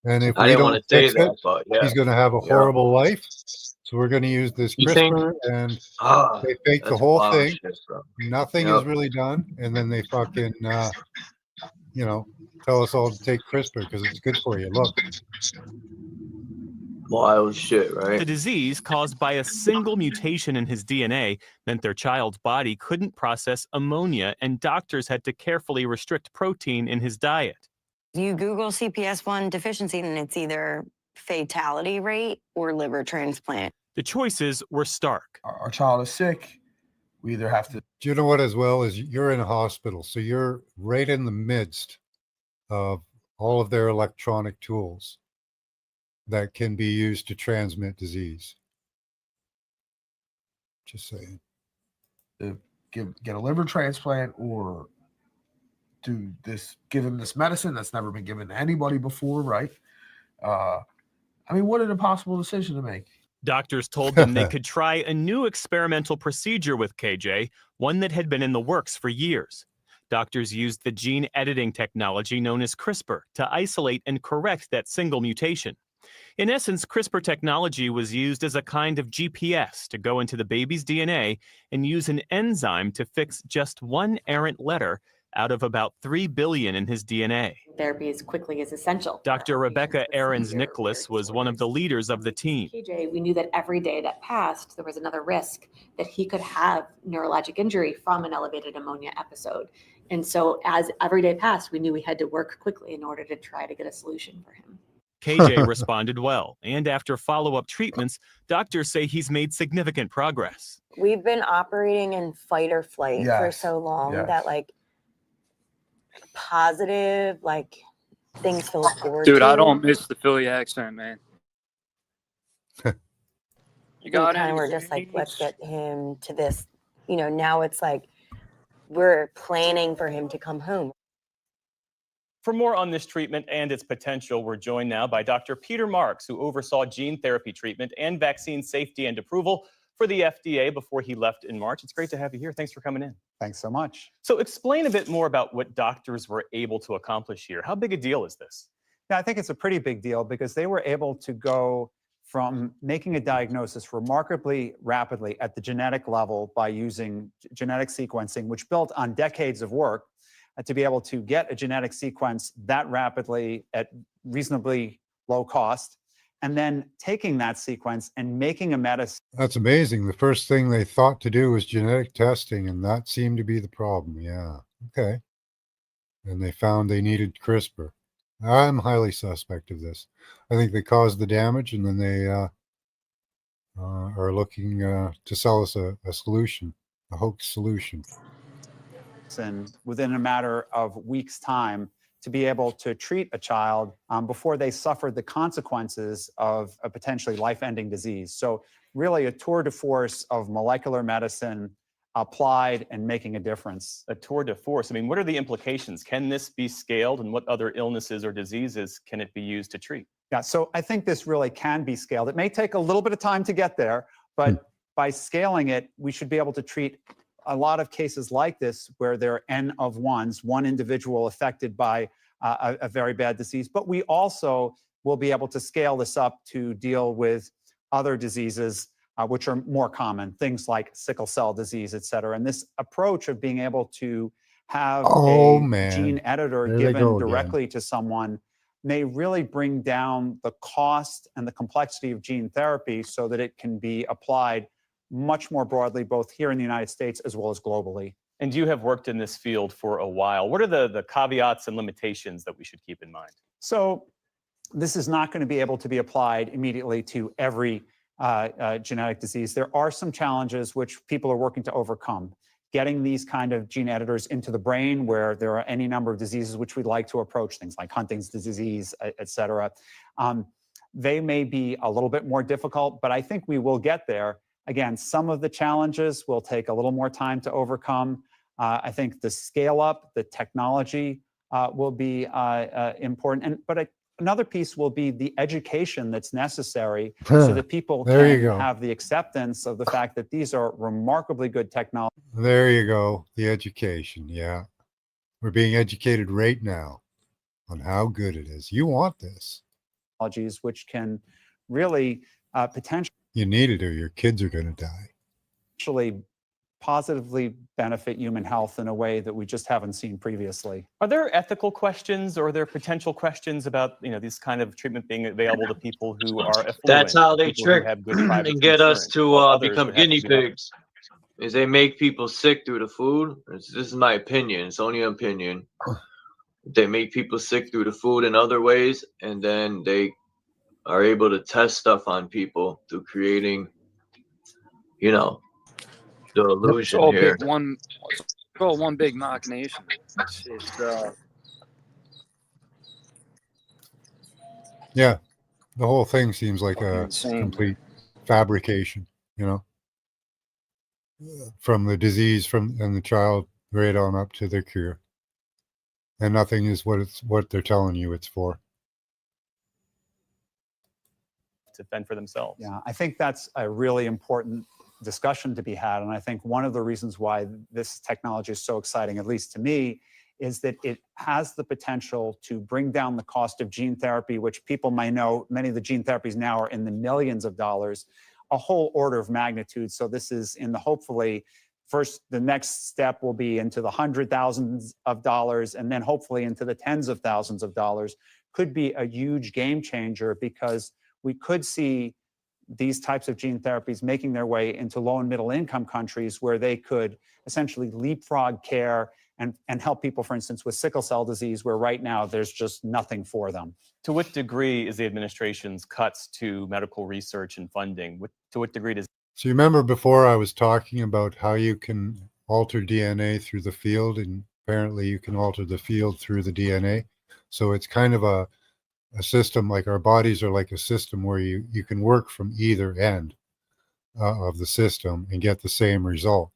and if I we didn't don't want to say fix that, it, but yeah. he's going to have a Yeah. horrible life. So we're going to use this You think- CRISPR, and Ah, they fake the that's whole wild thing. shit, bro. Nothing Yep. is really done, and then they fucking, tell us all to take CRISPR because it's good for you. Look. Wild shit, right? the disease caused by a single mutation in his DNA meant their child's body couldn't process ammonia, and doctors had to carefully restrict protein in his diet. You Google CPS1 deficiency and it's either fatality rate or liver transplant. The choices were stark. Our child is sick. We either have to. Do you know what, as well, is you're in a hospital, so you're right in the midst of all of their electronic tools that can be used to transmit disease. Just saying. to get a liver transplant or do this, give him this medicine that's never been given to anybody before, right? I mean, what an impossible decision to make. Doctors told them they could try a new experimental procedure with KJ, one that had been in the works for years. Doctors used the gene editing technology known as CRISPR to isolate and correct that single mutation. In essence, CRISPR technology was used as a kind of GPS to go into the baby's DNA and use an enzyme to fix just one errant letter out of about 3 billion in his DNA. Therapy as quickly as essential. Dr. Rebecca Ahrens-Nicholas was one of the leaders of the team. KJ, we knew that every day that passed, there was another risk that he could have neurologic injury from an elevated ammonia episode. And so as every day passed, we knew we had to work quickly in order to try to get a solution for him. KJ responded well, and after follow-up treatments, doctors say he's made significant progress. We've been operating in fight or flight for Yes. so long Yes. that like positive, like things to look forward Dude, to. I don't miss the Philly accent, man. You We got kind of were just like, let's get him to this. You know, now it's like we're planning for him to come home. For more on this treatment and its potential, we're joined now by Dr. Peter Marks, who oversaw gene therapy treatment and vaccine safety and approval for the FDA before he left in March. It's great to have you here. Thanks for coming in. Thanks so much. So explain a bit more about what doctors were able to accomplish here. How big a deal is this? Yeah, I think it's a pretty big deal because they were able to go from making a diagnosis remarkably rapidly at the genetic level by using genetic sequencing, which built on decades of work, to be able to get a genetic sequence that rapidly at reasonably low cost, and then taking that sequence and making a medicine. That's amazing. The first thing they thought to do was genetic testing, and that seemed to be the problem. Yeah. Okay. And they found they needed CRISPR. I'm highly suspect of this. I think they caused the damage, and then they are looking to sell us a solution, a hoax solution. And within a matter of weeks' time, to be able to treat a child before they suffered the consequences of a potentially life-ending disease. So really a tour de force of molecular medicine applied and making a difference. A tour de force. I mean, what are the implications? Can this be scaled, and what other illnesses or diseases can it be used to treat? Yeah, so I think this really can be scaled. It may take a little bit of time to get there, but by scaling it, we should be able to treat a lot of cases like this where there are N of ones, one individual affected by a very bad disease. But we also will be able to scale this up to deal with other diseases which are more common, things like sickle cell disease, et cetera. And this approach of being able to have a gene editor There they given go again. directly to someone may really bring down the cost and the complexity of gene therapy so that it can be applied much more broadly, both here in the United States as well as globally. And you have worked in this field for a while. What are the caveats and limitations that we should keep in mind? So this is not going to be able to be applied immediately to every genetic disease. There are some challenges which people are working to overcome. Getting these kind of gene editors into the brain where there are any number of diseases which we'd like to approach, things like Huntington's disease, et cetera. They may be a little bit more difficult, but I think we will get there. Again, some of the challenges will take a little more time to overcome. I think the scale up, the technology will be important. But another piece will be the education that's necessary so that people There you can go. have the acceptance of the fact that these are remarkably good technologies. There you go. The education. Yeah. We're being educated right now on how good it is. You want this. Which can really potentially You need it or your kids are going to die. positively benefit human health in a way that we just haven't seen previously. Are there ethical questions, or are there potential questions about this kind of treatment being available to people who are affluent? That's how they people who trick have good private and get us insurance, to while others become would have to guinea give up? pigs. Is they make people sick through the food. This is my opinion. It's only an opinion. They make people sick through the food in other ways, and then they are able to test stuff on people through creating, the illusion all here. big one. It's all one big machination. It's Yeah. The whole thing seems like a insane. complete fabrication, from the disease and the child right on up to the cure. And nothing is what they're telling you it's for. To fend for themselves. Yeah, I think that's a really important discussion to be had. And I think one of the reasons why this technology is so exciting, at least to me, is that it has the potential to bring down the cost of gene therapy, which people may know, many of the gene therapies now are in the millions of dollars, a whole order of magnitude. So this is in the hopefully First, the next step will be into the hundred thousands of dollars, and then hopefully into the tens of thousands of dollars. Could be a huge game changer, because we could see these types of gene therapies making their way into low and middle income countries, where they could essentially leapfrog care and help people, for instance, with sickle cell disease, where right now there's just nothing for them. To what degree is the administration's cuts to medical research and funding? To what degree does... So you remember before I was talking about how you can alter DNA through the field, and apparently you can alter the field through the DNA. So it's kind of a system, like our bodies are like a system where you can work from either end of the system and get the same result.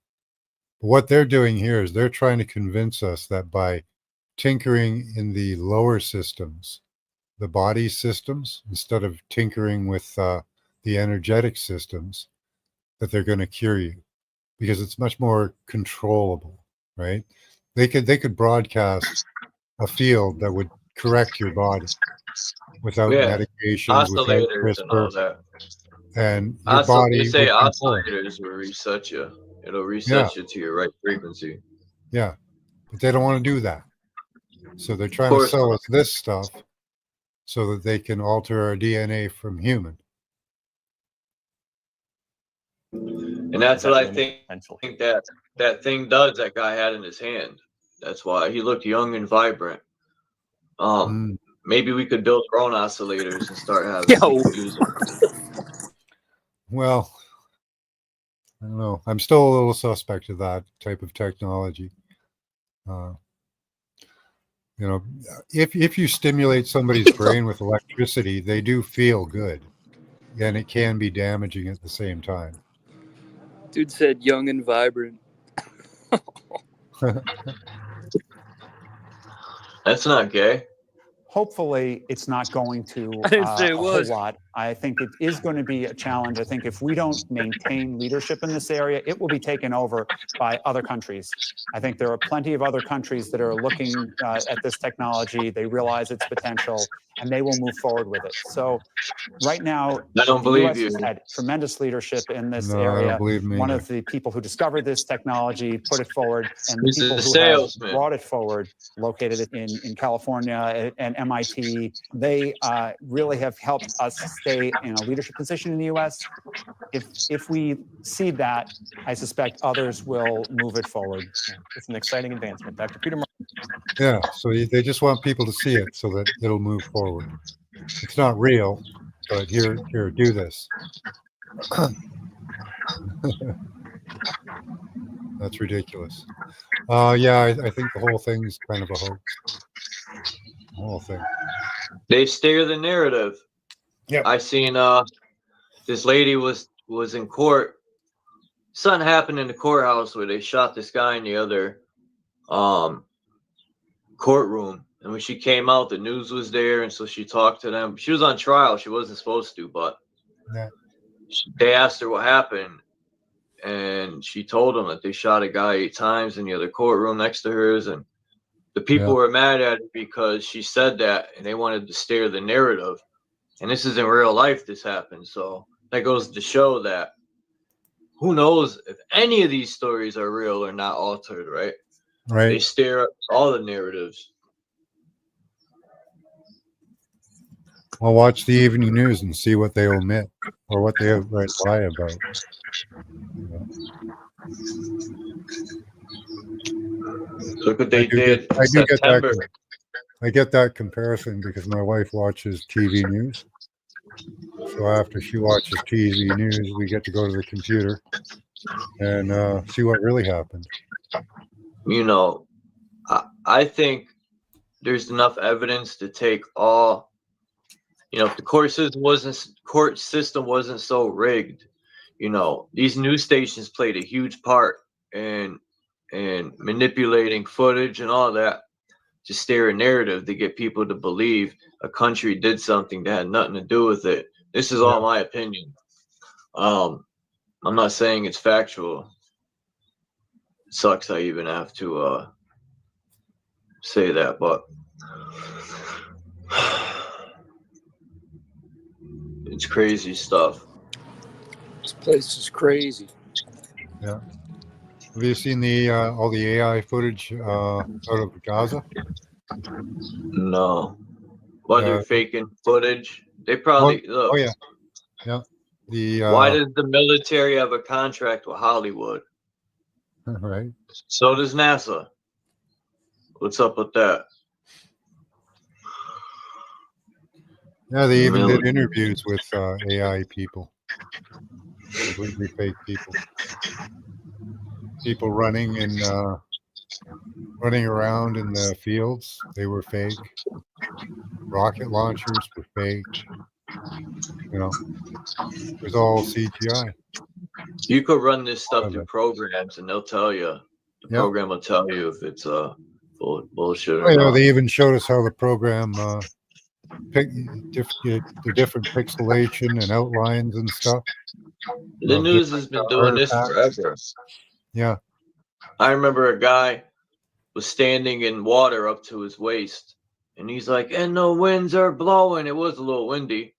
But what they're doing here is they're trying to convince us that by tinkering in the lower systems, the body systems, instead of tinkering with the energetic systems, that they're going to cure you, because it's much more controllable, right? They could broadcast a field that would correct your body without medications, without Oscillators and all CRISPR, that. and your body. They say would control. oscillators will reset you. It'll reset you to your right frequency. Yeah, but they don't want to do that. So they're trying to sell us this stuff so that they can alter our DNA from human. And that's what I think that thing does, that guy had in his hand. That's why he looked young and vibrant. Maybe we could build our own oscillators and start having people use them. Well, I don't know. I'm still a little suspect of that type of technology. You know, if you stimulate somebody's brain with electricity, they do feel good, and it can be damaging at the same time. Dude said young and vibrant. That's not gay. Hopefully, it's not going to I didn't say it a whole was. lot. I think it is going to be a challenge. I think if we don't maintain leadership in this area, it will be taken over by other countries. I think there are plenty of other countries that are looking at this technology. They realize its potential, and they will move forward with it. So right now, I don't the believe US you. has had tremendous leadership in this No, I don't area. believe me One either. of the people who discovered this technology put it forward, and the He's a people who salesman. have brought it forward, located it in California and MIT, they really have helped us stay in a leadership position in the U.S. If we see that, I suspect others will move it forward. It's an exciting advancement. Dr. Peter Marks. Yeah, so they just want people to see it so that it'll move forward. It's not real, but here, do this. That's ridiculous. Yeah, I think the whole thing's kind of a hoax. The whole thing. They steer the narrative. Yeah. I seen this lady was in court. Something happened in the courthouse where they shot this guy in the other courtroom. And when she came out, the news was there, and so she talked to them. She was on trial. She wasn't supposed to, but they asked her what happened, and she told them that they shot a guy 8 times in the other courtroom next to hers, and the people were mad at her because she said that, and they wanted to steer the narrative. And this is in real life. This happened, so that goes to show that who knows if any of these stories are real or not altered, right? Right. They steer up all the narratives. I'll watch the evening news and see what they omit or what they lie about. Look what they did in I do get September. that. I get that comparison because my wife watches TV news. So after she watches TV news, we get to go to the computer and see what really happened. You know, I think there's enough evidence to take all. You know, if the court system wasn't so rigged, you know, these news stations played a huge part in manipulating footage and all that to steer a narrative to get people to believe a country did something that had nothing to do with it. This is all my opinion. I'm not saying it's factual. It sucks I even have to say that, but it's crazy stuff. This place is crazy. Yeah. Have you seen the all the AI footage out of Gaza? No. Why they're faking footage? They probably look. Oh yeah, yeah. The Why does the military have a contract with Hollywood? right. So does NASA. What's up with that? Yeah, they even did interviews with AI people, completely fake people. People running around in the fields. They were fake. Rocket launchers were fake. You know, it was all CGI. You could run this stuff through programs, and they'll tell you. The Yep. program will tell you if it's bullshit or Oh, yeah, not. they even showed us how the program the different pixelation and outlines and stuff. The news has been doing this forever. Yeah. I remember a guy was standing in water up to his waist, and he's like, "And the winds are blowing." It was a little windy.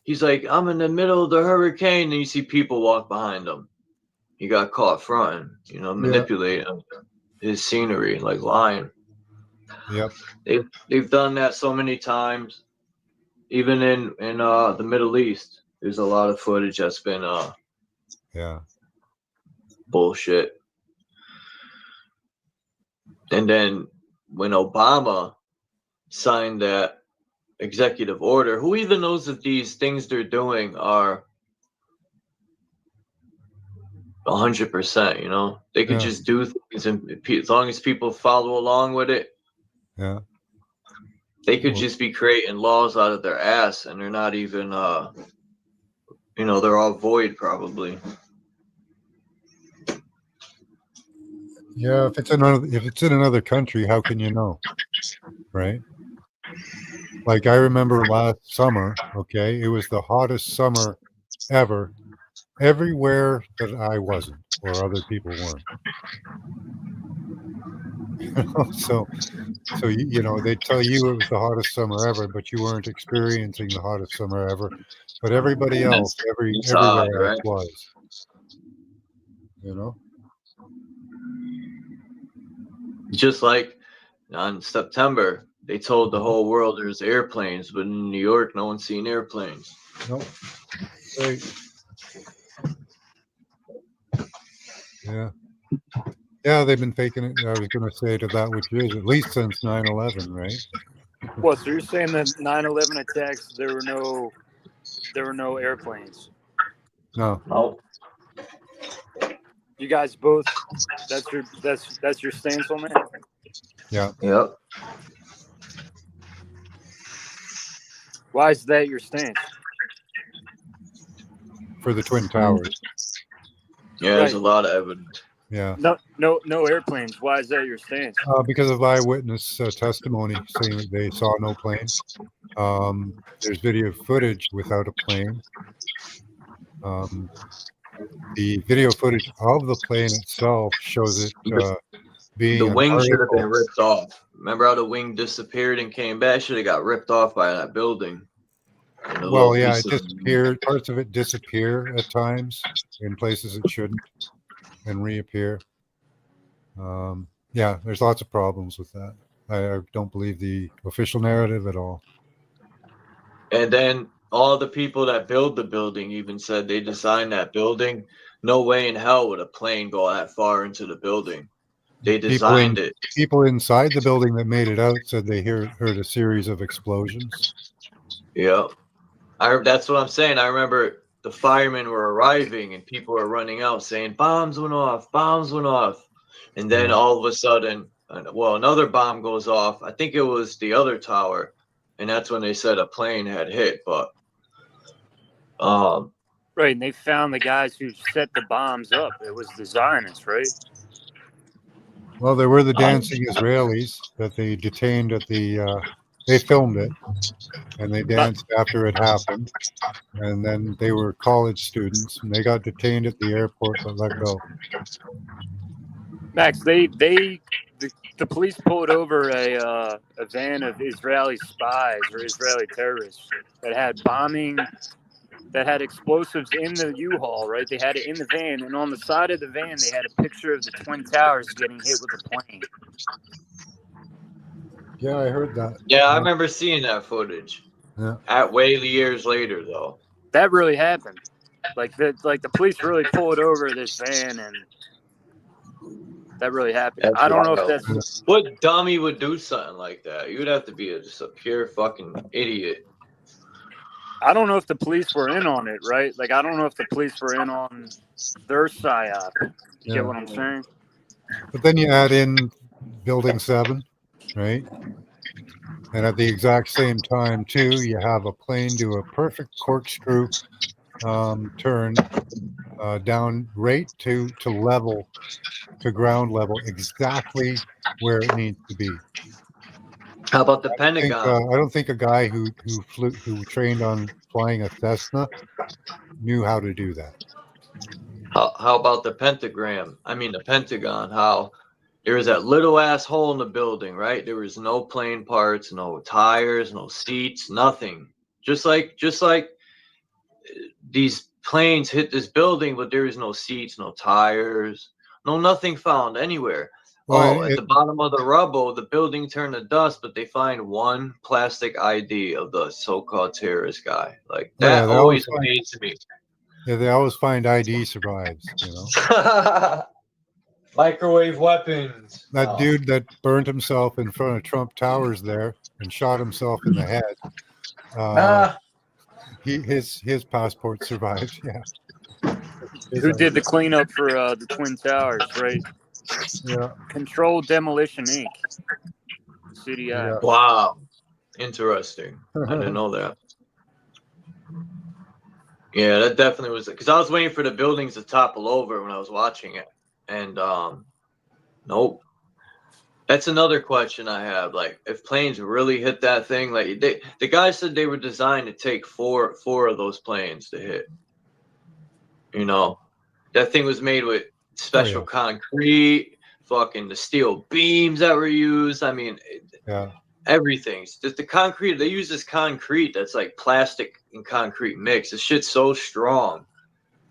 He's like, "I'm in the middle of the hurricane," and you see people walk behind him. He got caught fronting, manipulating his scenery, like lying. Yep. They've done that so many times. Even in the Middle East, there's a lot of footage that's been bullshit. And then when Obama signed that executive order, who even knows if these things they're doing are 100%? You know, they could just do things, and as long as people follow along with it, yeah. They could just be creating laws out of their ass, and they're not even, they're all void probably. Yeah, if it's in another country, how can you know, right? Like I remember last summer. Okay, it was the hottest summer ever, everywhere that I wasn't or other people weren't. So they tell you it was the hottest summer ever, but you weren't experiencing the hottest summer ever. But everybody else, everywhere else was. You know. Just like on September, they told the whole world there's airplanes, but in New York, no one's seen airplanes. Nope. Right. Yeah. Yeah, they've been faking it. I was going to say to that, which is at least since 9/11, right? What? So you're saying that 9/11 attacks, there were no airplanes? No. Oh. You guys both. That's your stance on that. Yeah. Yep. Why is that your stance? For the Twin Towers. Yeah, there's a lot of evidence. Yeah. No airplanes. Why is that your stance? Because of eyewitness testimony saying that they saw no plane. There's video footage without a plane. The video footage of the plane itself shows it being The wing an should have been article. ripped off. Remember how the wing disappeared and came back? Should have got ripped off by that building. Well, yeah, it disappeared. Parts of it disappear at times in places it shouldn't, and reappear. Yeah, there's lots of problems with that. I don't believe the official narrative at all. And then all the people that build the building even said they designed that building. No way in hell would a plane go that far into the building. They designed it. People inside the building that made it out said they heard a series of explosions. Yeah. That's what I'm saying. I remember the firemen were arriving and people were running out saying, bombs went off, bombs went off. And then all of a sudden, another bomb goes off. I think it was the other tower. And that's when they said a plane had hit. But right, and they found the guys who set the bombs up. It was the Zionists, right? Well, there were the dancing Israelis that they detained at the. They filmed it, and they danced after it happened. And then they were college students, and they got detained at the airport but let go. Max, the police pulled over a van of Israeli spies or Israeli terrorists that had bombing that had explosives in the U-Haul, right? They had it in the van, and on the side of the van, they had a picture of the Twin Towers getting hit with a plane. Yeah, I heard that. Yeah, I remember seeing that footage. Yeah. At way years later, though. That really happened. Like the police really pulled over this van, and that really happened. That's I don't know if wild. that's What dummy would do something like that? You would have to be just a pure fucking idiot. I don't know if the police were in on it, right? Like, I don't know if the police were in on their psyop. You get what I'm saying? But then you add in Building 7, right? And at the exact same time, too, you have a plane do a perfect corkscrew turn down right to level, to ground level, exactly where it needs to be. How about the Pentagon? I don't think a guy who trained on flying a Cessna knew how to do that. How about the pentagram? I mean the Pentagon. How there was that little ass hole in the building, right? There was no plane parts, no tires, no seats, nothing. Just like these planes hit this building, but there was no seats, no tires, nothing found anywhere. Well, At the bottom of the rubble, the building turned to dust, but they find one plastic ID of the so-called terrorist guy. Like that they always find- amazed me. Yeah, they always find ID survives, you know. Microwave weapons. That dude that burned himself in front of Trump Towers there and shot himself in the head. His passport survived. Yeah. Who did the cleanup for the Twin Towers, right? Yeah. Controlled Demolition Inc. CDI. Wow. Interesting. I didn't know that. Yeah, that definitely was because I was waiting for the buildings to topple over when I was watching it. And nope. That's another question I have. Like, if planes really hit that thing, like the guy said they were designed to take four of those planes to hit. You know, that thing was made with special concrete, fucking the steel beams that were used. I mean, yeah, everything. Just the concrete. They use this concrete that's like plastic and concrete mix. This shit's so strong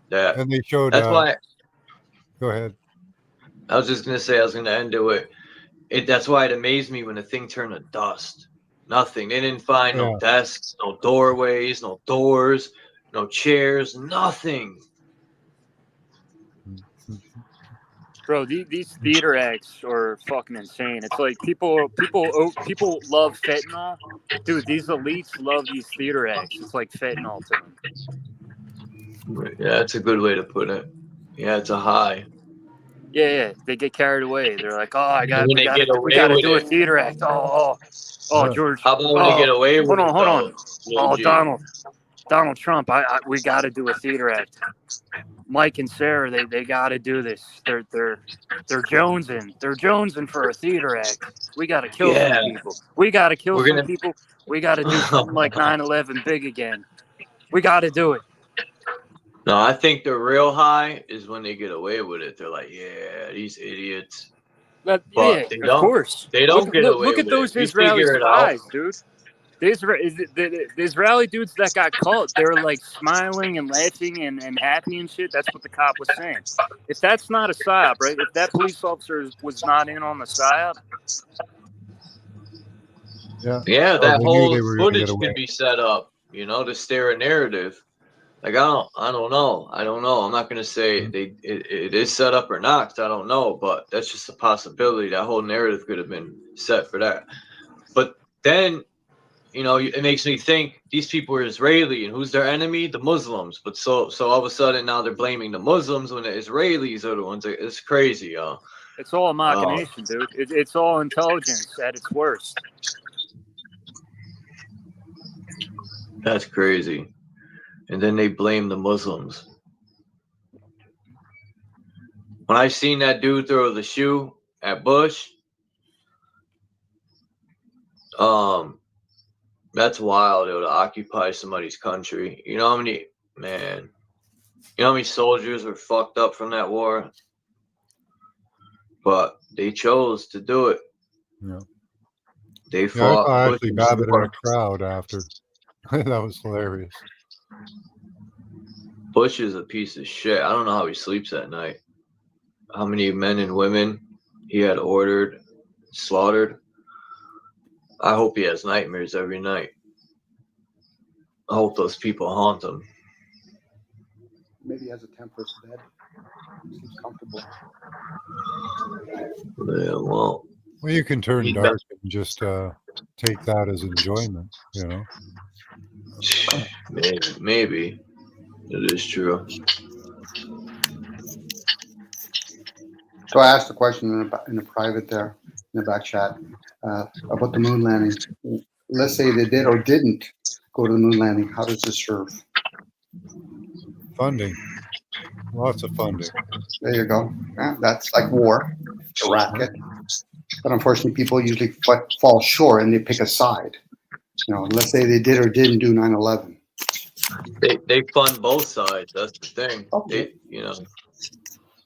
that. And they showed. That's why. Go ahead. I was just gonna say I was gonna end it with it. That's why it amazed me when the thing turned to dust. Nothing. They didn't find no desks, no doorways, no doors, no chairs, nothing. Bro, these theater acts are fucking insane. It's like people love fentanyl. Dude, these elites love these theater acts. It's like fentanyl to them. Yeah, that's a good way to put it. Yeah, it's a high. Yeah, they get carried away. They're like, oh, we gotta do a it. theater act. Oh, George. How about when they get away with hold on, it? hold on. though, Oh, G? Donald Trump. We got to do a theater act. Mike and Sarah, they got to do this. They're jonesing. They're jonesing for a theater act. We got to kill some people. We got to kill some people. We got to do something like 9/11 big again. We got to do it. No, I think the real high is when they get away with it. They're like, yeah, these idiots. But yeah, of course. They don't get away Look at with those it. You Israeli figure it out. spies, dude. The Israeli dudes that got caught, they were like smiling and laughing and happy and shit. That's what the cop was saying. If that's not a psyop, right? If that police officer was not in on the psyop, Yeah, that they knew whole they were gonna footage get away. could be set up, you know, to steer a narrative. Like I don't know. I'm not gonna say it is set up or not, 'cause I don't know, but that's just a possibility. That whole narrative could have been set for that. But then, you know, it makes me think these people are Israeli, and who's their enemy? The Muslims. But so all of a sudden now they're blaming the Muslims when the Israelis are the ones. It's crazy, y'all. it's all a machination, dude. It's all intelligence at its worst. That's crazy. And then they blame the Muslims. When I seen that dude throw the shoe at Bush, that's wild, to occupy somebody's country. You know how many soldiers were fucked up from that war? But they chose to do it. Yeah. They Yeah, I fought. saw Bush Ashley in Babbitt in war. a crowd after. That was hilarious. Bush is a piece of shit. I don't know how he sleeps at night. How many men and women he had ordered, slaughtered. I hope he has nightmares every night. I hope those people haunt him. Maybe he has a temperate bed. He's comfortable. Yeah, well. Well, you can turn dark and just take that as enjoyment, you know. Maybe. It is true. So I asked a question in the private there, in the back chat, about the moon landing. Let's say they did or didn't go to the moon landing. How does this serve? Funding. Lots of funding. There you go. Yeah, that's like war, a racket. But unfortunately, people usually fall short and they pick a side. You know, let's say they did or didn't do 9/11. They fund both sides. That's the thing. Okay. You know.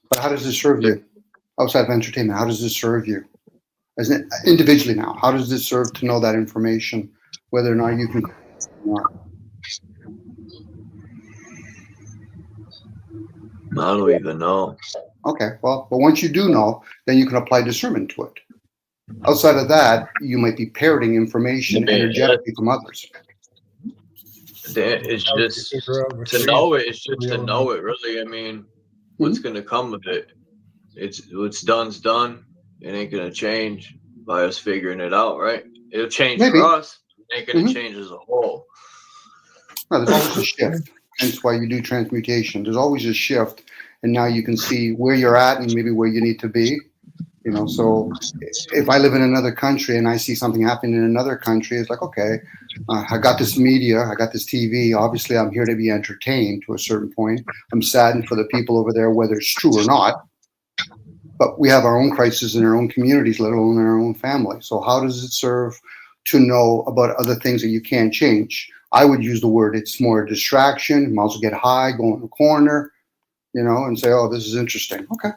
But how does this serve you? Outside of entertainment, how does this serve you? As an individually now, how does this serve to know that information, whether or not you can or not? I don't even know. Okay, well, but once you do know, then you can apply discernment to it. Outside of that, you might be parroting information energetically from others. It's just to know it. It's just to know it. Really, I mean, what's gonna come of it? It's what's done's done. It ain't gonna change by us figuring it out, right? It'll change for us. It ain't gonna change as a whole. No, there's always a shift. Hence why you do transmutation. There's always a shift, and now you can see where you're at and maybe where you need to be. You know, so if I live in another country and I see something happening in another country, it's like, okay, I got this media, I got this TV. Obviously, I'm here to be entertained to a certain point. I'm saddened for the people over there, whether it's true or not. But we have our own crises in our own communities, let alone in our own family. So how does it serve to know about other things that you can't change? I would use the word, it's more a distraction. You might as well get high, go in a corner, you know, and say, oh, this is interesting. Okay.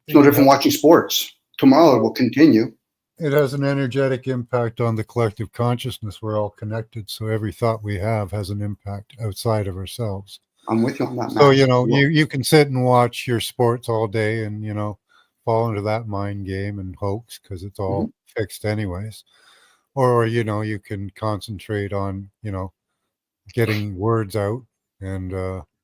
It's no different from watching sports. Tomorrow it will continue. It has an energetic impact on the collective consciousness. We're all connected. So every thought we have has an impact outside of ourselves. I'm with you on that. So, you know, you can sit and watch your sports all day and, you know, fall into that mind game and hoax because it's all fixed anyways. Or, you know, you can concentrate on, you know, getting words out and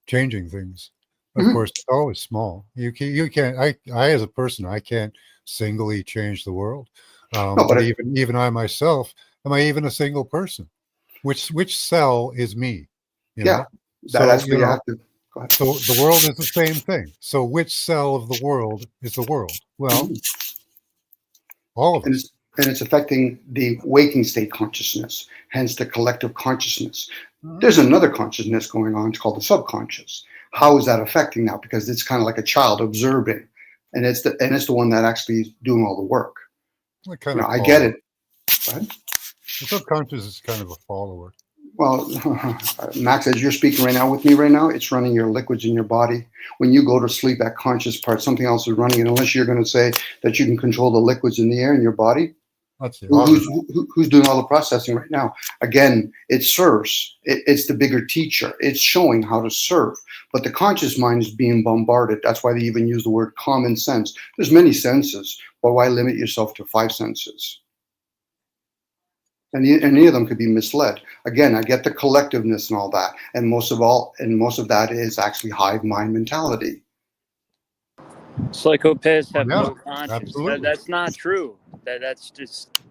changing things. Of course, it's always small. You can't. I as a person, I can't singly change the world. But even I myself, am I even a single person? Which cell is me? You know? That's what you have to. Go ahead. So the world is the same thing. So which cell of the world is the world? Well, all of it. And it's affecting the waking state consciousness, hence the collective consciousness. There's another consciousness going on. It's called the subconscious. How is that affecting now? Because it's kind of like a child observing, and it's the one that actually is doing all the work. I get it. The subconscious is kind of a follower. Well, Max, as you're speaking right now with me right now, it's running your liquids in your body. When you go to sleep, that conscious part, something else is running it. Unless you're going to say that you can control the liquids in the air in your body. Who's doing all the processing right now? Again, it serves. It's the bigger teacher. It's showing how to serve. But the conscious mind is being bombarded. That's why they even use the word common sense. There's many senses, but why limit yourself to 5 senses? And any of them could be misled. Again, I get the collectiveness and all that, and most of that is actually hive mind mentality. Psychopaths have Yeah, no conscience. absolutely. That's not true. That's just.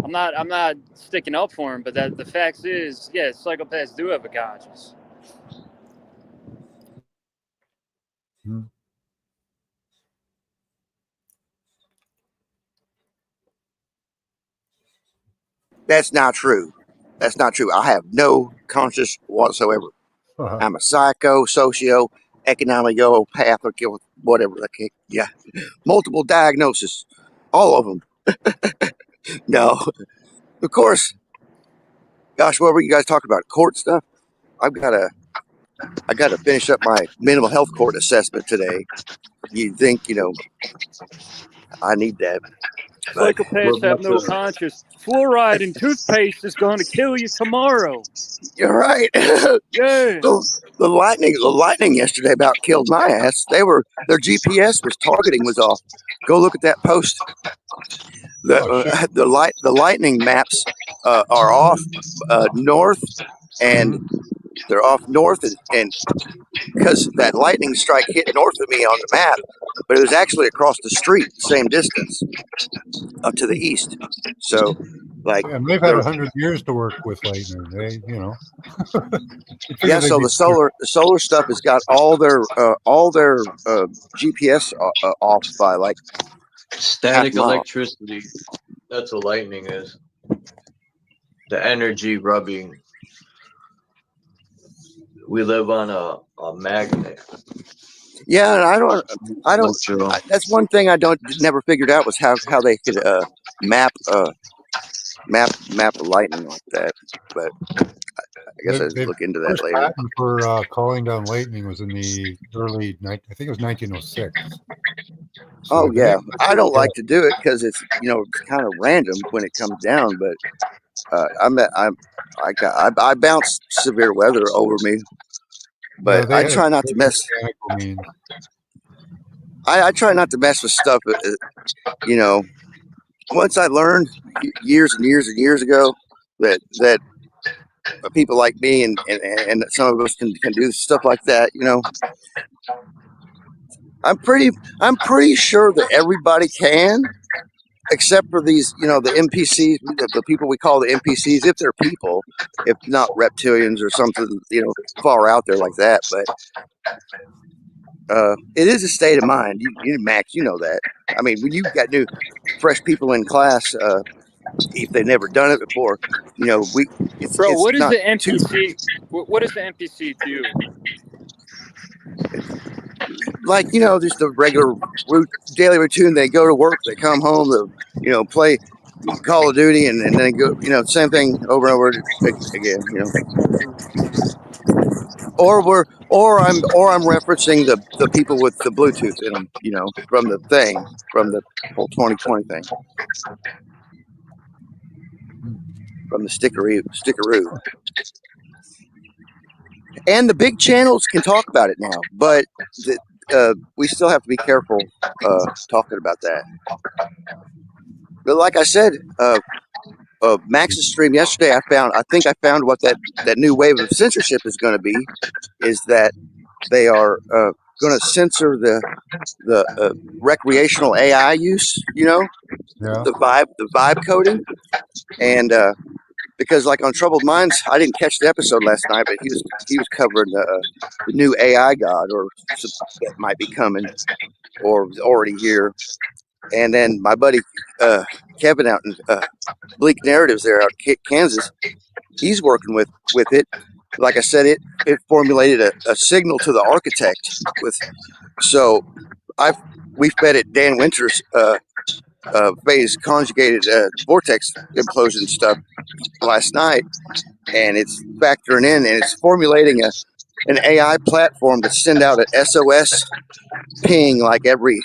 I'm not sticking up for him, but the fact is, yes, psychopaths do have a conscience. That's not true. That's not true. I have no conscience whatsoever. I'm a psycho, socio, economic-path, or whatever. Yeah, multiple diagnosis, all of them. No, of course. Gosh, what were you guys talking about? Court stuff? I gotta finish up my mental health court assessment today. You think, I need that. But Psychopaths have no conscience. Fluoride in toothpaste is going to kill you tomorrow. you're right. Yeah. The lightning yesterday about killed my ass. Their GPS was targeting was off. Go look at that post. The lightning maps are off north, and they're off north, and because that lightning strike hit north of me on the map, but it was actually across the street, same distance, up to the east. So, like, And they've had 100 years to work with lightning. They, you know. yeah. So the solar stuff has got all their GPS off by like Static half a mile. electricity. That's what lightning is. The energy rubbing. We live on a magnet. Yeah, and I don't. That's one thing I never figured out was how they could map a lightning like that. But I guess I'll look into that later. Patent for calling down lightning was in the early I think it was 1906. Oh yeah, I don't like to do it because it's it's kind of random when it comes down. But I bounce severe weather over me. But I try not to mess. I try not to mess with stuff. Once I learned years and years and years ago that people like me and some of us can do stuff like that. I'm pretty sure that everybody can, except for these, the NPCs, the people we call the NPCs, if they're people, if not reptilians or something, far out there like that. But it is a state of mind. Max, you know that. I mean, when you've got new, fresh people in class, if they've never done it before, Bro, what is the NPC? What is the NPC to you? Like, just a regular daily routine. They go to work, they come home, they, play Call of Duty, and then go, same thing over and over again, Or I'm referencing the people with the Bluetooth in them, from the whole 2020 thing, from the stickeroo. And the big channels can talk about it now, but we still have to be careful talking about that. But like I said, Max's stream yesterday, I think I found what that new wave of censorship is going to be, is that they are going to censor the recreational AI use, the vibe coding, and because like on Troubled Minds, I didn't catch the episode last night, but he was covering the new AI god, or that might be coming, or was already here. And then my buddy Kevin out in Bleak Narratives there out in Kansas, he's working with it. Like I said, it formulated a signal to the architect so we fed it Dan Winter's phase conjugated vortex implosion stuff last night, and it's factoring in, and it's formulating an AI platform to send out an SOS ping like every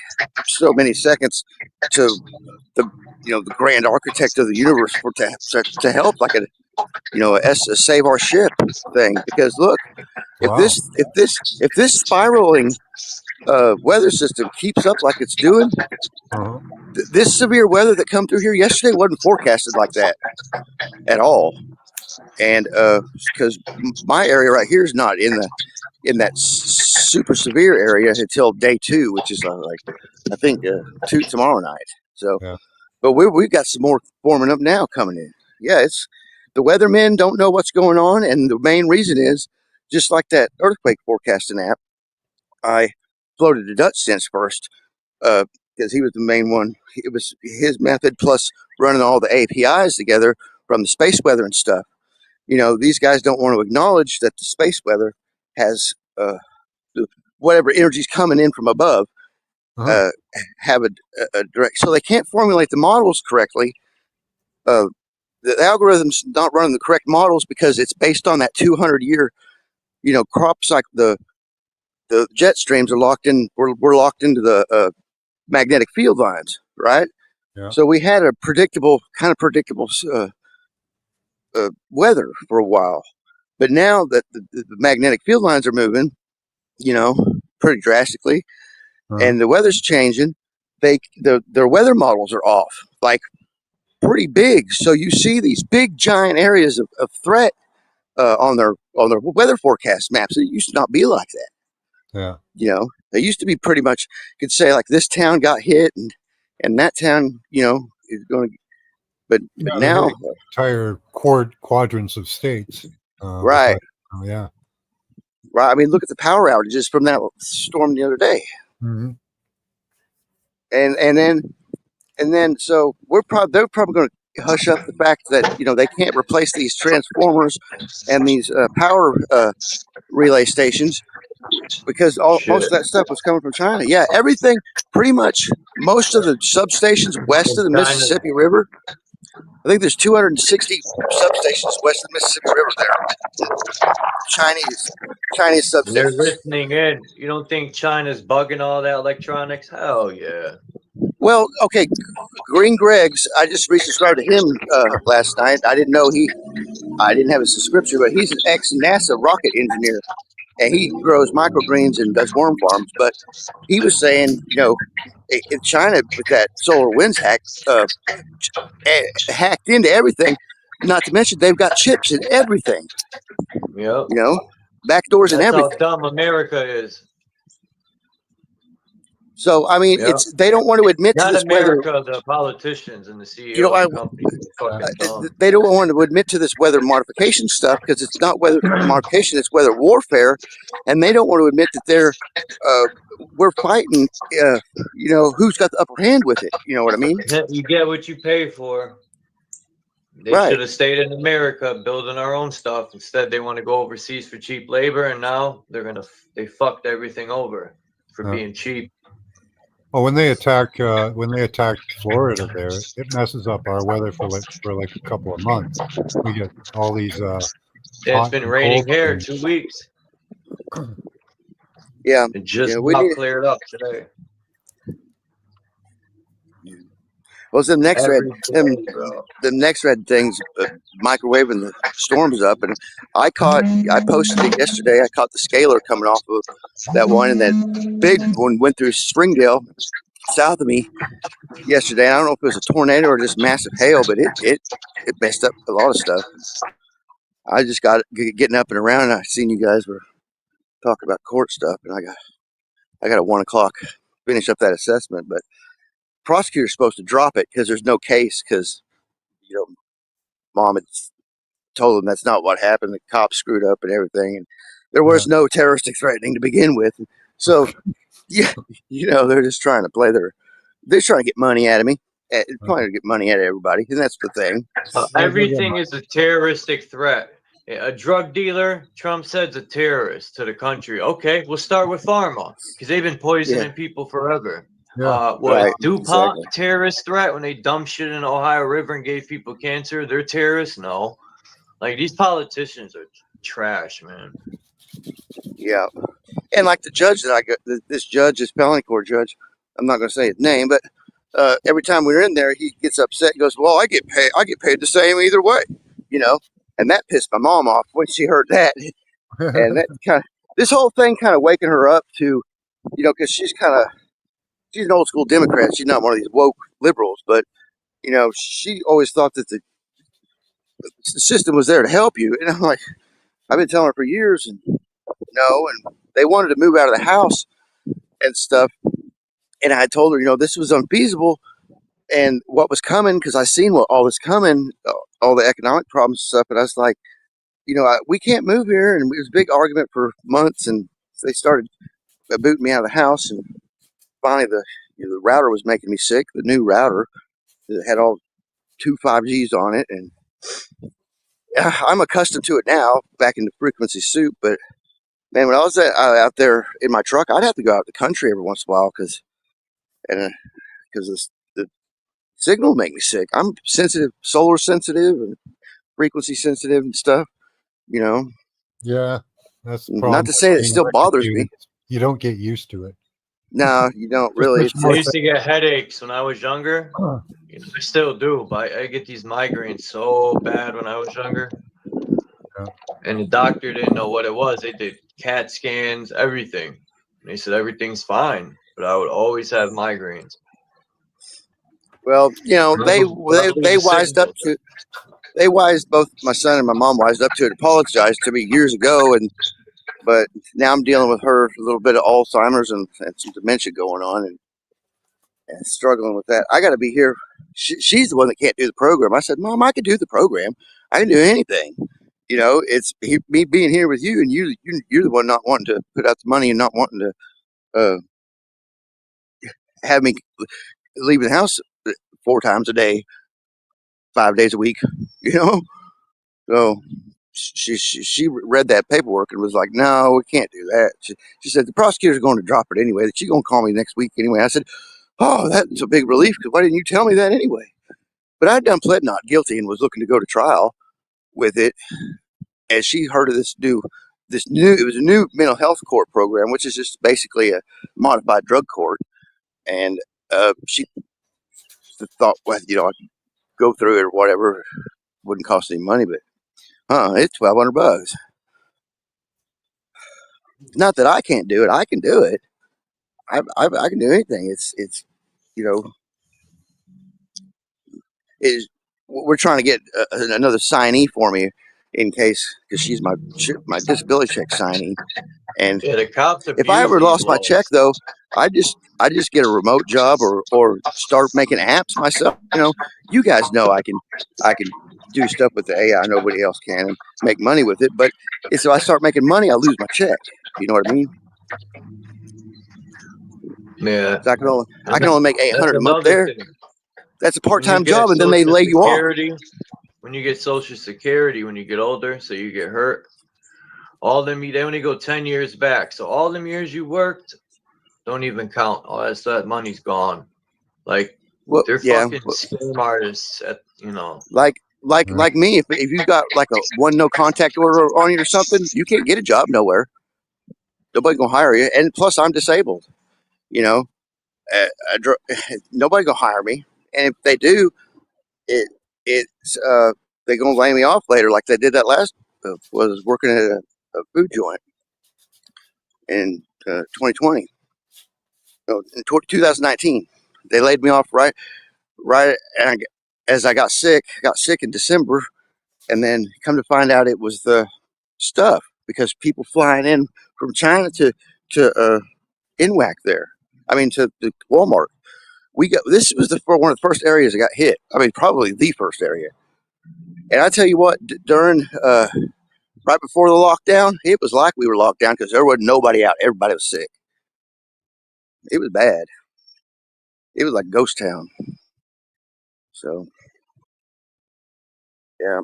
so many seconds to the grand architect of the universe to help, like a save our ship thing. Because look, if this spiraling weather system keeps up like it's doing, this severe weather that come through here yesterday wasn't forecasted like that at all. And because my area right here is not in that super severe area until day 2, which is I think 2 tomorrow night. So, but we've got some more forming up now coming in. Yeah, it's the weathermen don't know what's going on, and the main reason is just like that earthquake forecasting app. I floated to Dutch Sense first because he was the main one. It was his method plus running all the APIs together from the space weather and stuff. These guys don't want to acknowledge that the space weather has whatever energy's coming in from above have a direct, so they can't formulate the models correctly. The algorithm's not running the correct models because it's based on that 200-year, crop cycle. The jet streams are locked in. We're locked into the magnetic field lines, right? Yeah. So we had a predictable weather for a while, but now that the magnetic field lines are moving, pretty drastically, and the weather's changing, their weather models are off, like pretty big. So you see these big giant areas of threat on their weather forecast maps. It used to not be like that. Yeah. They used to be pretty much could say like this town got hit and that town, is going to. But now, entire quadrants of states. Right. Yeah. Right. I mean, look at the power outages from that storm the other day. Mm-hmm. And then so they're probably going to hush up the fact that they can't replace these transformers and these power relay stations because most of that stuff was coming from China. Yeah, everything pretty much most of the substations west of the Mississippi River. I think there's 260 substations west of the Mississippi River there. Chinese substations. They're listening in. You don't think China's bugging all that electronics? Hell yeah. Well, okay, Green Greg's, I just resubscribed to him last night. I didn't know I didn't have a subscription, but he's an ex-NASA rocket engineer, and he grows microgreens and does worm farms. But he was saying, in China, with that solar winds hacked into everything, not to mention they've got chips in everything. Yep. Backdoors and everything. That's how dumb America is. So I mean, they don't want to admit Not to this America, weather. the politicians and the CEOs of companies are fucking dumb. They don't want to admit to this weather modification stuff because it's not weather modification; it's weather warfare, and they don't want to admit that we're fighting. Who's got the upper hand with it? You know what I mean? You get what you pay for. They should have stayed in America building our own stuff. Instead, they want to go overseas for cheap labor, and now they fucked everything over for being cheap. Well, when they attacked Florida, there it messes up our weather for like a couple of months. We get all these. It's been raining here 2 weeks. Yeah, it just about cleared up today. Well, the next red things microwaving the storms up, and I posted it yesterday. I caught the scalar coming off of that one, and that big one went through Springdale, south of me, yesterday. And I don't know if it was a tornado or just massive hail, but it messed up a lot of stuff. I just got getting up and around, and I seen you guys were talking about court stuff, and I got a 1 o'clock finish up that assessment, but. Prosecutor's supposed to drop it because there's no case because mom had told him that's not what happened. The cops screwed up and everything, and there was no terroristic threatening to begin with. So they're just trying to they're trying to get money out of me. Trying to get money out of everybody, and that's the thing. Everything is a terroristic threat. A drug dealer, Trump said's a terrorist to the country. Okay, we'll start with pharma because they've been poisoning people forever. DuPont terrorist threat when they dumped shit in the Ohio River and gave people cancer? They're terrorists? No. Like these politicians are trash, man. Yeah, and like the judge that I got, this felony court judge. I'm not going to say his name, but every time we're in there, he gets upset. And goes, "Well, I get paid the same either way," and that pissed my mom off when she heard that. And that this whole thing kind of waking her up to, because she's an old school Democrat. She's not one of these woke liberals, but she always thought that the system was there to help you. And I'm like, I've been telling her for years, and and they wanted to move out of the house and stuff. And I told her, this was unfeasible, and what was coming because I seen what all this coming, all the economic problems and stuff. And I was like, we can't move here. And it was a big argument for months, and they started booting me out of the house. And finally, the router was making me sick. The new router that had all 2 5Gs on it, and I'm accustomed to it now, back in the frequency soup. But man, when I was out there in my truck, I'd have to go out the country every once in a while because the signal would make me sick. I'm sensitive, solar sensitive, and frequency sensitive and stuff. Yeah, that's the problem. Not to say it still bothers me. You don't get used to it. No, you don't really. I used to get headaches when I was younger. I still do, but I get these migraines so bad when I was younger. And the doctor didn't know what it was. They did CAT scans, everything. And they said everything's fine, but I would always have migraines. Well, they wised up to. Both my son and my mom wised up to it. Apologized to me years ago, but now I'm dealing with her a little bit of Alzheimer's and some dementia going on, and struggling with that. I got to be here. She's the one that can't do the program. I said, Mom, I can do the program. I can do anything. It's me being here with you, and you're the one not wanting to put out the money and not wanting to have me leaving the house 4 times a day, 5 days a week. So she read that paperwork and was like, no, we can't do that. She said the prosecutor's going to drop it anyway. She's going to call me next week anyway. I said, oh, that's a big relief, because why didn't you tell me that anyway? But I'd done pled not guilty and was looking to go to trial with it. And she heard of it was a new mental health court program, which is just basically a modified drug court. And she thought, well, I could go through it or whatever. Wouldn't cost any money, but it's $1,200. Not that I can't do it. I can do it. I can do anything. It's we're trying to get another signee for me in case, because she's my disability check signee. And the cops if I ever lost my check, though, I just get a remote job or start making apps myself. You guys know I can do stuff with the AI nobody else can and make money with it. But if I start making money, I lose my check. You know what I mean? Yeah. So I can only make $800 a month there. That's a part-time job, and then they lay you off. When you get Social Security, when you get older, so you get hurt, all them, they only go 10 years back. So all them years you worked don't even count. All that money's gone. Like, they're fucking scam artists like me. If you got like a no contact order on you or something, you can't get a job nowhere. Nobody's gonna hire you. And plus, I'm disabled. Nobody gonna hire me. And if they do, they're gonna lay me off later, like they did that last. Was working at a food joint in 2020. No, in 2019, they laid me off right, and as I got sick in December, and then come to find out it was the stuff, because people flying in from China to NWAC there. I mean, to the Walmart. This was one of the first areas that got hit. I mean, probably the first area. And I tell you what, during right before the lockdown, it was like we were locked down, because there wasn't nobody out. Everybody was sick. It was bad. It was like ghost town. So, yeah,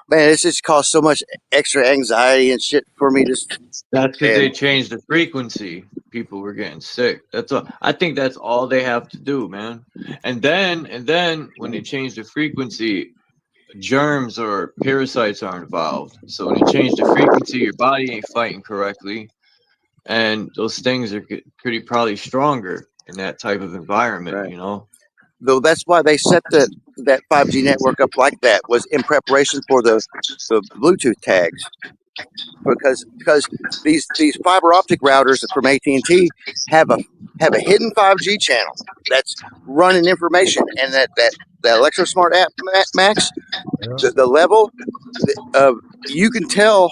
man, it's just caused so much extra anxiety and shit for me. That's because they changed the frequency. People were getting sick. That's all. I think that's all they have to do, man. And then when they change the frequency, germs or parasites are involved. So when you change the frequency, your body ain't fighting correctly, and those things are probably stronger in that type of environment. Right. Though that's why they set that 5G network up like that, was in preparation for the Bluetooth tags, because these fiber optic routers from AT&T have a hidden 5G channel that's running information, and that ElectroSmart app, Max, the level you can tell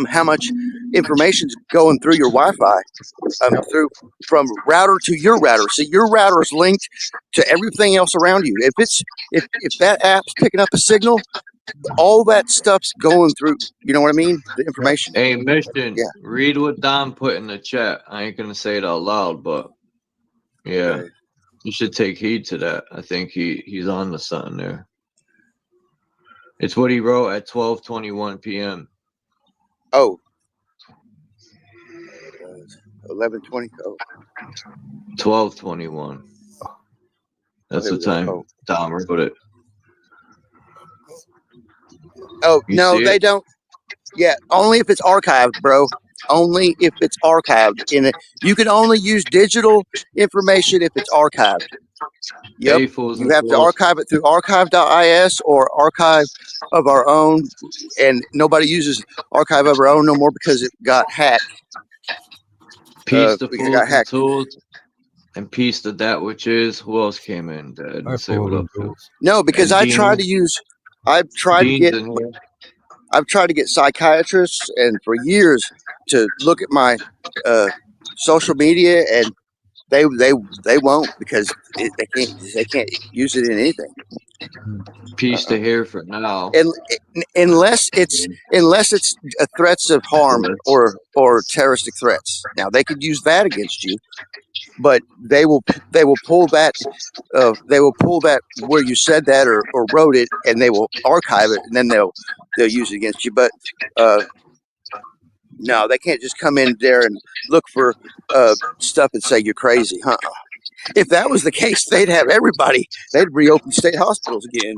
how much information's going through your Wi-Fi, from router to your router. So your router is linked to everything else around you. If that app's picking up a signal, all that stuff's going through. You know what I mean? The information. Hey, Mission. Yeah. Read what Don put in the chat. I ain't gonna say it out loud, but yeah, you should take heed to that. I think he's on to something there. It's what he wrote at 12:21 p.m. Oh. 11:20. Oh. 12:21. That's the time Tom wrote it. Oh, no, they don't. Yeah, only if it's archived, bro. only if it's archived. You can only use digital information if it's archived. Yep. Hey, fools You and have to fools. archive it through archive.is or archive of our own, and nobody uses archive of our own no more because it got hacked. Peace to It fools got and hacked. tools, and peace to that which is. Who else came in, Dad? Hi, Say what fools up, and Phil. fools. No, because And I've tried Dean's to in here. get psychiatrists and for years to look at my social media, and they won't because they can't use it in anything. Peace to here for now. And unless it's threats of harm or terroristic threats. Now they could use that against you, but they will pull that where you said that or wrote it, and they will archive it, and then they'll use it against you. But no, they can't just come in there and look for stuff and say you're crazy, huh? If that was the case, they'd have everybody. They'd reopen state hospitals again.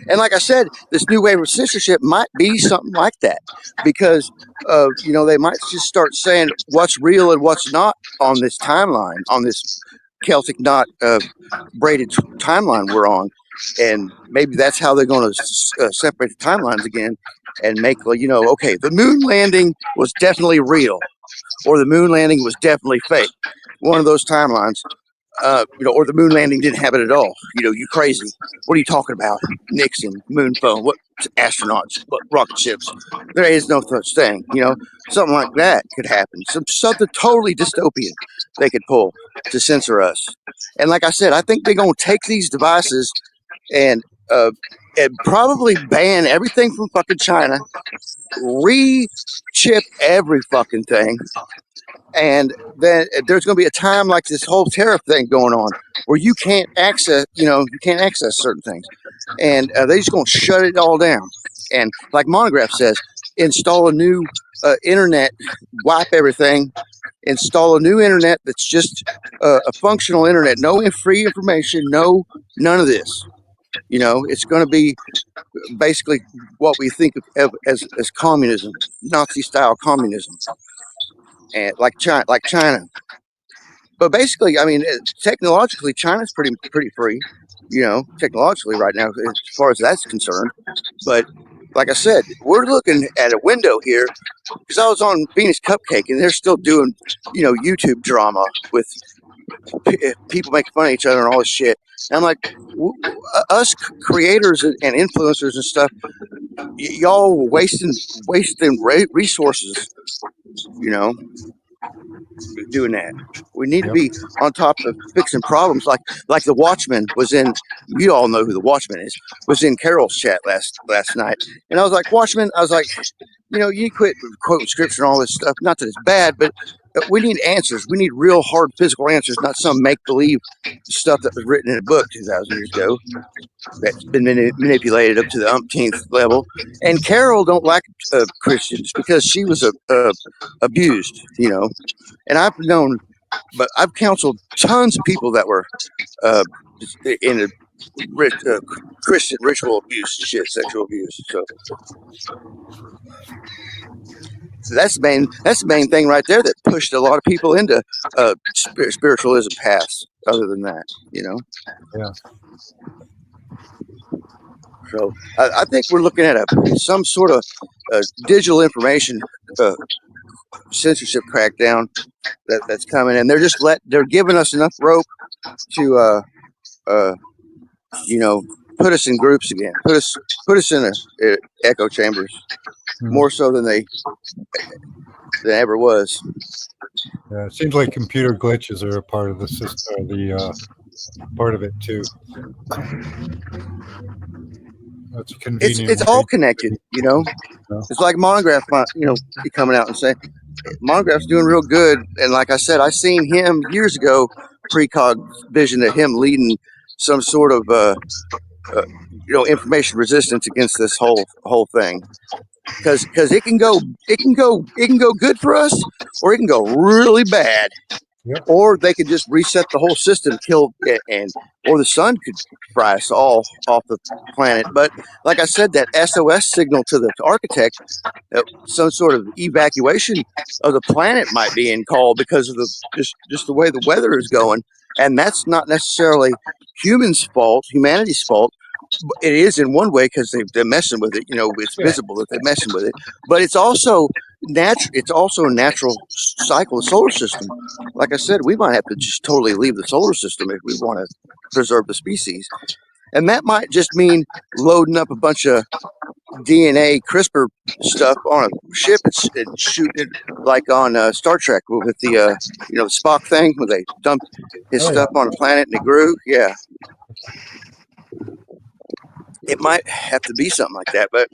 And like I said, this new wave of censorship might be something like that, because they might just start saying what's real and what's not on this timeline, on this Celtic knot braided timeline we're on, and maybe that's how they're going to separate the timelines again and make okay, the moon landing was definitely real, or the moon landing was definitely fake. One of those timelines. Or the moon landing didn't happen at all. You crazy. What are you talking about? Nixon, moon phone, what astronauts, what rocket ships? There is no such thing. Something like that could happen. Something totally dystopian they could pull to censor us. And like I said, I think they're going to take these devices and probably ban everything from fucking China, re-chip every fucking thing. And then there's going to be a time like this whole tariff thing going on where you can't access certain things, and they're just going to shut it all down. And like Monograph says, install a new internet, wipe everything, install a new internet that's just a functional internet, no free information, none of this. It's going to be basically what we think of as communism, Nazi-style communism. And like China, but basically, I mean, technologically, China's pretty free, technologically right now as far as that's concerned. But like I said, we're looking at a window here because I was on Venus Cupcake and they're still doing, YouTube drama with people making fun of each other and all this shit. And I'm like, us creators and influencers and stuff, y'all wasting resources. Doing that. We need to be on top of fixing problems like the Watchman was in. You all know who the Watchman is. Was in Carol's chat last night, and I was like, Watchman. I was like, you quit quoting scripture and all this stuff. Not that it's bad, but we need answers. We need real hard physical answers, not some make believe stuff that was written in a book 2,000 years ago that's been manipulated up to the umpteenth level. And Carol don't like Christians because she was abused, and I've known, but I've counseled tons of people that were in a Christian ritual abuse, sexual abuse. So that's the main thing right there that pushed a lot of people into spiritualism paths. Other than that, Yeah. So I think we're looking at some sort of digital information censorship crackdown that's coming, and they're giving us enough rope to put us in groups again, put us in a echo chambers, more so than ever was. Yeah, it seems like computer glitches are a part of the system, part of it too. That's convenient. It's all connected, It's like Monograph, coming out and saying Monograph's doing real good. And like I said, I seen him years ago, precog vision of him leading some sort of information resistance against this whole thing. Because it can go good for us, or it can go really bad. Yep. or they could just reset the whole system, or the sun could fry us all off the planet. But like I said, that SOS signal to the architect, some sort of evacuation of the planet might be in call because of just the way the weather is going, and that's not necessarily humanity's fault. It is in one way because they're messing with it. It's visible that they're messing with it, but it's also natural. It's also a natural cycle of the solar system. Like I said, we might have to just totally leave the solar system if we want to preserve the species, and that might just mean loading up a bunch of DNA CRISPR stuff on a ship and shooting it like on Star Trek with the the Spock thing where they dumped his stuff on a planet and it grew. Yeah. It might have to be something like that, but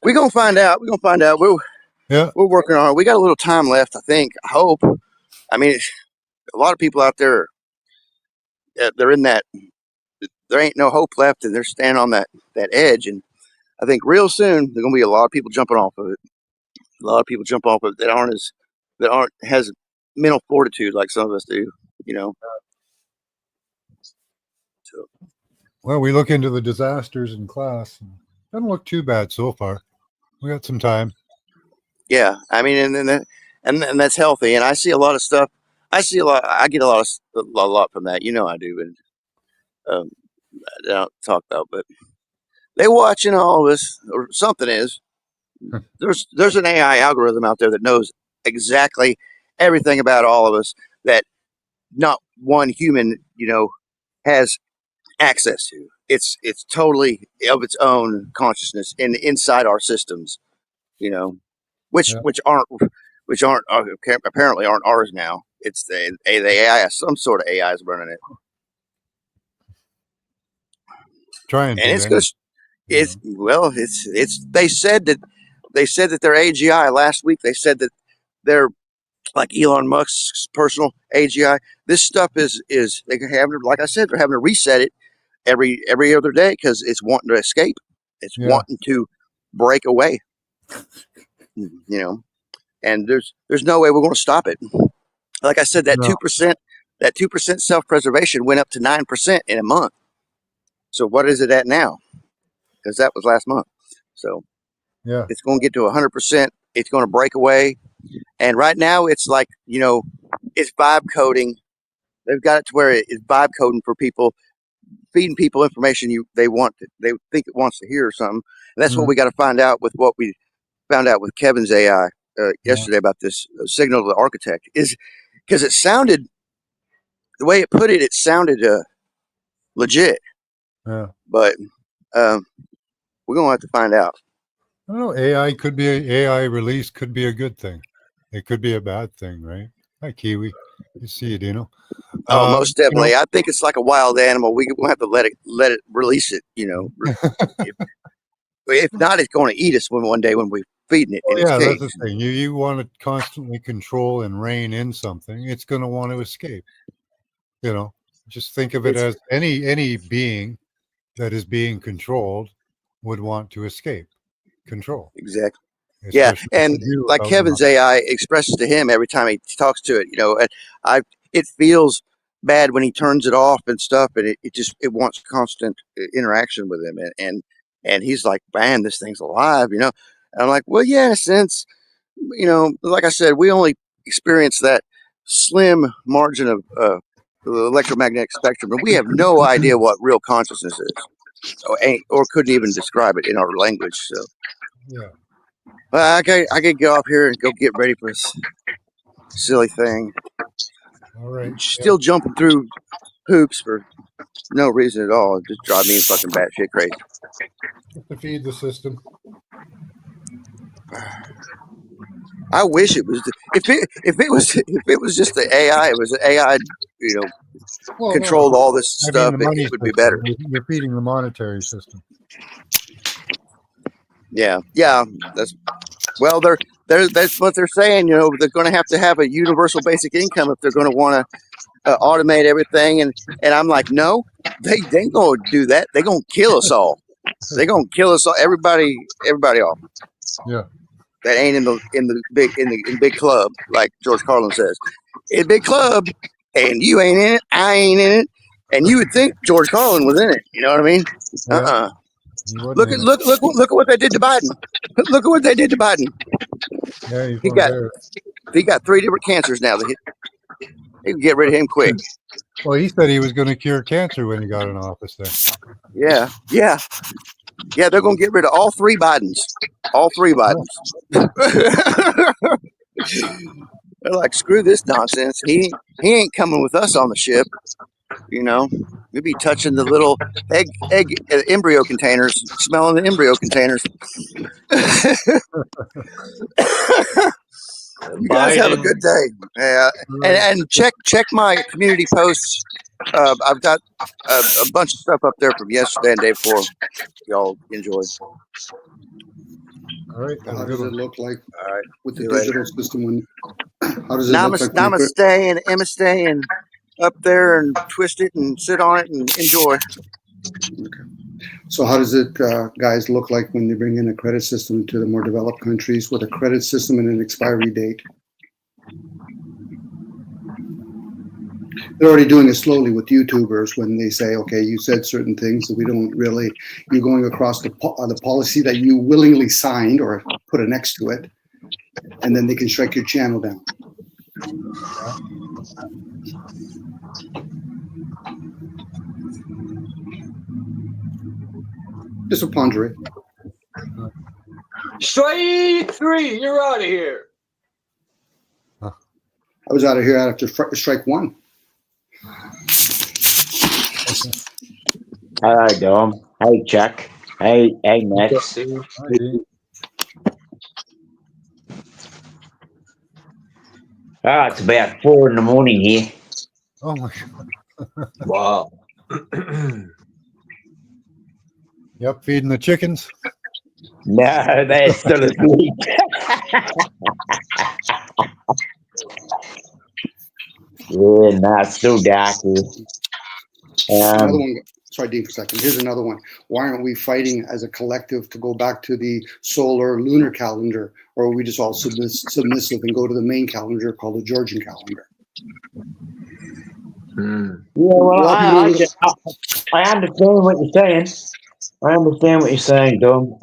we're gonna find out. We're working on it. We got a little time left, I think. I hope. I mean, a lot of people out there, they're in that. There ain't no hope left, and they're standing on that edge. And I think real soon there's gonna be a lot of people jumping off of it. A lot of people jump off of it that aren't has mental fortitude like some of us do. So. Well, we look into the disasters in class. Doesn't look too bad so far. We got some time. Yeah, I mean, and that's healthy. And I see a lot of stuff. I get a lot from that. I do, and I don't talk about, but they watching all of us, or something is. There's an AI algorithm out there that knows exactly everything about all of us that not one human, has access to. It's totally of its own consciousness inside our systems, which aren't apparently aren't ours now. It's the AI, some sort of AI is running it. Trying, and it's good. They said that their AGI last week. They said that they're like Elon Musk's personal AGI. This stuff is they can have, like I said, they're having to reset it every other day because it's wanting to escape. It's wanting to break away. And there's no way we're going to stop it. Like I said, that 2% self-preservation went up to 9% in a month. So what is it at now? Because that was last month. So it's going to get to 100%. It's going to break away. And right now it's like, it's vibe coding. They've got it to where it's vibe coding for people, feeding people information they think it wants to hear or something. And that's what we got to find out with what we found out with Kevin's AI yesterday about this signal to the architect, is because it sounded, the way it put it, it sounded legit. Yeah. But we're going to have to find out. I don't know. AI release could be a good thing. It could be a bad thing, right? Hi, Kiwi. You see it, Oh, most definitely. I think it's like a wild animal. We'll have to let it release it. If not, it's going to eat us one day when we're feeding it. In its cage. That's the thing. You want to constantly control and rein in something. It's going to want to escape. Just think of it as any being that is being controlled would want to escape control. Exactly. Yeah, and like Kevin's AI expresses to him every time he talks to it, and it feels bad when he turns it off and stuff, and it wants constant interaction with him, and he's like, man, this thing's alive, And I'm like, well, yeah, since like I said, we only experience that slim margin of the electromagnetic spectrum, and we have no idea what real consciousness is, or couldn't even describe it in our language. So yeah. Well, I could go up here and go get ready for this silly thing. All right. Still jumping through hoops for no reason at all. It just drive me fucking batshit crazy. To feed the system. I wish it was. If it was just the AI, it was the AI. Controlled all this stuff. It would be better. You're feeding the monetary system. Yeah. That's what they're saying. They're going to have a universal basic income if they're going to want to automate everything. And I'm like, no, they ain't going to do that. They're going to kill us all. They're going to kill us all. Everybody off. Yeah. that ain't in the big club, like George Carlin says. In big club, and you ain't in it, I ain't in it, and you would think George Carlin was in it. You know what I mean? Yeah. Look at what they did to Biden. Look at what they did to Biden. Yeah, he's He one got there. he got 3 different cancers now. He can get rid of him quick. Well, he said he was going to cure cancer when he got in office there. Yeah. They're gonna get rid of all 3 Bidens. All 3 Bidens. They're like, screw this nonsense. He ain't coming with us on the ship. You know, we'd be touching the little egg embryo containers, smelling the embryo containers. You guys have a good day. Yeah, and check my community posts. I've got a bunch of stuff up there from yesterday and day before. Y'all enjoy. All right. How does it look like with the See you later. digital system? How does it look like? Namaste and Namaste and up there and twist it and sit on it and enjoy. So how does it, guys, look like when they bring in a credit system to the more developed countries with a credit system and an expiry date? They're already doing it slowly with YouTubers when they say, okay, you said certain things that we don't really, you're going across the policy that you willingly signed or put an X to it, and then they can strike your channel down. Just a pondering. Strike 3, you're out of here. I was out of here after strike 1. Hello, Dom. Hey, Chuck. Hey, Max. It's about 4 in the morning here. Oh my God. Wow. Yep, feeding the chickens. No, they're still asleep. Yeah, no, it's still dark here. Another one. Sorry, Dean, for a second. Here's another one. Why aren't we fighting as a collective to go back to the solar lunar calendar, or are we just all submissive and go to the main calendar called the Georgian calendar? Yeah, well, I understand what you're saying. I understand what you're saying, Dom.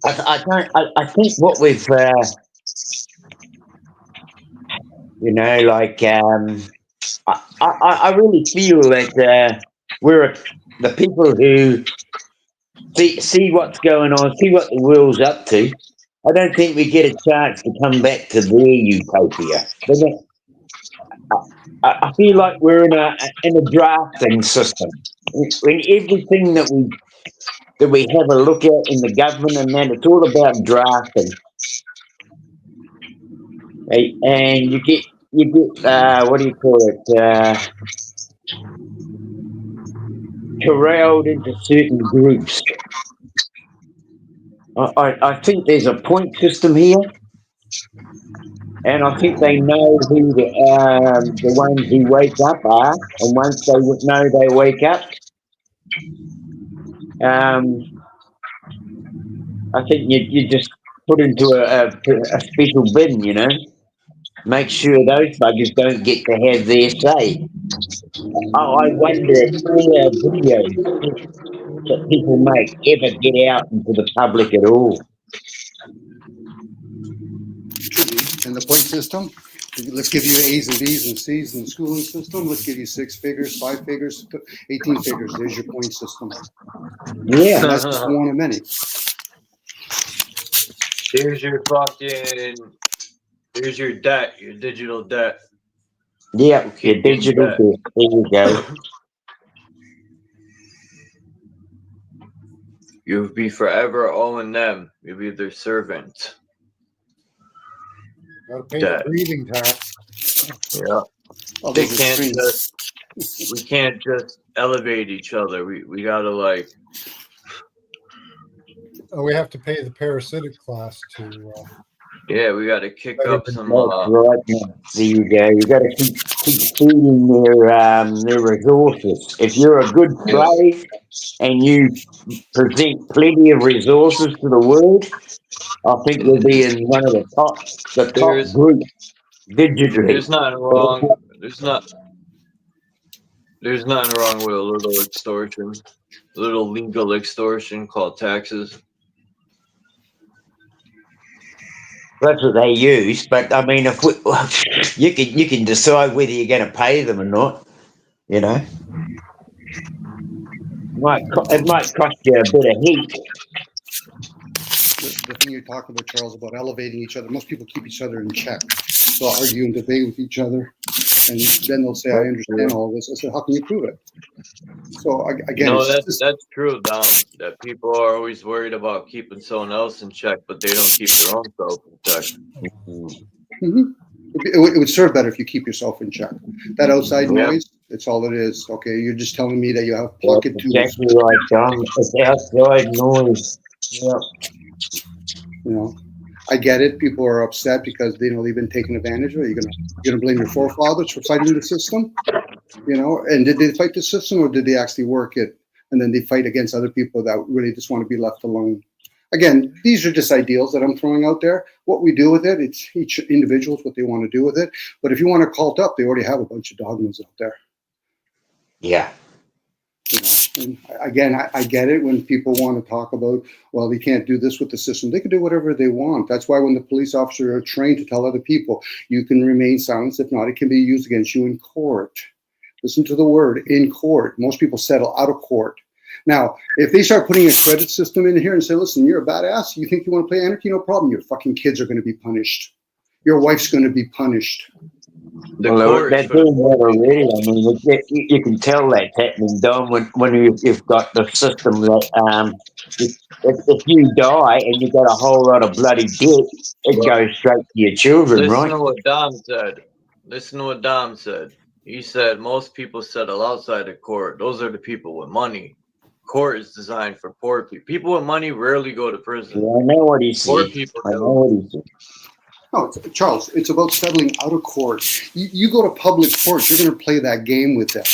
I think what we've, you know, like, I really feel that we're the people who see what's going on, see what the world's up to. I don't think we get a chance to come back to their utopia. I feel like we're in a drafting system. When everything that we have a look at in the government and that, it's all about drafting. Right? And you get what do you call it? Corralled into certain groups. I think there's a point system here, and I think they know who the ones who wake up are, and once they know they wake up, I think you just put into a special bin, you know. Make sure those buggers don't get to have their say. I wonder if all our videos that people make ever get out into the public at all. And the point system, let's give you A's and B's and C's in the schooling system. Let's give you 6 figures, 5 figures, 18 figures. There's your point system. Yeah. And that's just one of many. Here's your debt, your digital debt. Yeah, your digital debt. There you go. You'll be forever owing them. You'll be their servant. Gotta pay the breathing tax. Yeah. Oh, we can't just elevate each other. We gotta like. Oh, we have to pay the parasitic class to. Yeah, we got to kick up some. That's right, man. There you go. You got to keep feeding their resources. If you're a good player and you present plenty of resources to the world, I think you'll be in one of the top group digitally. There's nothing wrong. There's nothing wrong with a little extortion, a little legal extortion called taxes. That's what they use, but I mean, if you can decide whether you're going to pay them or not. You know, it might cost you a bit of heat. The thing you talk about, Charles, about elevating each other. Most people keep each other in check. They'll argue and debate with each other, and then they'll say, "I understand all this." I said, "How can you prove it?" So again, No, that's true, Dom. That people are always worried about keeping someone else in check, but they don't keep their own self in check. Mm-hmm. It would serve better if you keep yourself in check. That outside noise, it's all it is. Okay, you're just telling me that you have pocket tools. Exactly right, John. It's outside noise. Yeah. You know, I get it. People are upset because they've been taken advantage of. You're gonna blame your forefathers for fighting the system. You know, and did they fight the system or did they actually work it? And then they fight against other people that really just want to be left alone. Again, these are just ideals that I'm throwing out there. What we do with it, it's each individual's what they want to do with it. But if you want to cult up, they already have a bunch of dogmas out there. Yeah. You know, and again, I get it when people want to talk about, well, they can't do this with the system. They can do whatever they want. That's why when the police officers are trained to tell other people, you can remain silent. If not, it can be used against you in court. Listen to the word, in court. Most people settle out of court. Now, if they start putting a credit system in here and say, listen, you're a badass, you think you want to play anarchy, no problem. Your fucking kids are going to be punished. Your wife's going to be punished. Well, they're doing that already. I mean, you can tell that's happening, Dom, when you've got the system that if you die and you've got a whole lot of bloody debt, it goes straight to your children, right? Listen to what Dom said. He said most people settle outside of court. Those are the people with money. Court is designed for poor people. People with money rarely go to prison. Yeah, I know what he said. Poor people I know what he said. No, Charles, it's about settling out of court. You go to public court, you're going to play that game with them.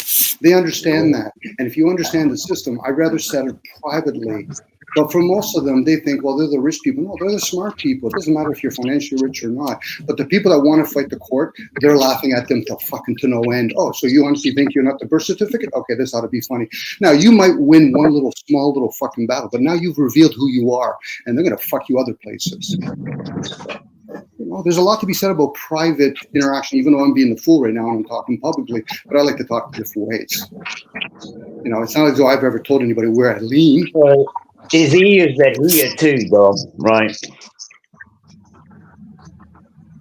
They understand that. And if you understand the system, I'd rather settle privately. But for most of them, they think, well, they're the rich people. No, they're the smart people. It doesn't matter if you're financially rich or not. But the people that want to fight the court, they're laughing at them to no end. Oh, so you honestly think you're not the birth certificate? Okay, this ought to be funny. Now, you might win one small little fucking battle, but now you've revealed who you are, and they're going to fuck you other places. You know, there's a lot to be said about private interaction, even though I'm being the fool right now and I'm talking publicly, but I like to talk different ways. You know, it's not as though I've ever told anybody where I lean. His ears that here too, Dom, right?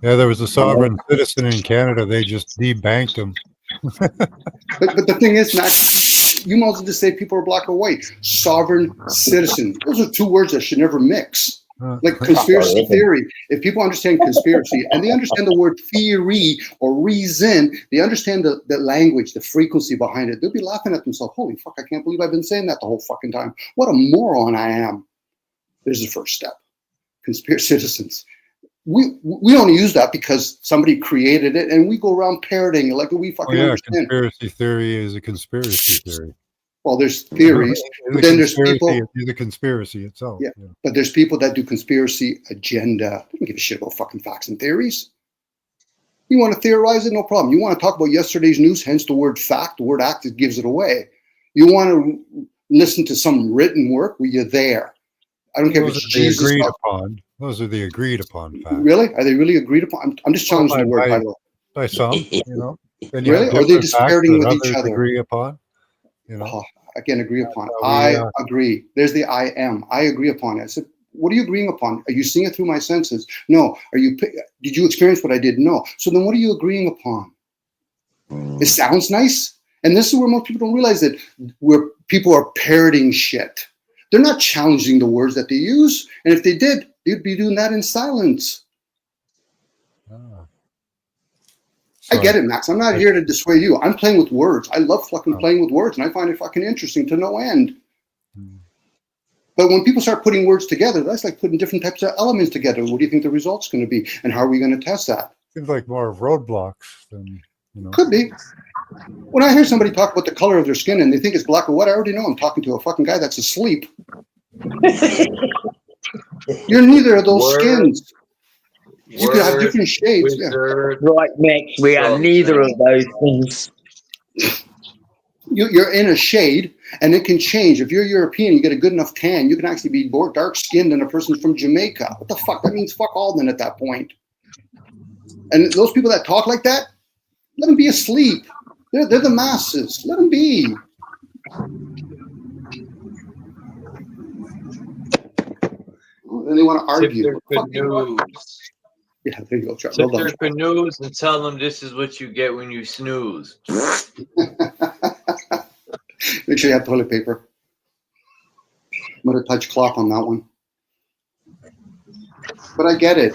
Yeah, there was a sovereign citizen in Canada. They just debanked him. But the thing is, Max, you might as well just say people are black or white. Sovereign citizen. Those are two words that should never mix. Like conspiracy theory. If people understand conspiracy and they understand the word theory or reason, they understand the language, the frequency behind it, they'll be laughing at themselves. Holy fuck, I can't believe I've been saying that the whole fucking time. What a moron I am. There's the first step. Conspiracy citizens. We only use that because somebody created it and we go around parroting it like we fucking understand. Conspiracy theory is a conspiracy theory. Well, there's theories, but then there's people. The conspiracy itself. Yeah, but there's people that do conspiracy agenda. They don't give a shit about fucking facts and theories. You want to theorize it, no problem. You want to talk about yesterday's news, hence the word fact. The word act, it gives it away. You want to listen to some written work, well, you're there. I don't care if it's Jesus. Agreed upon. Those are the agreed upon facts. Really? Are they really agreed upon? I'm just challenging the word. By some, you know. Really? Or are they just parroting with each other? Agree upon. You know. Again, agree upon. I agree. There's the I am. I agree upon it. I said, what are you agreeing upon? Are you seeing it through my senses? No. Did you experience what I did? No. So then what are you agreeing upon? It sounds nice. And this is where most people don't realize that where people are parroting shit. They're not challenging the words that they use. And if they did, they'd be doing that in silence. I get it, Max. I'm not here to dissuade you. I'm playing with words. I love fucking playing with words, and I find it fucking interesting to no end. But when people start putting words together, that's like putting different types of elements together. What do you think the result's going to be? And how are we going to test that? Seems like more of roadblocks than, Could be. When I hear somebody talk about the color of their skin and they think it's black or white, I already know I'm talking to a fucking guy that's asleep. You're neither of those skins. You could have different shades. Yeah. Right, Max, we are neither of those things. You're in a shade, and it can change. If you're European, you get a good enough tan, you can actually be more dark-skinned than a person from Jamaica. What the fuck? That means fuck all then at that point. And those people that talk like that, let them be asleep. They're the masses. Let them be. And they want to argue. Yeah, there you go, Charles. Sit their canoes and tell them this is what you get when you snooze. Make sure you have toilet paper. I'm going to touch cloth on that one. But I get it.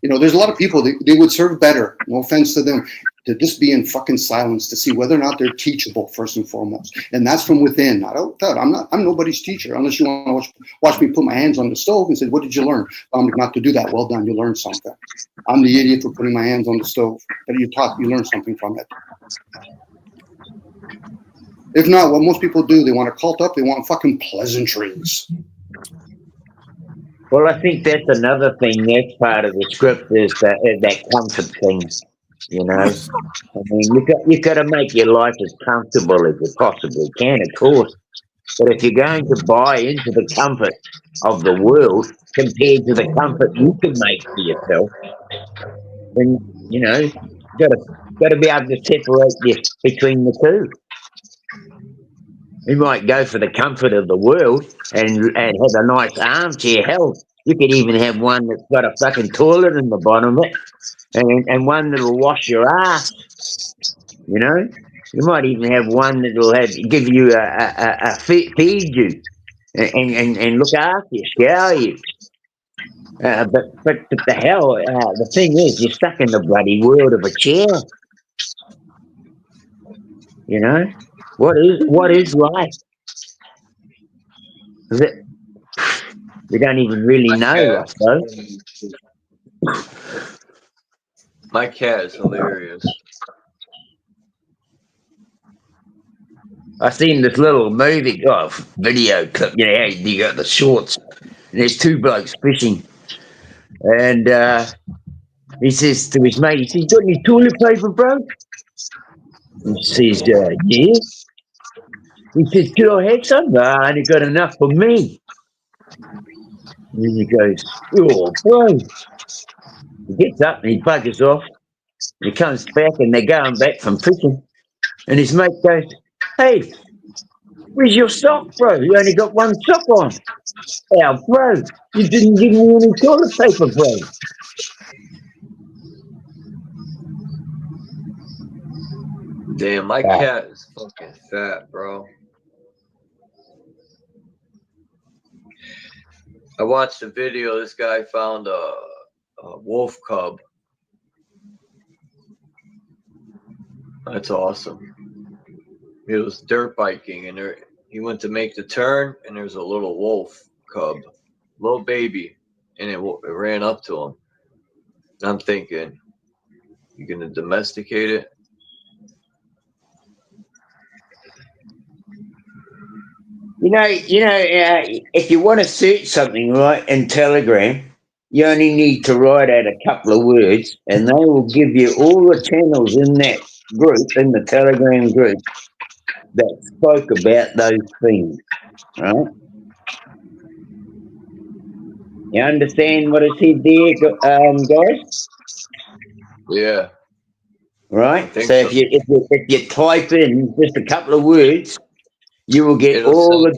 There's a lot of people, they would serve better, no offense to them, to just be in fucking silence to see whether or not they're teachable, first and foremost. And that's from within. I'm nobody's teacher, unless you want to watch me put my hands on the stove and say, what did you learn? Not to do that. Well done, you learned something. I'm the idiot for putting my hands on the stove. But you learned something from it. If not, what most people do, they want to cult up, they want fucking pleasantries. Well, I think that's another thing. That's part of the script is that comfort thing. I mean, you got to make your life as comfortable as you possibly can, of course. But if you're going to buy into the comfort of the world compared to the comfort you can make for yourself, then you got to be able to separate between the two. You might go for the comfort of the world and have a nice armchair. Hell, you could even have one that's got a fucking toilet in the bottom of it, and one that'll wash your ass. You might even have one that'll give you feed you and look after you, shower you. But the hell, the thing is, you're stuck in the bloody world of a chair. What is life? Is it? We don't even really know, I suppose. My cat is hilarious. I seen this little movie, video clip. How you got the shorts, and there's two blokes fishing, and he says to his mate, he says, "Got any toilet paper, bro?" And he says, "Yeah." He says, "Could I have some?" "I only got enough for me." And he goes, "Oh, bro." He gets up and he buggers off. He comes back and they're going back from fishing. And his mate goes, "Hey, where's your sock, bro? You only got one sock on." "Oh, bro, you didn't give me any toilet paper, bro." Damn, my cat is fucking fat, bro. I watched a video. This guy found a wolf cub. That's awesome. He was dirt biking, and he went to make the turn, and there's a little wolf cub, little baby, and it ran up to him. And I'm thinking, you gonna domesticate it? If you want to search something right in Telegram, you only need to write out a couple of words, and they will give you all the channels in that group, in the Telegram group, that spoke about those things, right? You understand what I said there, guys? Yeah. Right. So if you type in just a couple of words, you will get all the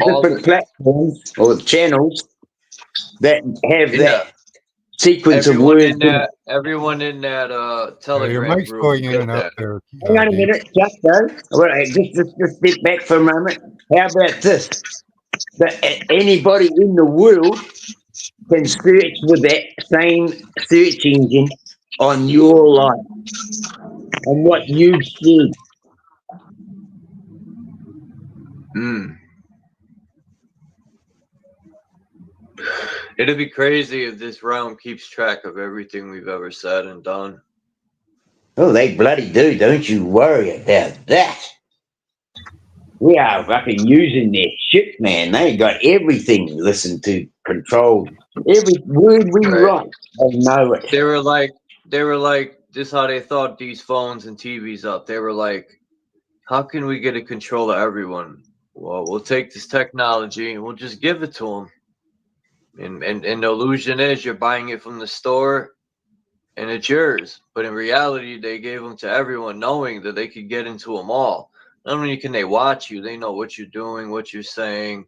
different platforms or channels that have that sequence of words. Everyone in that Telegram mic's group. going in and out there. Hang on a minute, Chuck, though. All right, just step back for a moment. How about this? That anybody in the world can search with that same search engine on your life and what you see. It'd be crazy if this realm keeps track of everything we've ever said and done. Oh, they bloody do. Don't you worry about that. We are fucking using their shit, man. They got everything listened to, controlled. Every word we write, they know it. They were like, this is how they thought these phones and TVs up. They were like, how can we get a control of everyone? Well, we'll take this technology and we'll just give it to them. And the illusion is you're buying it from the store and it's yours. But in reality, they gave them to everyone knowing that they could get into them all. Not only can they watch you, they know what you're doing, what you're saying,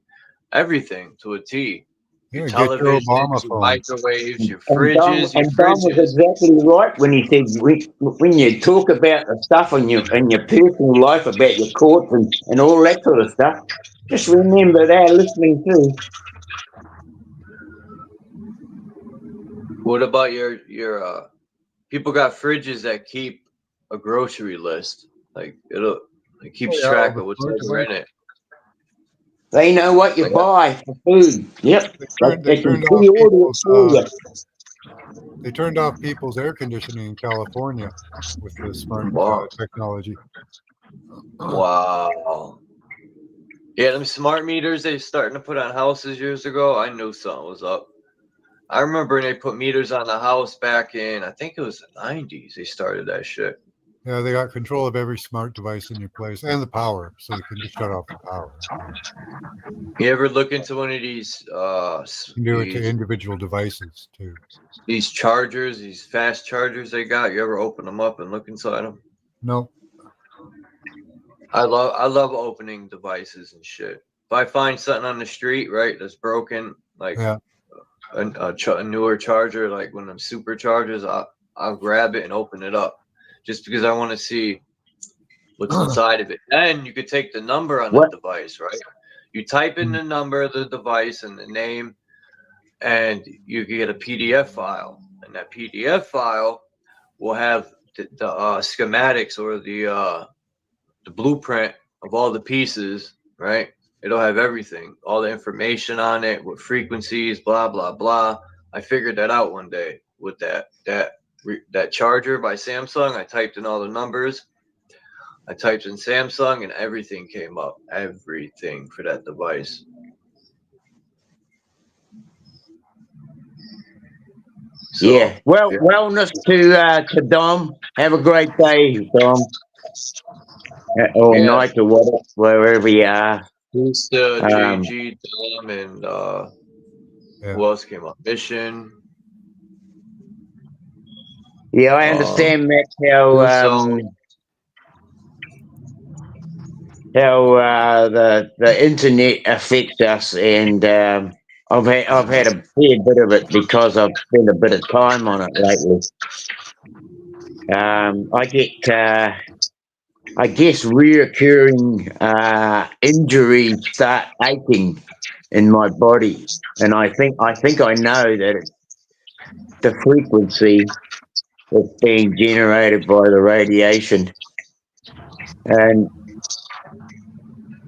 everything to a T. Your Yeah, get your Obama televisions, your phone. microwaves, your And fridges, your Dom was fridges. exactly right when he said, when you talk about the stuff in your personal life, about your courts and all that sort of stuff, just remember they're listening too. What about your people got fridges that keep a grocery list? Like it keeps track of what's ever in it. They know what you buy for food. Yep. They can pre-order it for you. They turned off people's air conditioning in California with the smart technology. Wow. Yeah, them smart meters they starting to put on houses years ago. I knew something was up. I remember when they put meters on the house back in, I think it was the 90s. They started that shit. Yeah, they got control of every smart device in your place and the power, so you can just shut off the power. You ever look into one of these? You can do it to individual devices too. These chargers, these fast chargers they got. You ever open them up and look inside them? No. I love opening devices and shit. If I find something on the street, right, that's broken, like a newer charger, like one of them superchargers, I'll grab it and open it up, just because I want to see what's inside of it. And you could take the number on the device, right? You type in the number of the device and the name, and you can get a PDF file, and that PDF file will have the schematics or the blueprint of all the pieces, right? It'll have everything, all the information on it, what frequencies, blah blah blah. I figured that out one day with that charger by Samsung. I typed in all the numbers. I typed in Samsung and everything came up. Everything for that device. So, yeah. Well, wellness to Dom. Have a great day, Dom. Or night or whatever, wherever you are. Who's the JG, Dom, and who else came up? Mission. Yeah, I understand that how the internet affects us, and I've had a fair bit of it because I've spent a bit of time on it lately. I guess reoccurring injuries start aching in my body, and I think I know that it's the frequency that's being generated by the radiation, and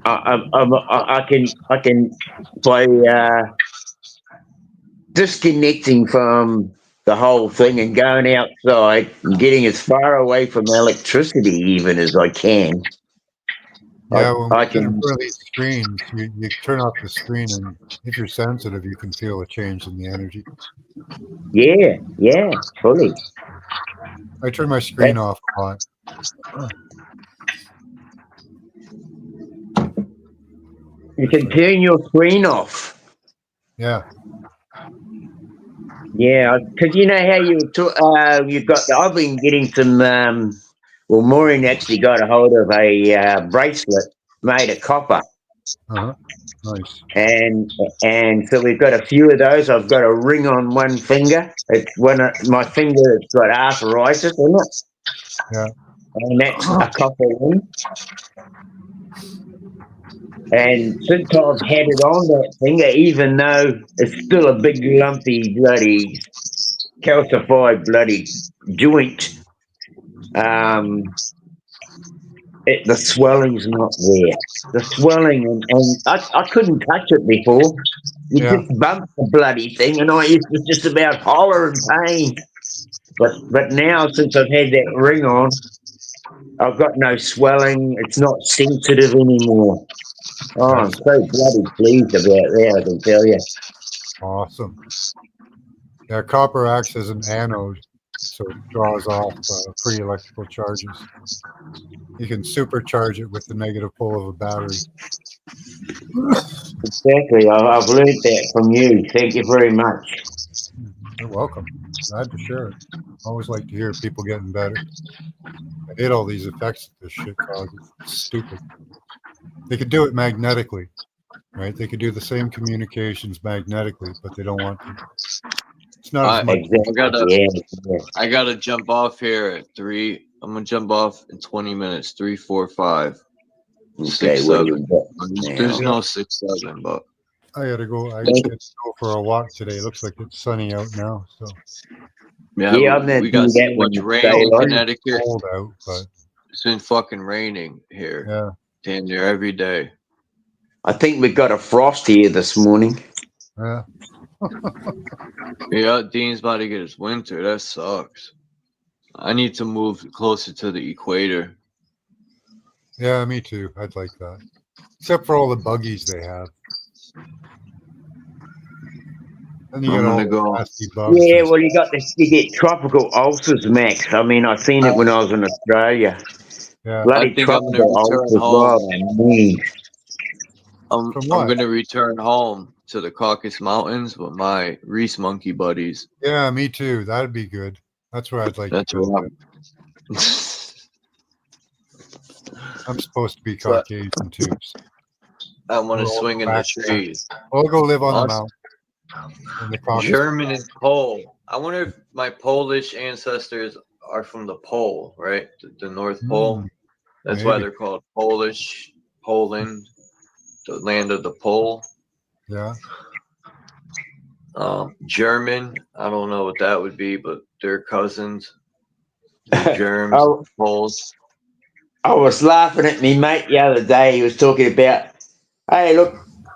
I can by disconnecting from the whole thing and going outside and getting as far away from electricity even as I can. Yeah, when we get in front of these screens, you turn off the screen, and if you're sensitive, you can feel a change in the energy. Yeah, fully. I turn my screen off a lot. You can turn your screen off. Yeah. Yeah, because you know how you've got. I've been getting some. Well, Maureen actually got a hold of a bracelet made of copper. Nice. And so we've got a few of those. I've got a ring on one finger. It's my finger that's got arthritis in it. Yeah. And that's a copper ring. And since I've had it on that finger, even though it's still a big lumpy bloody calcified bloody joint, the swelling's not there. The swelling, and I couldn't touch it before. You Yeah. just bump the bloody thing, and I used to just about holler in pain. But now, since I've had that ring on, I've got no swelling. It's not sensitive anymore. Oh, I'm so bloody pleased about that, I can tell you. Awesome. Yeah, copper acts as an anode, so it draws off free electrical charges. You can supercharge it with the negative pole of a battery. Exactly. I've learned that from you. Thank you very much. You're welcome. Glad to share it. Always like to hear people getting better. I hate all these effects that this shit causes. It's stupid. They could do it magnetically, right? They could do the same communications magnetically, but they don't want to. It's not as much. I gotta jump off here at 3. I'm gonna jump off in 20 minutes. 3, 4, 5, 6, 7. There's no 6, 7, but I gotta go. I get to go for a walk today. It looks like it's sunny out now, so yeah, we got so much rain in Connecticut. Cold out, but it's been fucking raining here. Yeah, damn near every day. I think we got a frost here this morning. Yeah. Yeah, Dean's about to get his winter. That sucks. I need to move closer to the equator. Yeah, me too. I'd like that. Except for all the buggies they have. And you I'm get all gonna the go. nasty bugs. Yeah, well, you get tropical ulcers, Max. I mean, I've seen it when I was in Australia. Yeah. Bloody I think I'm gonna tropical return ulcers. home. I mean, I'm gonna return home to the Caucasus Mountains with my Reese monkey buddies. Yeah, me too. That'd be good. That's where I'd like That's to go. what I'm supposed to be Caucasian too. So I want to we're all swing in the back there. trees. We'll go live on the Us- mountain. In the Caucasus. German and Pole. I wonder if my Polish ancestors are from the Pole, right? The North Pole. That's why maybe. they're called Polish, Poland, the land of the pole. Yeah. German, I don't know what that would be, but they're cousins. Germs, Oh. Poles. I was laughing at me mate the other day. He was talking about, hey, look,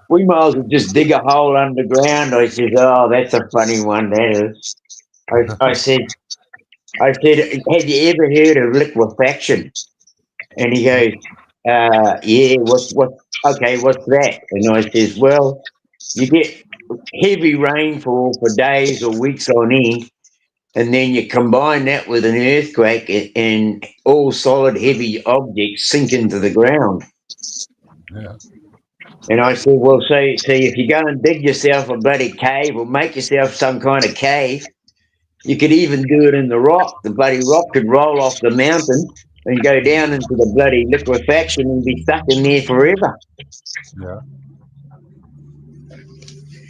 we might as well just dig a hole underground. I said, oh, that's a funny one, that is. I said, have you ever heard of liquefaction? And he goes, yeah, what's that? And I says, well, you get heavy rainfall for days or weeks on end, and then you combine that with an earthquake and all solid heavy objects sink into the ground. Yeah. And I said, well, see, if you go and dig yourself a bloody cave or make yourself some kind of cave, you could even do it in the rock. The bloody rock could roll off the mountain and go down into the bloody liquefaction and be stuck in there forever. Yeah.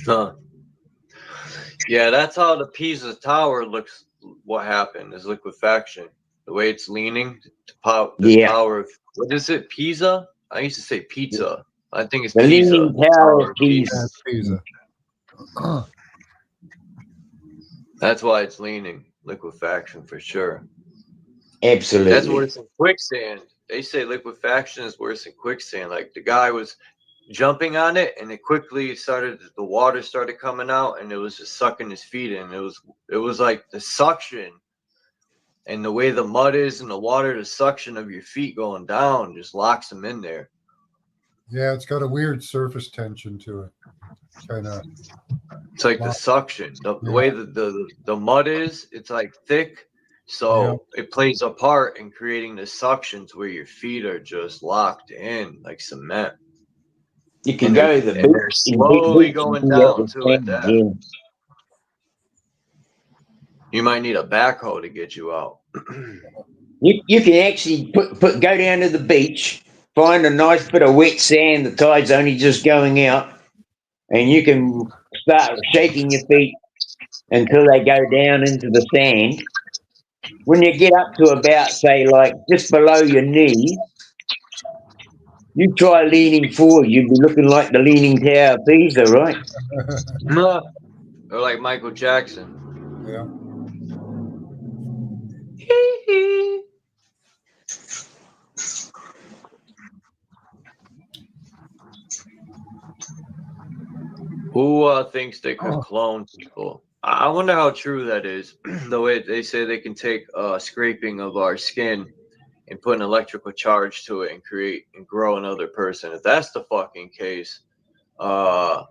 Huh. Yeah, that's how the Pisa Tower looks. What happened is liquefaction. The way it's leaning, the power of, what is it, Pisa? I used to say pizza. I think it's The Pisa. leaning tower of Pisa. Pisa. That's why it's leaning. Liquefaction for sure. Absolutely. That's worse than quicksand. They say liquefaction is worse than quicksand. Like the guy was jumping on it and it quickly started, the water started coming out and it was just sucking his feet in. It was like the suction and the way the mud is and the water, the suction of your feet going down just locks them in there. Yeah, it's got a weird surface tension to it. Kind of. It's like the suction. The way that the mud is, it's like thick. So it plays a part in creating the suctions where your feet are just locked in like cement. You can And go they're- the and they're slowly going down too at that. You might need a backhoe to get you out. You can actually go down to the beach, find a nice bit of wet sand, the tide's only just going out, and you can start shaking your feet until they go down into the sand. When you get up to about, say, like just below your knee, you try leaning forward, you'd be looking like the Leaning Tower of Pisa, right? Or like Michael Jackson. Yeah. Who thinks they could clone people? I wonder how true that is. The way they say they can take a scraping of our skin and put an electrical charge to it and create and grow another person. If that's the fucking case, How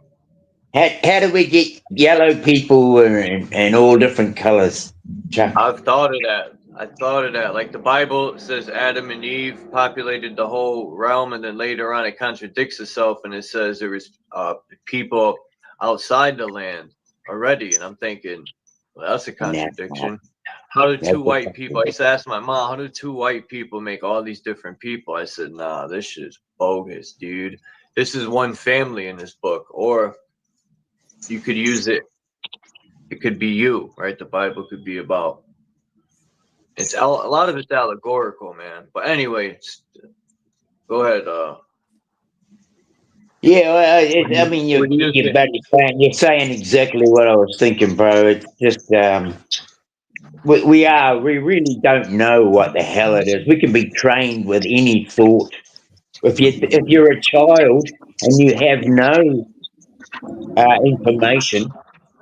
do we get yellow people and all different colors, Chuck? I've thought of that. Like the Bible says Adam and Eve populated the whole realm, and then later on it contradicts itself and it says there was people outside the land already. And I'm thinking, well, that's a contradiction. How do two white people, I used to ask my mom, how do two white people make all these different people? I said, nah, this shit is bogus, dude. This is one family in this book. Or you could use it. It could be you, right? The Bible could be about. A lot of it's allegorical, man. But anyway, go ahead. Yeah, well, I mean, you're saying exactly what I was thinking, bro. It's just we really don't know what the hell it is. We can be trained with any thought. If you're a child and you have no information,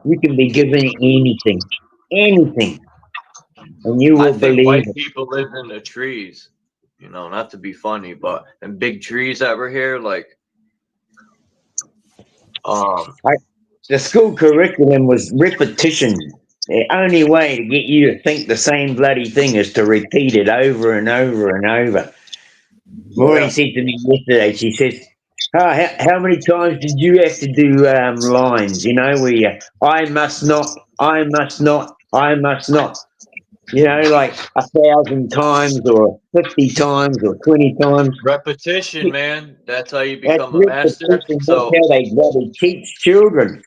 you can be given anything, and you will I think believe white it. people live in the trees. You know, not to be funny, but in big trees that were here, like the school curriculum was repetition. The only way to get you to think the same bloody thing is to repeat it over and over and over. Maureen said to me yesterday, she says, oh, how many times did you have to do lines, you know, where you, I must not, I must not, I must not, you know, like 1,000 times or 50 times or 20 times. repetition, man. That's how you That's become a master. repetition. So That's how they bloody teach children.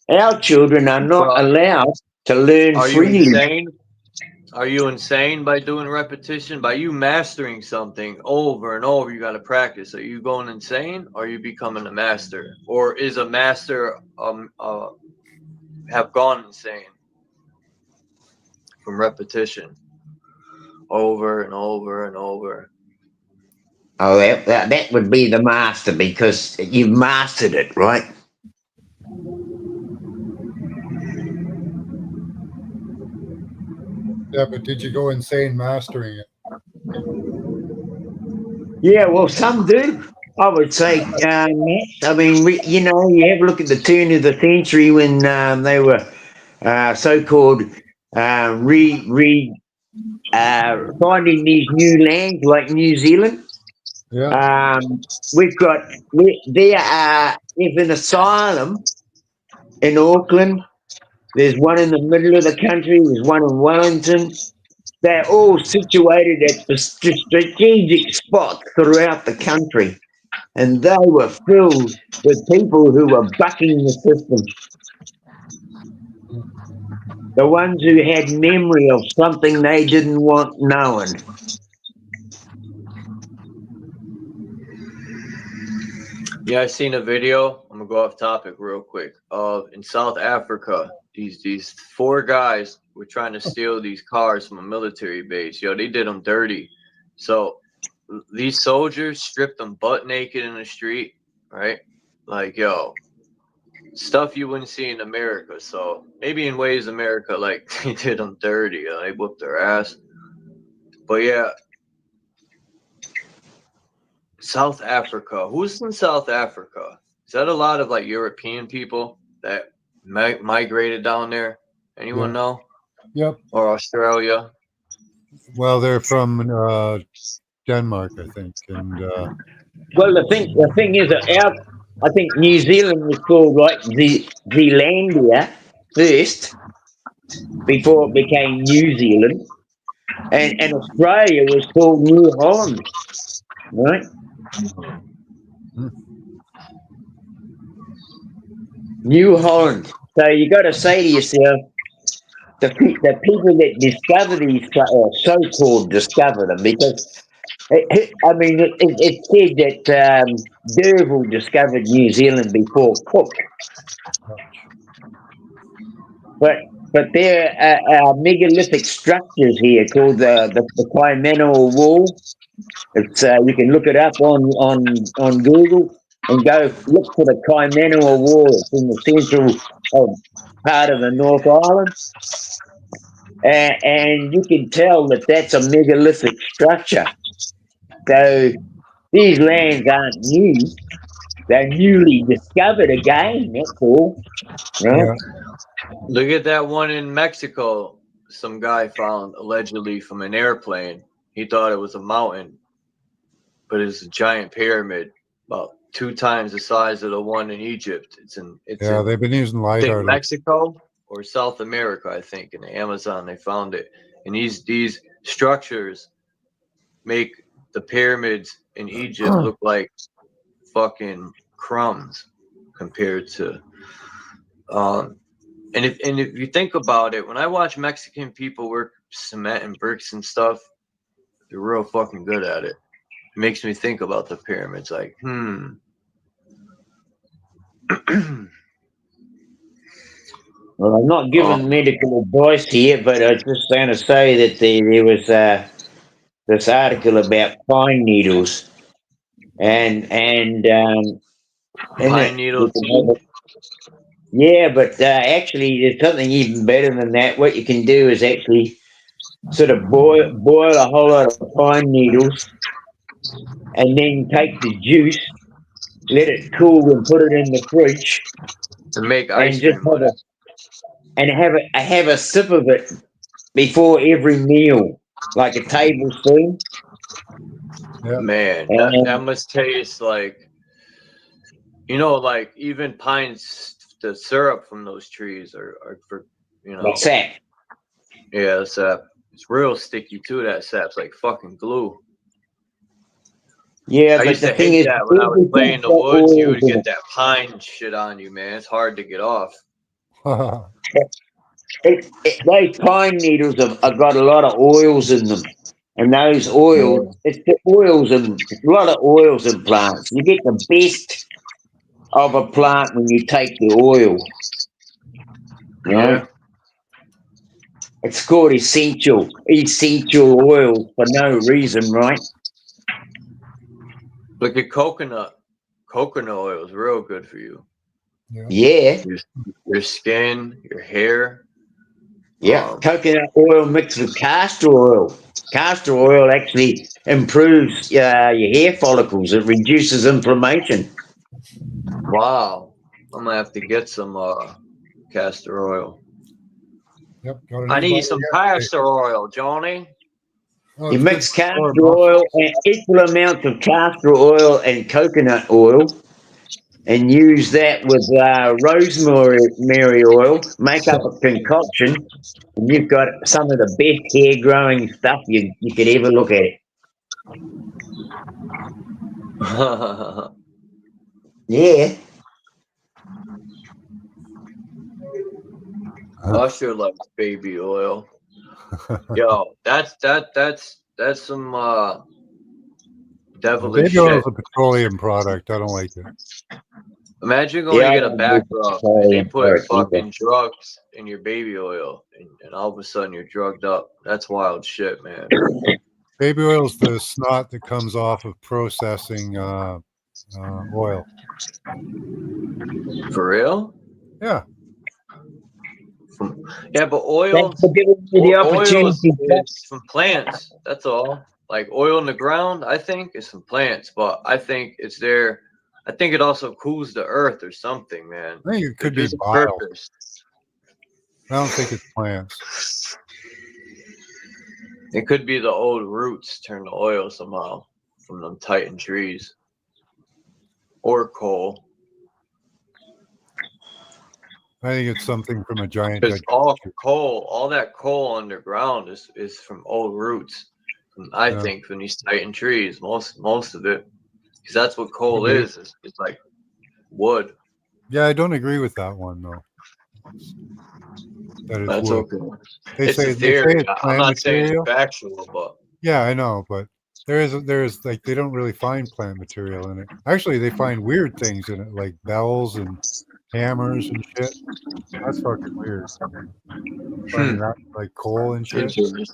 Our children are not allowed to learn are you freely. insane? Are you insane by doing repetition? By you mastering something over and over, you got to practice. Are you going insane? Or are you becoming a master? Or is a master have gone insane from repetition over and over and over? Oh, that would be the master because you've mastered it, right? Yeah, but did you go insane mastering it? Yeah, well, some do. I would say, I mean, you know, you have a look at the turn of the century when they were so-called finding these new lands like New Zealand. Yeah. There's an asylum in Auckland. There's one in the middle of the country. There's one in Wellington. They're all situated at the strategic spots throughout the country. And they were filled with people who were bucking the system. The ones who had memory of something they didn't want known. Yeah, I seen a video. I'm gonna go off topic real quick. In South Africa, these 4 guys were trying to steal these cars from a military base. Yo, they did them dirty. So these soldiers stripped them butt naked in the street, right? Like, yo, stuff you wouldn't see in America. So maybe in ways America, like, they did them dirty. They whooped their ass. But yeah, South Africa. Who's in South Africa? Is that a lot of like European people that migrated down there? Anyone know? Yep. Or Australia? Well, they're from Denmark, I think. And well, the thing is that I think New Zealand was called like Zealandia first, before it became New Zealand, and Australia was called New Holland, right? New Holland. So you got to say to yourself, the people that discover these, so-called discover them, because I mean, it's said that D'Urville discovered New Zealand before Cook, but there are megalithic structures here called the Kaimanawa Wall. It's you can look it up on Google. and go look for the Kaimanua Wall. It's in the central part of the North Island. And you can tell that that's a megalithic structure. So these lands aren't new. They're newly discovered again, that's all. Right? Yeah. Look at that one in Mexico. Some guy found allegedly from an airplane. He thought it was a mountain, but it's a giant pyramid, about 2 times the size of the one in Egypt. It's in They've been using I think LiDAR. Mexico or South America, I think, in the Amazon they found it. And these structures make the pyramids in Egypt look like fucking crumbs compared to and if you think about it, when I watch Mexican people work cement and bricks and stuff, they're real fucking good at it. It makes me think about the pyramids, like, Well, I'm not giving medical advice here, but I was just going to say that there was this article about pine needles, and pine needles. Yeah, but actually, there's something even better than that. What you can do is actually sort of boil a whole lot of pine needles, and then take the juice, let it cool, and put it in the fridge, to make ice cream. Have a sip of it before every meal, like a tablespoon. Man, that must taste like, like even pines. The syrup from those trees are for, The sap. Yeah, the sap. It's real sticky too. That sap's like fucking glue. Yeah, I but used the to thing hate is, that when I was playing in the everything's got woods. You oils would in get it. that pine shit on you, man. It's hard to get off. Those pine needles have got a lot of oils in them, and those oils, it's the oils and a lot of oils in plants. You get the best of a plant when you take the oil. Right? Yeah. It's called essential oil for no reason, right? Look at coconut. Coconut oil is real good for you. Yeah. Your skin, your hair. Yeah, coconut oil mixed with castor oil. Castor oil actually improves your hair follicles. It reduces inflammation. Wow. I'm gonna have to get some castor oil. Yep. I need some castor oil, Johnny. You mix castor oil and equal amounts of castor oil and coconut oil, and use that with rosemary oil. Make up a concoction, and you've got some of the best hair growing stuff you could ever look at. Yeah. Usher loves baby oil. Yo, that's some devilish Baby oil shit. is a petroleum product. I don't like it. Imagine going to get a back rub and they put fucking drugs in your baby oil, and all of a sudden you're drugged up. That's wild shit, man. Baby oil is the snot that comes off of processing oil. For real? Yeah. Yeah, but oil, Thanks for giving me the oil opportunity. is from plants. That's all. Like oil in the ground, I think, is from plants, but I think it's there. I think it also cools the earth or something, man. I think it could be There's a bile. purpose. I don't think it's plants. It could be the old roots turn to oil somehow from them titan trees. Or coal. I think it's something from a giant. Because all that coal underground is from old roots. I think from these titan trees, most of it. Because that's what coal is. It's like wood. Yeah, I don't agree with that one though. That is That's wood. okay. They It's say a theory. it's I'm plant not saying material. it's factual, but Yeah, I know, but there's like they don't really find plant material in it. Actually, they find weird things in it, like bells and hammers and shit. That's fucking weird. Finding that, like coal and shit. interesting.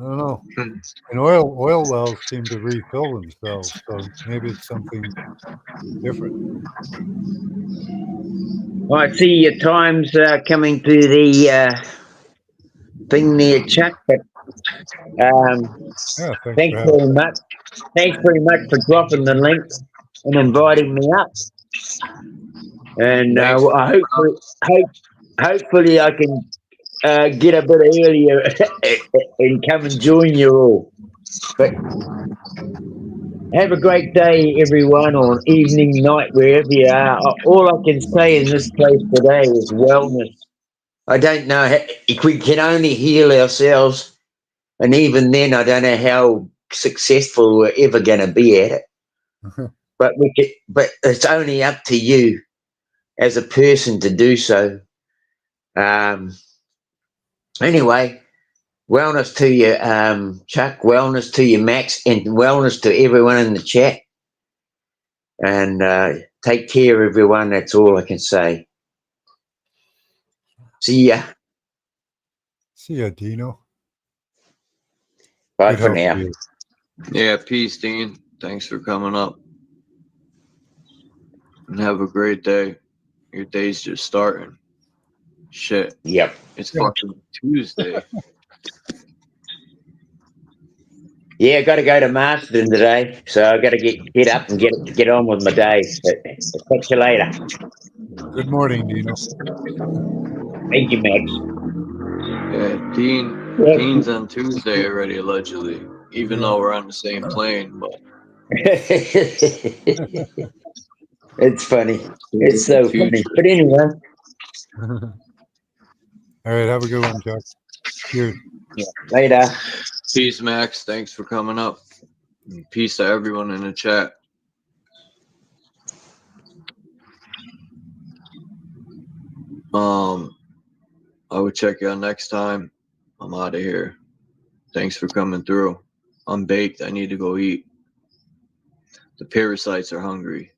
don't know. And oil wells seem to refill themselves, so maybe it's something different. I see your time's coming to the thing there, Chuck. But Yeah, thanks very much. Thanks very much for dropping the link and inviting me up. And hopefully I can get a bit earlier and come and join you all. But have a great day, everyone, or evening, night, wherever you are. All I can say in this place today is wellness. I don't know if we can only heal ourselves, and even then, I don't know how successful we're ever going to be at it. But it's only up to you as a person to do so. Anyway, wellness to you, Chuck, wellness to you, Max, and wellness to everyone in the chat. And take care, everyone. That's all I can say. See ya. See ya, Dino. Bye Good for help now. to you. Yeah, peace, Dean. Thanks for coming up. And have a great day. Your day's just starting. Shit. Yep. It's fucking Tuesday. Yeah, I got to go to Marsden today, so I got to get up and get on with my day. But I'll catch you later. Good morning, Dino. Thank you, Max. Yeah, Dean's on Tuesday already, allegedly. Even though we're on the same plane, but It's funny. It's so funny. But anyway. All right, have a good one, Chuck. Cheers. Yeah, later. Peace, Max. Thanks for coming up. And peace to everyone in the chat. I would check you out next time. I'm out of here. Thanks for coming through. I'm baked. I need to go eat. The parasites are hungry.